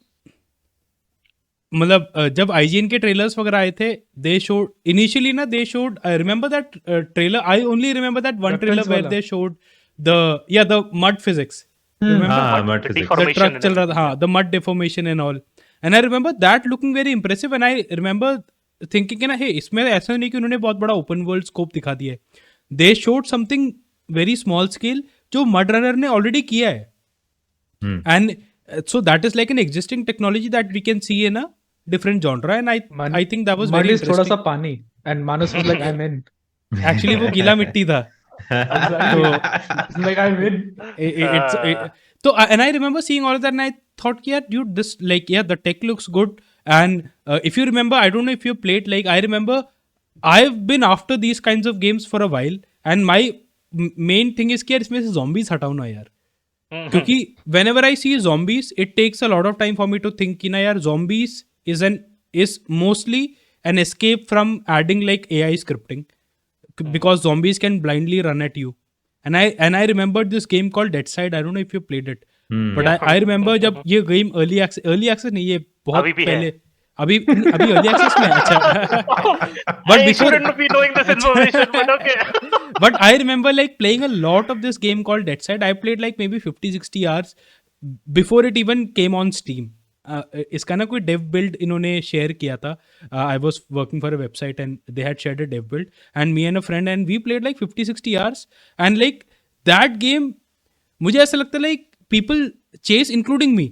S1: मतलब जब आईजीएन के ट्रेलर्स वगैरह आए थे दे शोड इनिशियली ना they showed I remember that trailer I only remember that one trailer
S2: Reptiles
S1: where
S2: वाला।
S1: They showed the mud physics remember
S4: हाँ, mud
S3: The
S4: physics.
S1: the
S3: deformation
S1: truck
S3: and
S1: चल रहा था
S3: everything.
S1: हाँ the mud deformation and all and I remember that looking very impressive and I remember thinking कि ना hey इसमें ऐसा नहीं कि उन्होंने बहुत बड़ा open world scope दिखा दिया है they showed something very small scale जो mud runner ने already किया है and so that is like an existing technology that we can see in a different genre and I think that was
S2: mud
S1: very
S2: is थोड़ा सा
S1: interesting
S2: पानी, and Manas was like, I'm in.
S1: actually वो गीला मिट्टी था
S2: Exactly. It's like, I'm in.
S1: So and I remember seeing all of that and I thought yeah dude this like yeah the tech looks good and if you remember I don't know if you played like I remember I've been after these kinds of games for a while and my main thing is कि यार इसमें से zombies हटाओ ना यार क्योंकि whenever I see zombies it takes a lot of time for me to think कि ना यार zombies is mostly an escape from adding like AI scripting because zombies can blindly run at you and I remembered this game called Dead Side I don't know if you played it but I remember जब ये game early access नहीं ये बहुत
S3: अभी भी है।
S1: पहले अभी early access में है, अच्छा but
S3: I
S1: before
S3: shouldn't be knowing this information, but okay.
S1: but I remember like playing a lot of this game called Dead Side I played like maybe 50-60 hours before it even came on Steam इसका ना कोई Dave build इन्होंने share किया था I was working for a website and they had shared a dev build and me and a friend and we played like 50-60 hours and like that game मुझे ऐसा लगता है like people chase including me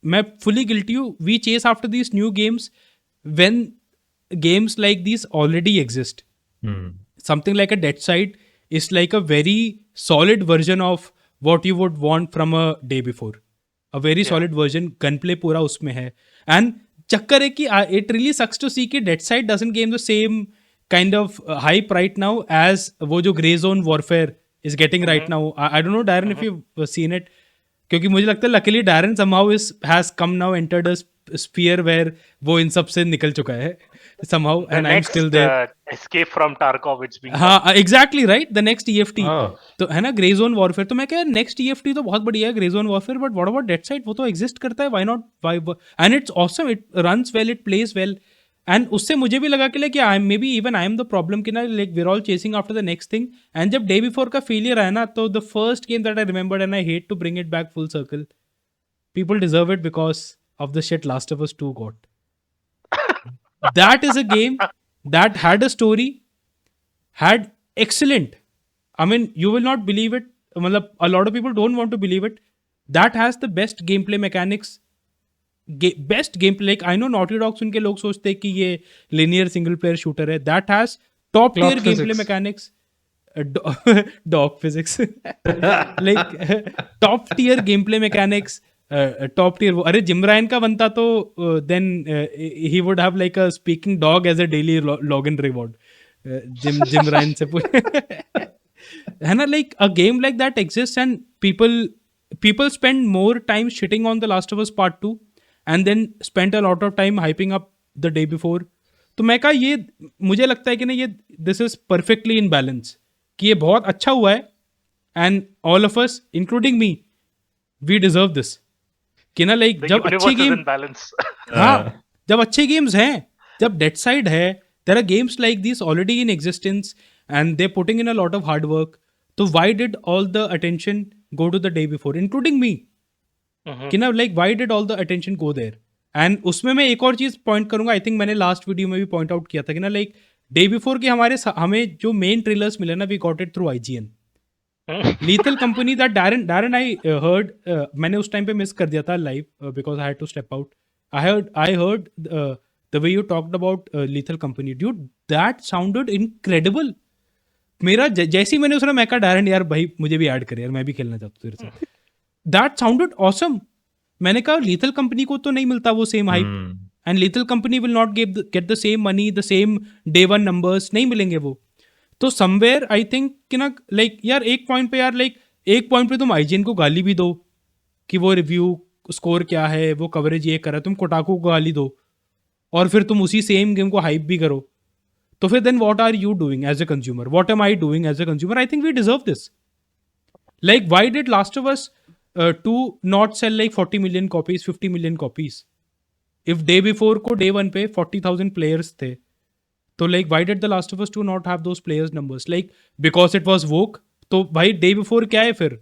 S1: मैं fully guilty हूँ we chase after these new games when games like these already exist something like a Dead Side is like a very solid version of what you would want from a day before a very solid version gunplay पूरा उसमें है and चक्कर है कि it really sucks to see कि Dead Side doesn't gain the same kind of hype right now as वो जो Grey Zone Warfare is getting right now I don't know Darren if you've seen it क्योंकि मुझे लगता है luckily Darren somehow has come now entered a sphere where वो इन सब से निकल चुका है somehow
S3: The
S1: and I'm
S3: next
S1: still there
S3: escape from Tarkov, it's being
S1: हाँ exactly right the next EFT
S4: Oh.
S1: तो है ना ग्रे जोन वॉरफेयर तो मैं क्या नेक्स्ट EFT तो बहुत बढ़िया है grey zone warfare but what about dead side वो तो एग्जिस्ट करता है why not why and it's awesome it runs well it plays well and उससे मुझे भी लगा कि like I may be even I am the problem कि ना like Veer all chasing after the next thing and जब day before का failure आया ना तो the first game that I remembered and I hate to bring it back full circle people deserve it because of the shit Last of Us 2 got. That is a game that had a story, had excellent. I mean, you will not believe it. मतलब, a lot of people don't want to believe it. That has the best gameplay mechanics. Best gameplay. Like I know Naughty Dog सुन के लोग सोचते हैं कि ये linear single player shooter है. That has top tier
S2: Clock
S1: gameplay
S2: physics.
S1: mechanics. Dog physics. Like top tier gameplay mechanics. Top tier वो अरे जिमरान का बनता तो देन ही would have like a speaking dog as a daily login reward जिमरान से है ना like a game like that exist and people spend more time shitting on the Last of Us Part 2 and then spent a lot of time hyping up the day before तो मैं कहा ये मुझे लगता है कि ना ये this is perfectly in balance कि ये बहुत अच्छा हुआ है and all of us including me we deserve this कि ना लाइक
S3: The
S1: जब
S3: universe
S1: अच्छे
S3: is
S1: गेम
S3: in balance.
S1: हाँ जब अच्छे गेम्स हैं जब डेड साइड है there are games like this already in existence and they putting in a lot of hard work तो why did all the attention go to the day before including me कि ना like why did all the attention go there and उसमें मैं एक और चीज point करूंगा I think मैंने लास्ट वीडियो में भी पॉइंट आउट किया था कि ना लाइक डे बिफोर के हमें जो मेन ट्रेलर्स मिले ना we got it through IGN Lethal Company that Darren I heard मैंने उस टाइम पे मिस कर दिया था live because I had to step out. I heard the way you talked about Lethal Company, dude. That sounded incredible. मेरा जैसे ही मैंने उसने मैं कहा Darren यार भाई मुझे भी ऐड कर यार मैं भी खेलना चाहता हूँ तेरे साथ. That sounded awesome. मैंने कहा Lethal Company को तो नहीं मिलता वो same hype and Lethal Company will not get the same money, the same day one numbers नहीं मिलेंगे वो. तो समवेयर आई थिंक कि ना लाइक यार एक पॉइंट पे यार लाइक एक पॉइंट पे तुम IGN को गाली भी दो कि वो रिव्यू स्कोर क्या है वो कवरेज ये कर रहा है तुम कोटाको को गाली दो और फिर तुम उसी सेम गेम को हाइप भी करो तो फिर then what are you doing as a consumer? What am I doing as a consumer? I think we deserve this. Like, why did Last of Us 2 not sell like 40 million copies, 50 million copies? If day before को day 1 पे 40,000 players थे, तो like why did The Last of Us 2 not have those players numbers? Like because it was woke. तो भाई day before क्या है फिर?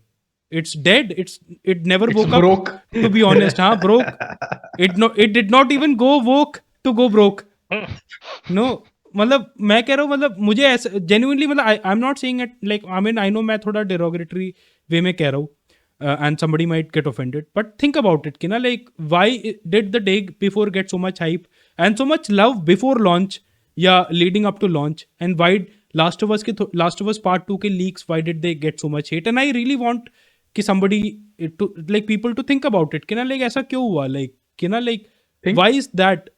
S1: It's dead. It never
S2: It's
S1: woke
S2: broke.
S1: up. To be honest, हाँ broke. It did not even go woke to go broke. No, मतलब मैं कह रहा हूँ, मतलब मुझे ऐसा genuinely, मतलब आई am not saying it like, I mean I know मैं थोड़ा derogatory वे में कह रहा हूँ, and somebody might get offended, but think about it कि ना, like why did the day before get so much hype and so much love before launch या leading up to launch, and why Last of Us Part 2 के leaks, why did they get so much hate? And I really want कि somebody to like people to think about it कि ना, like ऐसा क्यों हुआ, like कि ना, like why is that?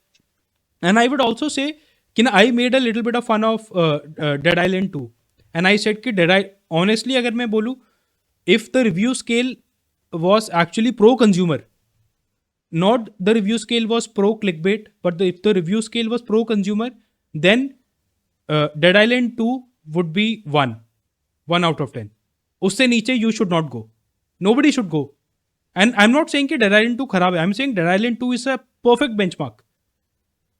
S1: And I would also say कि ना, I made a little bit of fun of Dead Island 2, and I said कि honestly अगर मैं बोलूँ, if the review scale was actually pro consumer, not the review scale was pro clickbait, but if the review scale was pro consumer, then Dead Island 2 would be 1 out of 10. उससे नीचे you should not go. Nobody should go. And I'm not saying कि Dead Island 2 खराब है. I'm saying Dead Island 2 is a perfect benchmark.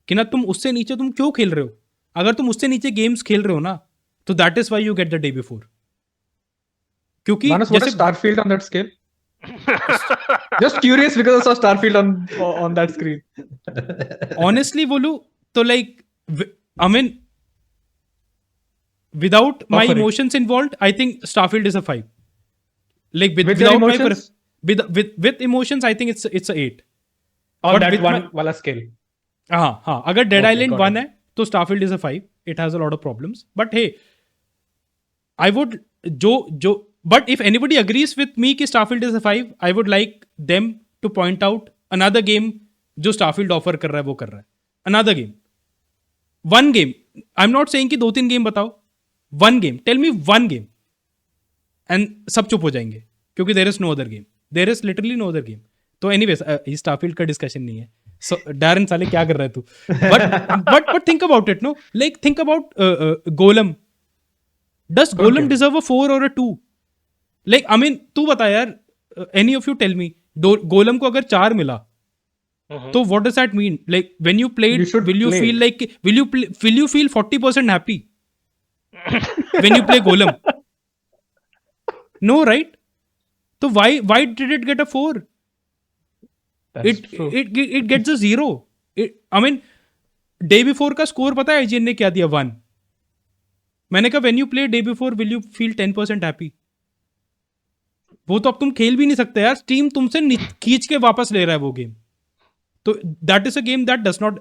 S1: कि ना तुम उससे नीचे तुम क्यों खेल रहे हो? अगर तुम उससे नीचे गेम्स खेल रहे हो ना, तो that is why you get the day before. क्योंकि
S2: Manas, what is Starfield on that scale? Just curious because I saw Starfield on that screen.
S1: honestly बोलूं तो like, I mean, without my
S2: Offering.
S1: emotions involved, I think Starfield is a 5. Like
S2: With your
S1: without
S2: emotions?
S1: with emotions, I think it's a 8.
S2: On
S1: But
S2: that
S1: with
S2: one wala scale.
S1: हाँ, अगर Dead
S2: Okay,
S1: Island
S2: got
S1: 1 है तो Starfield is a 5. It has a lot of problems, but hey, I would but if anybody agrees with me कि Starfield is a 5, I would like them to point out another game जो Starfield offer कर रहा है, वो कर रहा है. Another game. One game. I'm not saying कि 2-3 गेम बताओ. One game. Tell me one game. And सब चुप हो जाएंगे क्योंकि there is no other game. There is literally no other game. तो anyways, ये Starfield का डिस्कशन नहीं है. So Darren साले क्या कर रहा है तू? But think about it, no? Like think about Golem. Does Golem deserve a 4 or a 2? Like, I mean, तू बता यार, any of you tell me, Golem को अगर 4 मिला, तो what does that mean? Like, when you play it, will you feel like, will you feel 40% happy when you play Golem? No, right? So why did it get a 4?
S2: That's true.
S1: It gets a 0. I mean, day before का score पता है IGN ने क्या दिया? 1. मैंने कहा when you play day before, will you feel 10% happy? वो तो अब तुम खेल भी नहीं सकते यार, स्टीम तुमसे खींच के वापस ले रहा है वो गेम. तो that is a game that does not,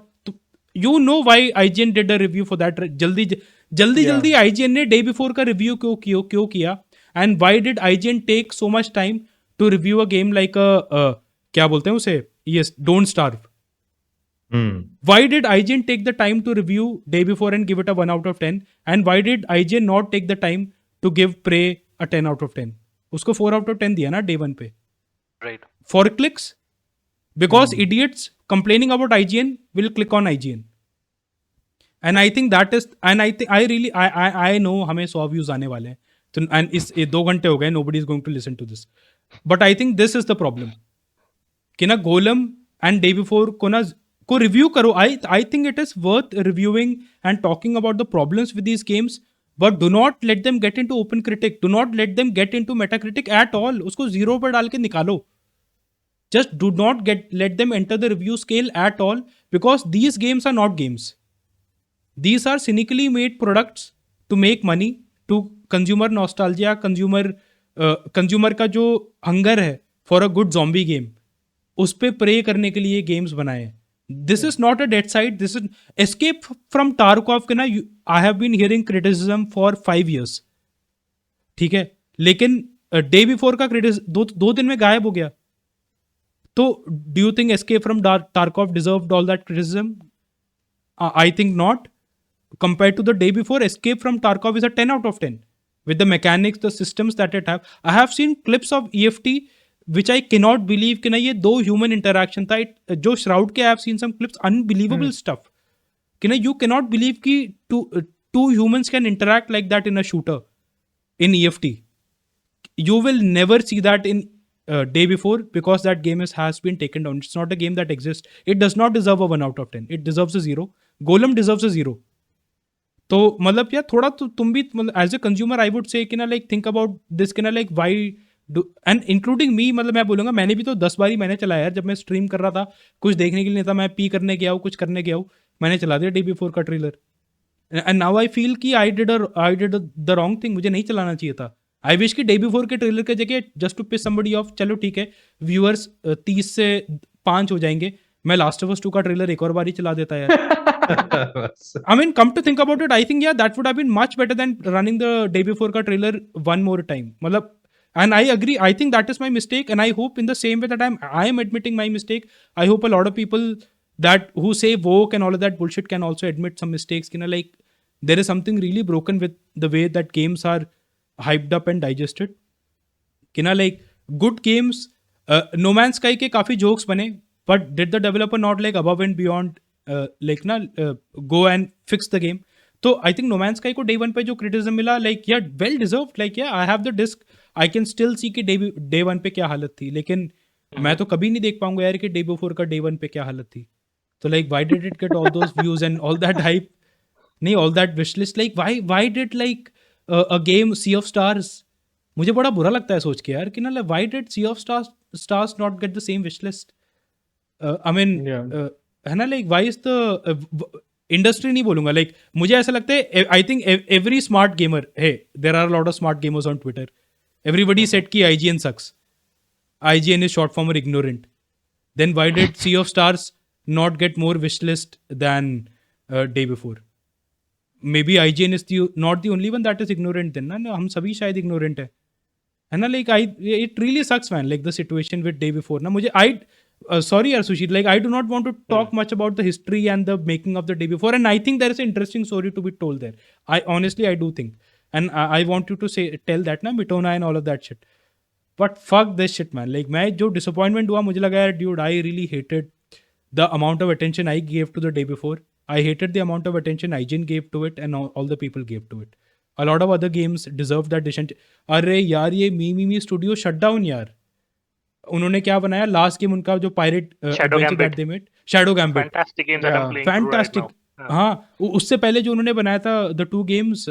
S1: you know why IGN did a review for that. जल्दी IGN ने डे बिफोर का रिव्यू क्यों किया, and why did IGN take so much time to review a game like क्या बोलते हैं उसे, yes, don't starve. Why did IGN take the time to review day before and give it a 1 out of 10? And why did IGN not take the time to give Prey a 10 out of 10? उसको 4 out of 10 दिया ना day 1 पे.
S3: Right.
S1: For clicks. Because idiots complaining about IGN will click on IGN. And I think that is, and I know हमें 100 views आने वाले हैं. तो and इस 2 घंटे हो गए, nobody is going to listen to this. But I think this is the problem. कि ना Golem and day before को रिव्यू करो. I think it is worth reviewing and talking about the problems with these games, but do not let them get into open critic. Do not let them get into metacritic at all. उसको 0 पर डाल के निकालो. Just do not let them enter the review scale at all, because these games are not games. These are cynically made products to make money, to consumer nostalgia, consumer का जो hunger है for a good zombie game, उस पे pray करने के लिए games बनाए हैं. This is not a dead side. This is Escape from Tarkov. के ना, I have been hearing criticism for 5 years. ठीक है, लेकिन डे बिफोर का क्रिटिसिज्म 2 दिन में गायब हो गया. तो do you think Escape from Tarkov deserved all that criticism? I think not. Compared to the day before, Escape from Tarkov is a 10 out of 10 with the mechanics, the systems that it have. I have seen clips of EFT which I cannot believe कि ना ये 2 human interaction था. जो Shroud के I have seen some clips, unbelievable stuff. कि ना you cannot believe कि two humans can interact like that in a shooter in EFT, you will never see that in day before, because that game has been taken down. It's not a game that exists. It does not deserve a 1 out of 10. It deserves a 0. Golem deserves a 0. तो मतलब यार थोड़ा तो तुम भी मतलब as a consumer I would say कि ना लाइक थिंक अबाउट दिस कि ना like why do and including me, मतलब मैं बोलूँगा मैंने भी तो 10 बारी मैंने चलाया यार, जब मैं स्ट्रीम कर रहा था कुछ देखने के लिए नहीं था, मैं पी करने गया हूँ कुछ करने गया हूँ, मैंने चला दिया डे बिफोर का trailer and now I feel कि I did the wrong thing, मुझे नहीं चलाना चाहिए था. आई विश कि डे बिफोर के ट्रेलर के जगह just to piss somebody off, चलो ठीक है व्यूअर्स 30 से 5 हो जाएंगे, मैं लास्ट ऑफ अस 2 का ट्रेलर एक और बारी चला देता यार. I mean, come to think about it, I think yeah, that would have been much better than running the day before ka trailer one more time. Matlab, and I agree. I think that is my mistake, and I hope in the same way that I am admitting my mistake, I hope a lot of people that who say woke and all of that bullshit can also admit some mistakes. You know, like there is something really broken with the way that games are hyped up and digested. कि ना like good games, no man sky के काफ़ी jokes बने, but did the developer not like above and beyond like ना go and fix the game. तो I think no man sky को day one पे जो क्रिटिसिज्म मिला लाइक या वेल डिजर्व, लाइक या I have the disc, I can still see कि day one पे क्या हालत थी, लेकिन मैं तो कभी नहीं देख पाऊंगा यार कि डे बिफोर का डे वन पे क्या हालत थी. तो like why did it get all those views and all that hype, नहीं all that wish list, like why did like a game Sea of Stars, मुझे बड़ा बुरा लगता है सोच के यार कि ना why did Sea of Stars not get the same wish list. I mean है ना like why is the industry, नहीं बोलूंगा लाइक मुझे ऐसा लगता है I think every smart gamer है, there are lot of smart gamers on Twitter, everybody said कि IGN sucks, IGN is short form ignorant. Then why did Sea of Stars not get more wish list than day before? Maybe IGN is not the only one that is ignorant then, ना हम सभी शायद ignorant है ना, like it really sucks man, like the situation with day before ना. मुझे sorry यार Sushit, like I do not want to talk much about the history and the making of the day before, and I think there is an interesting story to be told there. I honestly I do think, and I want you to tell that ना, Mitona and all of that shit. But fuck this shit man, like मैं जो disappointment हुआ, मुझे लगा यार dude, I really hated the amount of attention I gave to the day before. I hated the amount of attention IGN gave to it and all the people gave to it. A lot of other games deserve that attention. अरे यार ये मी studio shut down यार. उन्होंने क्या बनाया last game उनका जो pirate adventure that they made, Shadow Gambit,
S3: Fantastic game that I'm playing through right
S1: fantastic.
S3: now.
S1: हाँ, उससे पहले जो उन्होंने बनाया था the 2 games,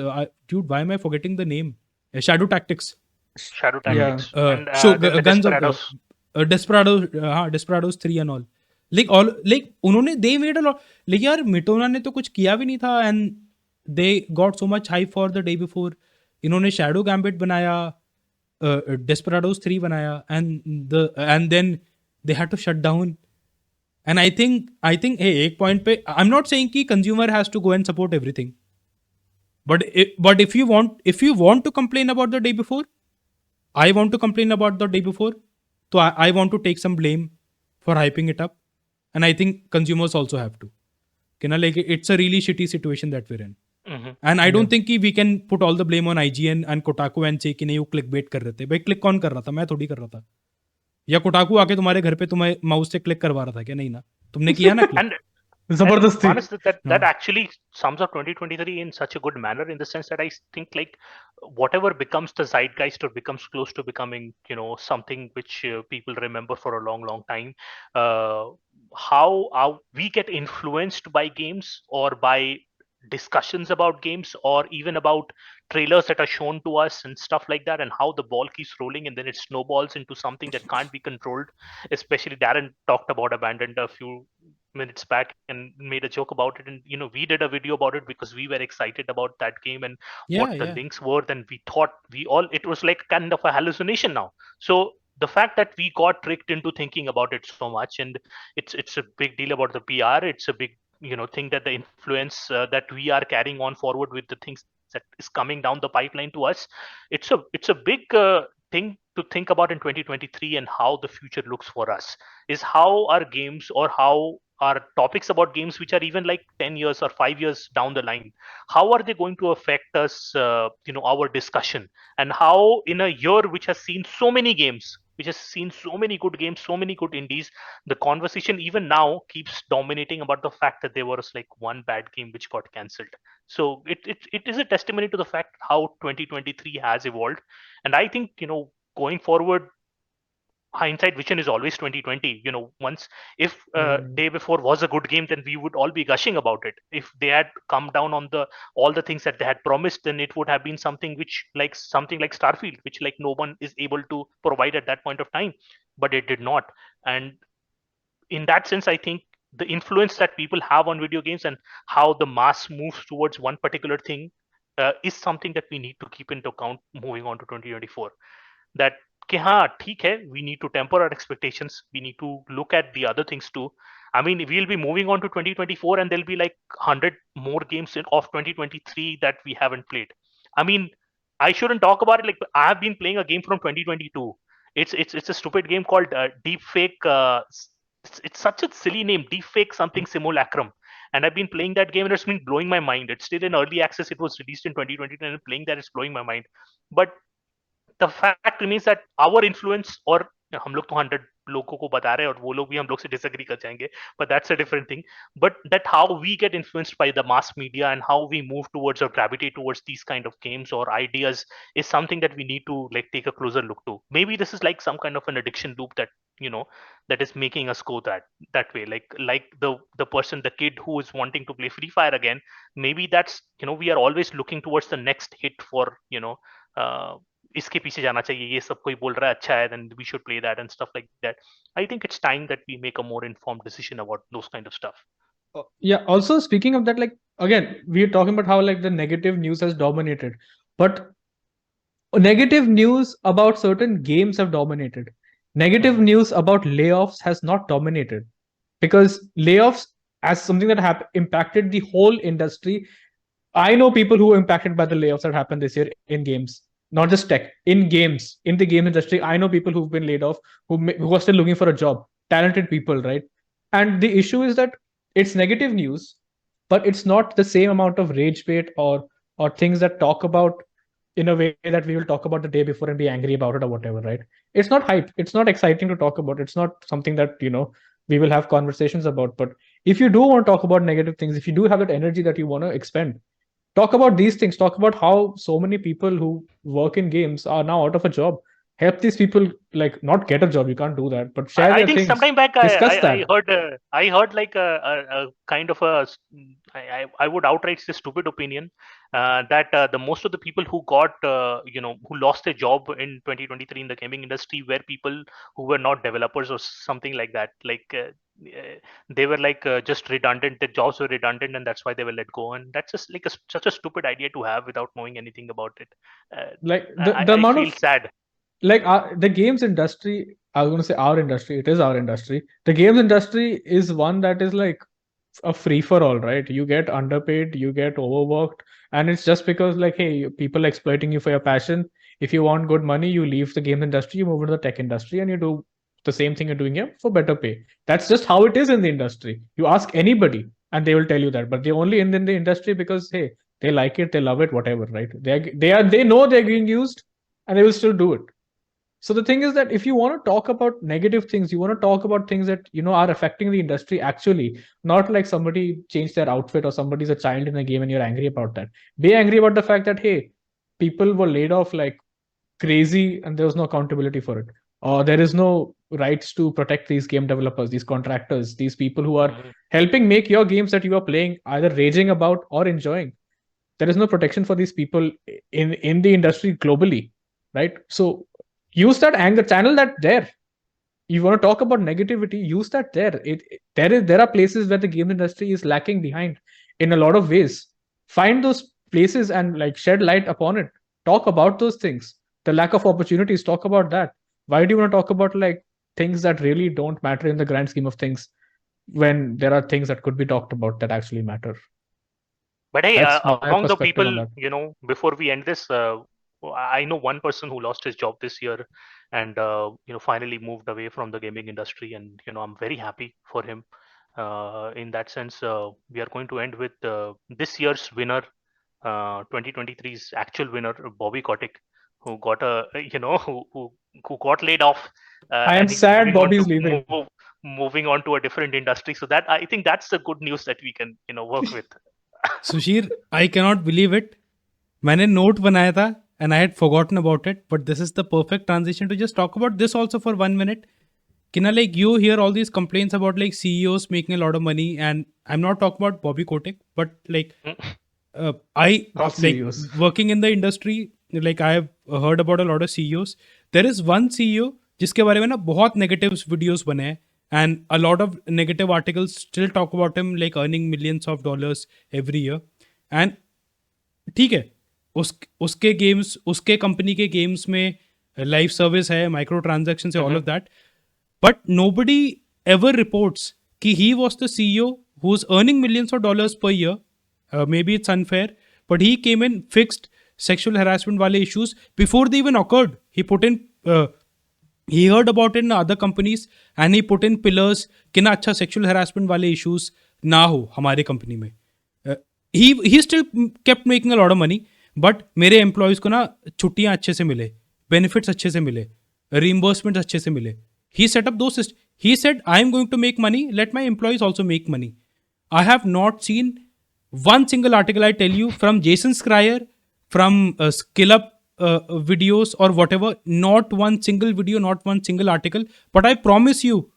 S1: dude why am I forgetting the name, Shadow Tactics,
S3: Shadow Tactics and the
S1: guns
S3: Desperados.
S1: Of Desperados, हाँ Desperados 3 and all, like उन्होंने they made a lot. लेकिन यार मिटोना ने तो कुछ किया भी नहीं था and they got so much hype for the day before. इन्होंने शैडो गैम्बिट बनाया, डेस्पराडोस 3 बनाया and then they had to shut down. And I think hey, एक पॉइंट पे आई एम नॉट सेइंग कि consumer has to go and support everything, but if you want to complain about the day before, I want to complain about the day before, so I want to take some blame for hyping it up, and I think consumers also have to. You know, like it's a really shitty situation that we're in, and I don't think कि we can put all the blame on IGN and Kotaku and say कि नहीं वो clickbait कर रहे थे. भाई click कौन कर रहा था? मैं थोड़ी कर रहा था. या Kotaku आके तुम्हारे घर पे तुम्हें माउस से click करवा रहा था क्या? नहीं ना, तुमने किया ना click.
S3: And
S2: Zabardasti.
S3: honestly, that actually sums up 2023 in such a good manner, in the sense that I think like whatever becomes the zeitgeist or becomes close to becoming, something which people remember for a long time, how we get influenced by games or by discussions about games or even about trailers that are shown to us and stuff like that, and how the ball keeps rolling and then it snowballs into something that can't be controlled. Especially Darren talked about Abandoned a few minutes back and made a joke about it, and we did a video about it because we were excited about that game and what the links were. Then we thought it was like kind of a hallucination now. So the fact that we got tricked into thinking about it so much, and it's a big deal about the PR. It's a big thing that the influence that we are carrying on forward with the things that is coming down the pipeline to us. It's a big thing to think about in 2023, and how the future looks for us is how our games or how our topics about games which are even like 10 years or 5 years down the line, how are they going to affect us, our discussion, and how in a year which has seen so many games which has seen so many good games, so many good indies, the conversation even now keeps dominating about the fact that there was like one bad game which got cancelled. So it is a testimony to the fact how 2023 has evolved. And I think, going forward, hindsight vision is always 2020. Once, if day before was a good game, then we would all be gushing about it. If they had come down on the all the things that they had promised, then it would have been something like Starfield, which like no one is able to provide at that point of time. But it did not. And in that sense, I think the influence that people have on video games and how the mass moves towards one particular thing is something that we need to keep into account moving on to 2024. That कि हाँ ठीक है, we need to temper our expectations, we need to look at the other things too. I mean, we'll be moving on to 2024 and there'll be like 100 more games of 2023 that we haven't played. I mean, I shouldn't talk about it, like I have been playing a game from 2022. It's a stupid game called Deepfake. It's such a silly name, Deepfake something simulacrum. And I've been playing that game and it's been blowing my mind. It's still in early access. It was released in 2022 and playing that is blowing my mind. But the fact remains that our influence, और हम लोग तो 100 लोगों को बता रहे हैं और वो लोग भी हम लोग से disagree कर जाएंगे, but that's a different thing. But that how we get influenced by the mass media and how we move towards or gravitate towards these kind of games or ideas is something that we need to like take a closer look to. Maybe this is like some kind of an addiction loop that that is making us go that way. Like the person, the kid who is wanting to play Free Fire again. Maybe that's we are always looking towards the next hit for uh, इसके पीछे जाना चाहिए, ये सब कोई बोल रहा है अच्छा है, then we should play that and stuff like that. I think it's time that we make a more informed decision about those kind of stuff.
S2: Yeah, also speaking of that, like again, we're talking about how like the negative news has dominated, but negative news about certain games have dominated. Negative news about layoffs has not dominated, because layoffs as something that have impacted the whole industry. I know people who were impacted by the layoffs that happened this year in games, not just tech, in games, in the game industry. I know people who've been laid off, who are still looking for a job, talented people, right? And the issue is that it's negative news, but it's not the same amount of rage bait or things that talk about in a way that we will talk about the day before and be angry about it or whatever, right? It's not hype. It's not exciting to talk about. It's not something that we will have conversations about. But if you do want to talk about negative things, if you do have that energy that you want to expend, talk about these things. Talk about how so many people who work in games are now out of a job. Help these people, like, not get a job, you can't do that, but share
S3: I
S2: their
S3: think
S2: things.
S3: sometime back
S2: Discuss that.
S3: I heard like a kind of I would outright say stupid opinion that the most of the people who got who lost their job in 2023 in the gaming industry were people who were not developers or something like that. Like they were like just redundant. Their jobs were redundant, and that's why they were let go. And that's just like such a stupid idea to have without knowing anything about it.
S2: Like
S3: I
S2: amount
S3: feel
S2: of
S3: sad.
S2: like the games industry, I was going to say our industry, it is our industry. The games industry is one that is like a free for all, right? You get underpaid, you get overworked, and it's just because like, hey, people are exploiting you for your passion. If you want good money, you leave the game industry, you move into the tech industry, and you do the same thing you're doing here for better pay. That's just how it is in the industry. You ask anybody and they will tell you that, but they're only in the industry because, hey, they like it, they love it, whatever, right? They know they're being used and they will still do it. So the thing is that if you want to talk about negative things, you want to talk about things that are affecting the industry actually, not like somebody changed their outfit or somebody's a child in a game and you're angry about that. Be angry about the fact that, hey, people were laid off like crazy and there was no accountability for it, or there is no rights to protect these game developers, these contractors, these people who are helping make your games that you are playing either raging about or enjoying. There is no protection for these people in the industry globally, right? So use that anger, channel that there. You want to talk about negativity, use that there. There are places where the game industry is lacking behind in a lot of ways. Find those places and like shed light upon it. Talk about those things. The lack of opportunities, talk about that. Why do you want to talk about like things that really don't matter in the grand scheme of things when there are things that could be talked about that actually matter?
S3: But hey,
S2: That's my
S3: among the
S2: perspective on
S3: people,
S2: that.
S3: before we end this, I know one person who lost his job this year and, finally moved away from the gaming industry. And, I'm very happy for him. In that sense, we are going to end with this year's winner, 2023's actual winner, Bobby Kotick, who got a, who who got laid off.
S2: I am
S3: And he's
S2: sad
S3: moving on
S2: Bobby's
S3: to
S2: leaving.
S3: moving on to a different industry. So that I think that's the good news that we can work with.
S1: Sushir, I cannot believe it. मैंने note बनाया था and I had forgotten about it, but this is the perfect transition to just talk about this also for 1 minute. Kina, like you hear all these complaints about like CEOs making a lot of money, and I'm not talking about Bobby Kotick, but like I
S2: Not
S1: like
S2: CEOs.
S1: working in the industry, like I have heard about a lot of CEOs. There is one CEO जिसके बारे में ना बहुत negatives videos बने हैं, and a lot of negative articles still talk about him like earning millions of dollars every year. And ठीक है, उसके गेम्स, उसके कंपनी के गेम्स में लाइव सर्विस है, माइक्रो ट्रांजेक्शन है, all of that, but nobody ever reports कि he was the CEO who's earning millions of dollars per year. Maybe it's unfair, but he came in, fixed sexual harassment wale issues before they even occurred. He heard about it in other companies and he put in pillars कि ना अच्छा sexual harassment वाले issues ना हो हमारे company में. He still kept making a lot of money, but मेरे employees को ना छुट्टियाँ अच्छे से मिले, benefits अच्छे से मिले, reimbursements अच्छे से मिले. He set up those systems. He said, I am going to make money, let my employees also make money. I have not seen one single article, I tell you, from Jason Schreier, from Skill Up videos or whatever, not one single video, not one single article. But I promise you,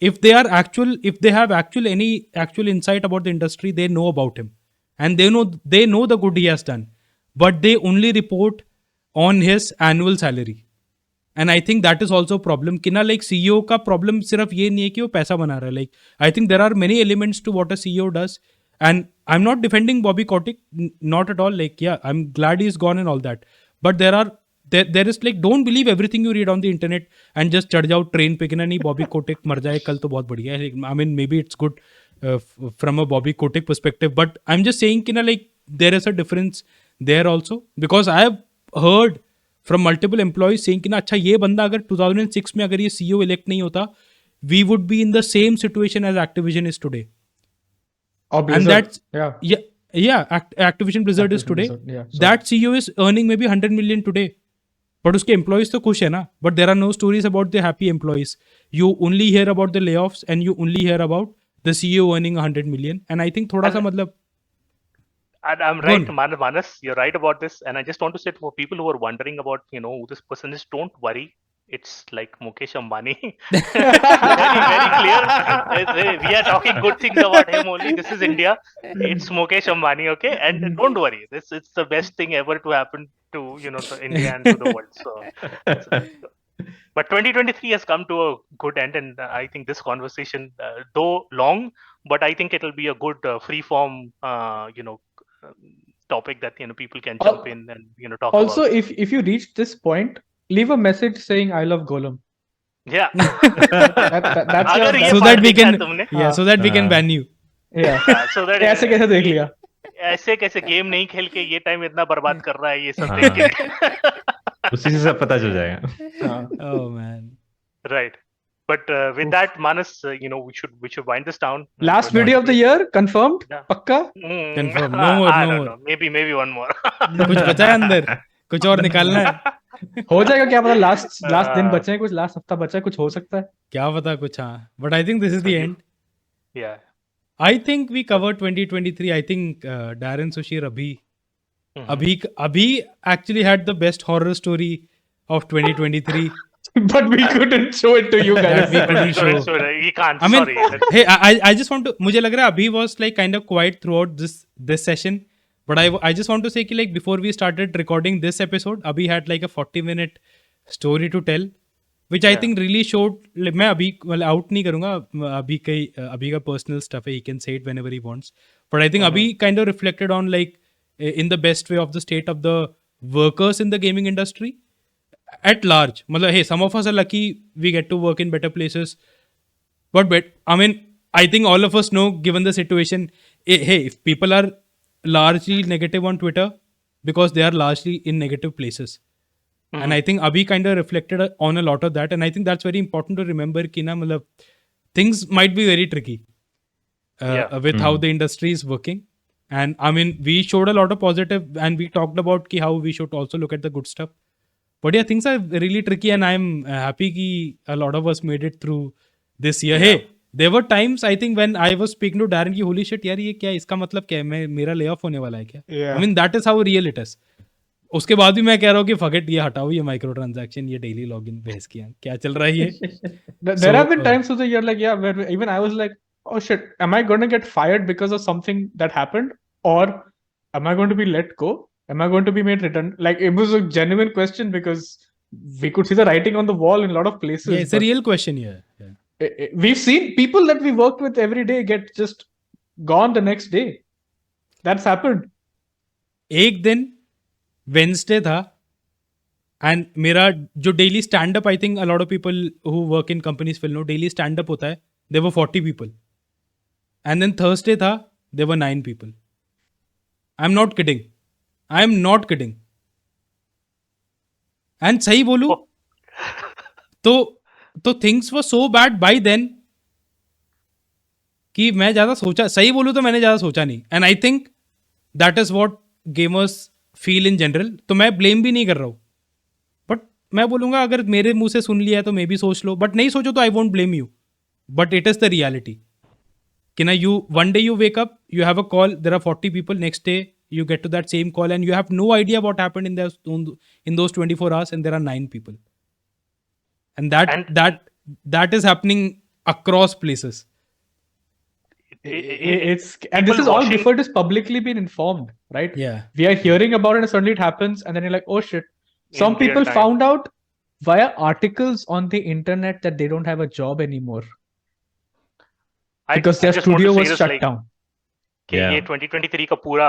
S1: if they have any actual insight about the industry, they know about him. And they know the good he has done. But they only report on his annual salary. And I think that is also a problem. कि ना like CEO का problem सिर्फ ये नहीं है कि वो पैसा बना रहा है. Like I think there are many elements to what a CEO does. And I'm not defending Bobby Kotick, not at all. Like yeah, I'm glad he's gone and all that. But there is like, don't believe everything you read on the internet and just चढ़ जाओ train पे कि ना नहीं Bobby Kotick मर जाए कल तो बहुत बढ़िया है. Like, I mean maybe it's good from a Bobby Kotick perspective, but I'm just saying कि ना like there is a difference there also, because I have heard from multiple employees saying कि ना अच्छा ये बंदा अगर 2006 में अगर ये CEO elect नहीं होता, we would be in the same situation as Activision is today.
S2: Or
S1: And
S2: Blizzard.
S1: that's Activision Blizzard is today.
S2: Blizzard, yeah, sorry.
S1: That CEO is earning maybe 100 million today, but उसके employees तो खुश है ना. But there are no stories about the happy employees. You only hear about the layoffs and you only hear about the CEO earning 100 million. And I think थोड़ा सा मतलब
S3: And I'm right, Manas, you're right about this. And I just want to say for people who are wondering about, who this person is, don't worry. It's like Mukesh Ambani. Very, very clear. We are talking good things about him only. This is India. It's Mukesh Ambani, okay? And don't worry. It's the best thing ever to happen to, to India and to the world. So but 2023 has come to a good end, and I think this conversation, though long, but I think it'll be a good free-form, topic that people can jump in and talk
S2: Also,
S3: about.
S2: if you reach this point, leave a message saying I love Golem.
S3: Yeah.
S2: That's
S3: अगर ये
S1: so
S3: part
S1: that we
S3: देखा है
S1: can
S3: तुमने,
S1: so that we can ban you.
S2: Yeah.
S3: so that
S2: ऐसे कैसे देख लिया?
S3: ऐसे कैसे गेम नहीं खेल के ये टाइम इतना बर्बाद कर रहा है, ये सब देख के
S4: उसी से सब पता चल जाएगा.
S1: Oh man.
S3: right. But with that, Manas, we should wind this down.
S2: Last video of the year confirmed.
S3: Yeah.
S2: पक्का?
S1: Confirm. No more.
S3: I
S1: No
S3: don't
S1: more.
S3: know. Maybe one more.
S1: कुछ बचा है अंदर, कुछ और निकालना है.
S2: हो जाएगा क्या पता, लास्ट दिन बचे हैं, कुछ लास्ट हफ्ता बचा है, कुछ हो सकता है.
S1: क्या पता कुछ. हाँ. But I think this is the end.
S3: Yeah.
S1: I think we covered 2023. I think Darren Sushir Abhi actually had the best horror story of 2023.
S2: But we couldn't show it to you guys.
S1: That we couldn't show.
S3: He can't.
S1: I mean,
S3: Sorry.
S1: hey, I just want to. मुझे लग रहा है Abhi was like kind of quiet throughout this session. But I just want to say कि like before we started recording this episode, Abhi had like a 40-minute story to tell, which I think really showed. Like, मैं अभी out नहीं करूँगा. अभी का personal stuff है. He can say it whenever he wants. But I think Abhi kind of reflected on like in the best way of the state of the workers in the gaming industry at large. मतलब hey, some of us are lucky we get to work in better places. But I mean, I think all of us know, given the situation, hey, if people are largely negative on Twitter because they are largely in negative places. And I think Abhi kind of reflected on a lot of that. And I think that's very important to remember कि ना मतलब things might be very tricky with how the industry is working. And I mean, we showed a lot of positive and we talked about how we should also look at the good stuff. But yeah, things are really tricky, and I'm happy कि a lot of us made it through this year. Hey, there were times I think when I was speaking to Darren कि holy shit यार ये क्या है? इसका मतलब क्या है? मेरा layoff होने वाला है क्या?
S2: Yeah.
S1: I mean that is how real it is. उसके बाद भी मैं कह रहा हूँ कि फकेट ये हटाओ ये माइक्रो ट्रांजैक्शन ये डेली लॉगिन बहस किया क्या चल रहा है ये
S2: There have been times through the year, like, yeah, where even I was like, oh shit, am I going to get fired because of something that happened? Or am I going to be let go? Am I going to be made redundant? Like, it was a genuine question because we could see the writing on the wall in a lot of places.
S1: yeah, it's a real question here. Yeah.
S2: We've seen people that we worked with every day get just gone the next day. That's happened.
S1: एक दिन Wednesday था and मेरा जो daily stand up I think a lot of people who work in companies will know daily stand up होता है there were 40 people and then Thursday था there were 9 people I am not kidding and सही बोलूं तो things were so bad by then कि मैं ज्यादा सोचा सही बोलूं तो मैंने ज्यादा सोचा नहीं and I think that is what gamers feel in general तो मैं ब्लेम भी नहीं कर रहा हूं बट मैं बोलूंगा अगर मेरे मुंह से सुन लिया है तो मे भी सोच लो बट नहीं सोचो तो I won't blame you but it is the reality कि ना you one day you wake up you have a call there are 40 people next day you get to that same call and you have no idea what happened in those 24 hours and there are 9 people and that is happening across places.
S2: It's and this is all before it is publicly been informed, right?
S1: Yeah,
S2: we are hearing about it and suddenly it happens and then you're like, oh shit, some
S3: In real
S2: people
S3: time.
S2: found out via articles on the internet that they don't have a job anymore because their
S3: just want to
S2: studio
S3: say
S2: was
S3: this,
S2: shut
S3: like,
S2: down.
S3: कि
S4: Yeah.
S3: ये 2023 का पूरा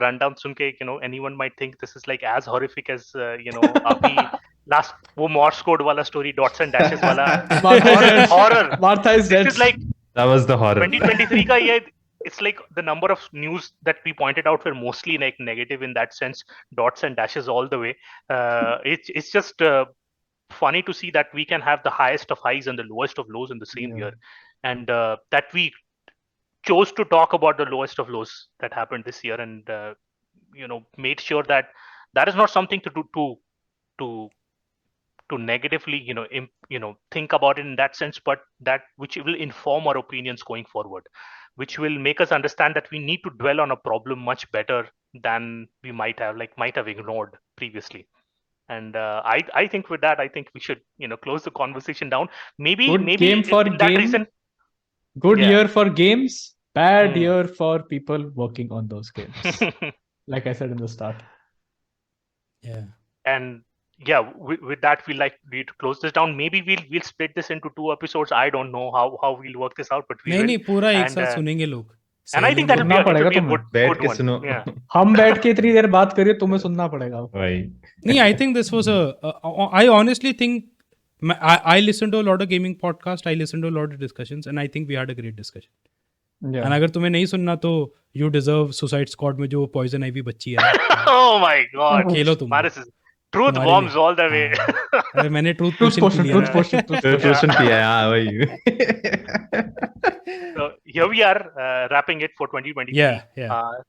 S3: rundown सुन के anyone might think this is like as horrific as अभी last वो Morse code वाला story dots and dashes वाला horror.
S2: Martha is dead.
S3: This is like
S4: That was the horror.
S3: 2023 का ये it's like the number of news that we pointed out were mostly like negative in that sense, dots and dashes all the way. It's just funny to see that we can have the highest of highs and the lowest of lows in the same year, and that we chose to talk about the lowest of lows that happened this year, and made sure that that is not something to do to negatively think about it in that sense, but that which will inform our opinions going forward, which will make us understand that we need to dwell on a problem much better than we might have ignored previously. And I think with that, I think we should close the conversation down. Maybe
S2: game for
S3: in that
S2: game.
S3: reason,
S2: Good
S3: Yeah.
S2: year for games, bad
S3: Hmm.
S2: year for people working on those games. Like I said in the start.
S1: yeah.
S3: And yeah, with that, we need to close this down. Maybe we'll split this into 2 episodes. I don't know how we'll work this out, but we
S1: नहीं
S3: will.
S1: नहीं पूरा एक
S3: And,
S1: साथ सुनेंगे लोग
S3: And I think that
S2: सुनना
S3: will be
S2: पड़ेगा
S3: a
S2: तुम्हें।
S3: good
S4: बैठ के
S3: one.
S4: सुनो।
S3: Yeah.
S2: हम बैठ के इतनी देर बात करिए तुम्हें सुनना पड़ेगा।
S4: Why?
S1: नहीं I think this was I honestly think I listened to a lot of gaming podcast, I listened to a lot of discussions, and I think we had a great discussion.
S2: Yeah.
S1: And अगर तुम्हें नहीं सुनना तो you deserve Suicide Squad में जो Poison Ivy बच्ची है
S3: Oh my God.
S1: खेलो तुम।
S3: Maris is truth
S1: तुम्हारे
S3: bombs
S1: लिए।
S3: all the way.
S1: अरे मैंने ट्रूथ
S2: Truth
S1: पोशन
S2: potion,
S1: पी
S2: truth
S1: लिया
S2: potion, truth potion.
S4: Person किया है, हाँ वही।
S3: So here we are wrapping it for 2023.
S1: Yeah.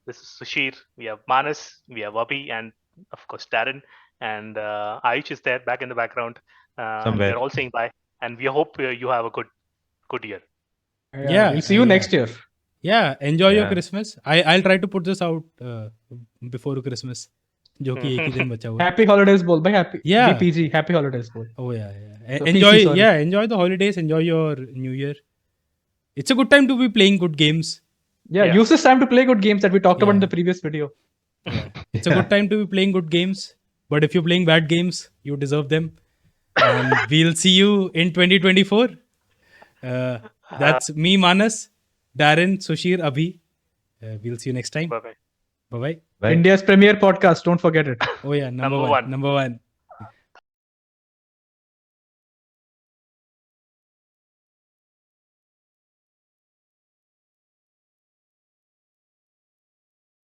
S3: This is Sushir. We have Manas, we have Abhi, and of course Darren, and Ayush is there back in the background.
S4: Somewhere.
S3: They're all saying bye, and we hope you have a good year.
S1: Yeah,
S2: We'll see you
S1: yeah.
S2: next year.
S1: Yeah, enjoy your
S4: Yeah.
S1: Christmas. I'll try to put this out before Christmas, जो कि एक ही दिन बचा हुआ है।
S2: Happy holidays बोल भाई happy.
S1: Yeah.
S2: PG happy holidays बोल.
S1: Oh yeah.
S2: So
S1: Enjoy,
S2: PC, sorry.
S1: enjoy the holidays. Enjoy your New Year. It's a good time to be playing good games.
S3: Yeah.
S2: Use this time to play good games that we talked about in
S1: Yeah.
S2: the previous video.
S1: It's a good time to be playing good games. But if you're playing bad games, you deserve them. And we'll see you in 2024. That's me, Manas, Darren, Sushir, Abhi. We'll see you next time.
S3: Bye bye.
S1: Bye bye.
S4: Bye.
S2: India's premier podcast. Don't forget it.
S1: Oh yeah, number
S3: Number
S1: one.
S3: one.
S1: Number one.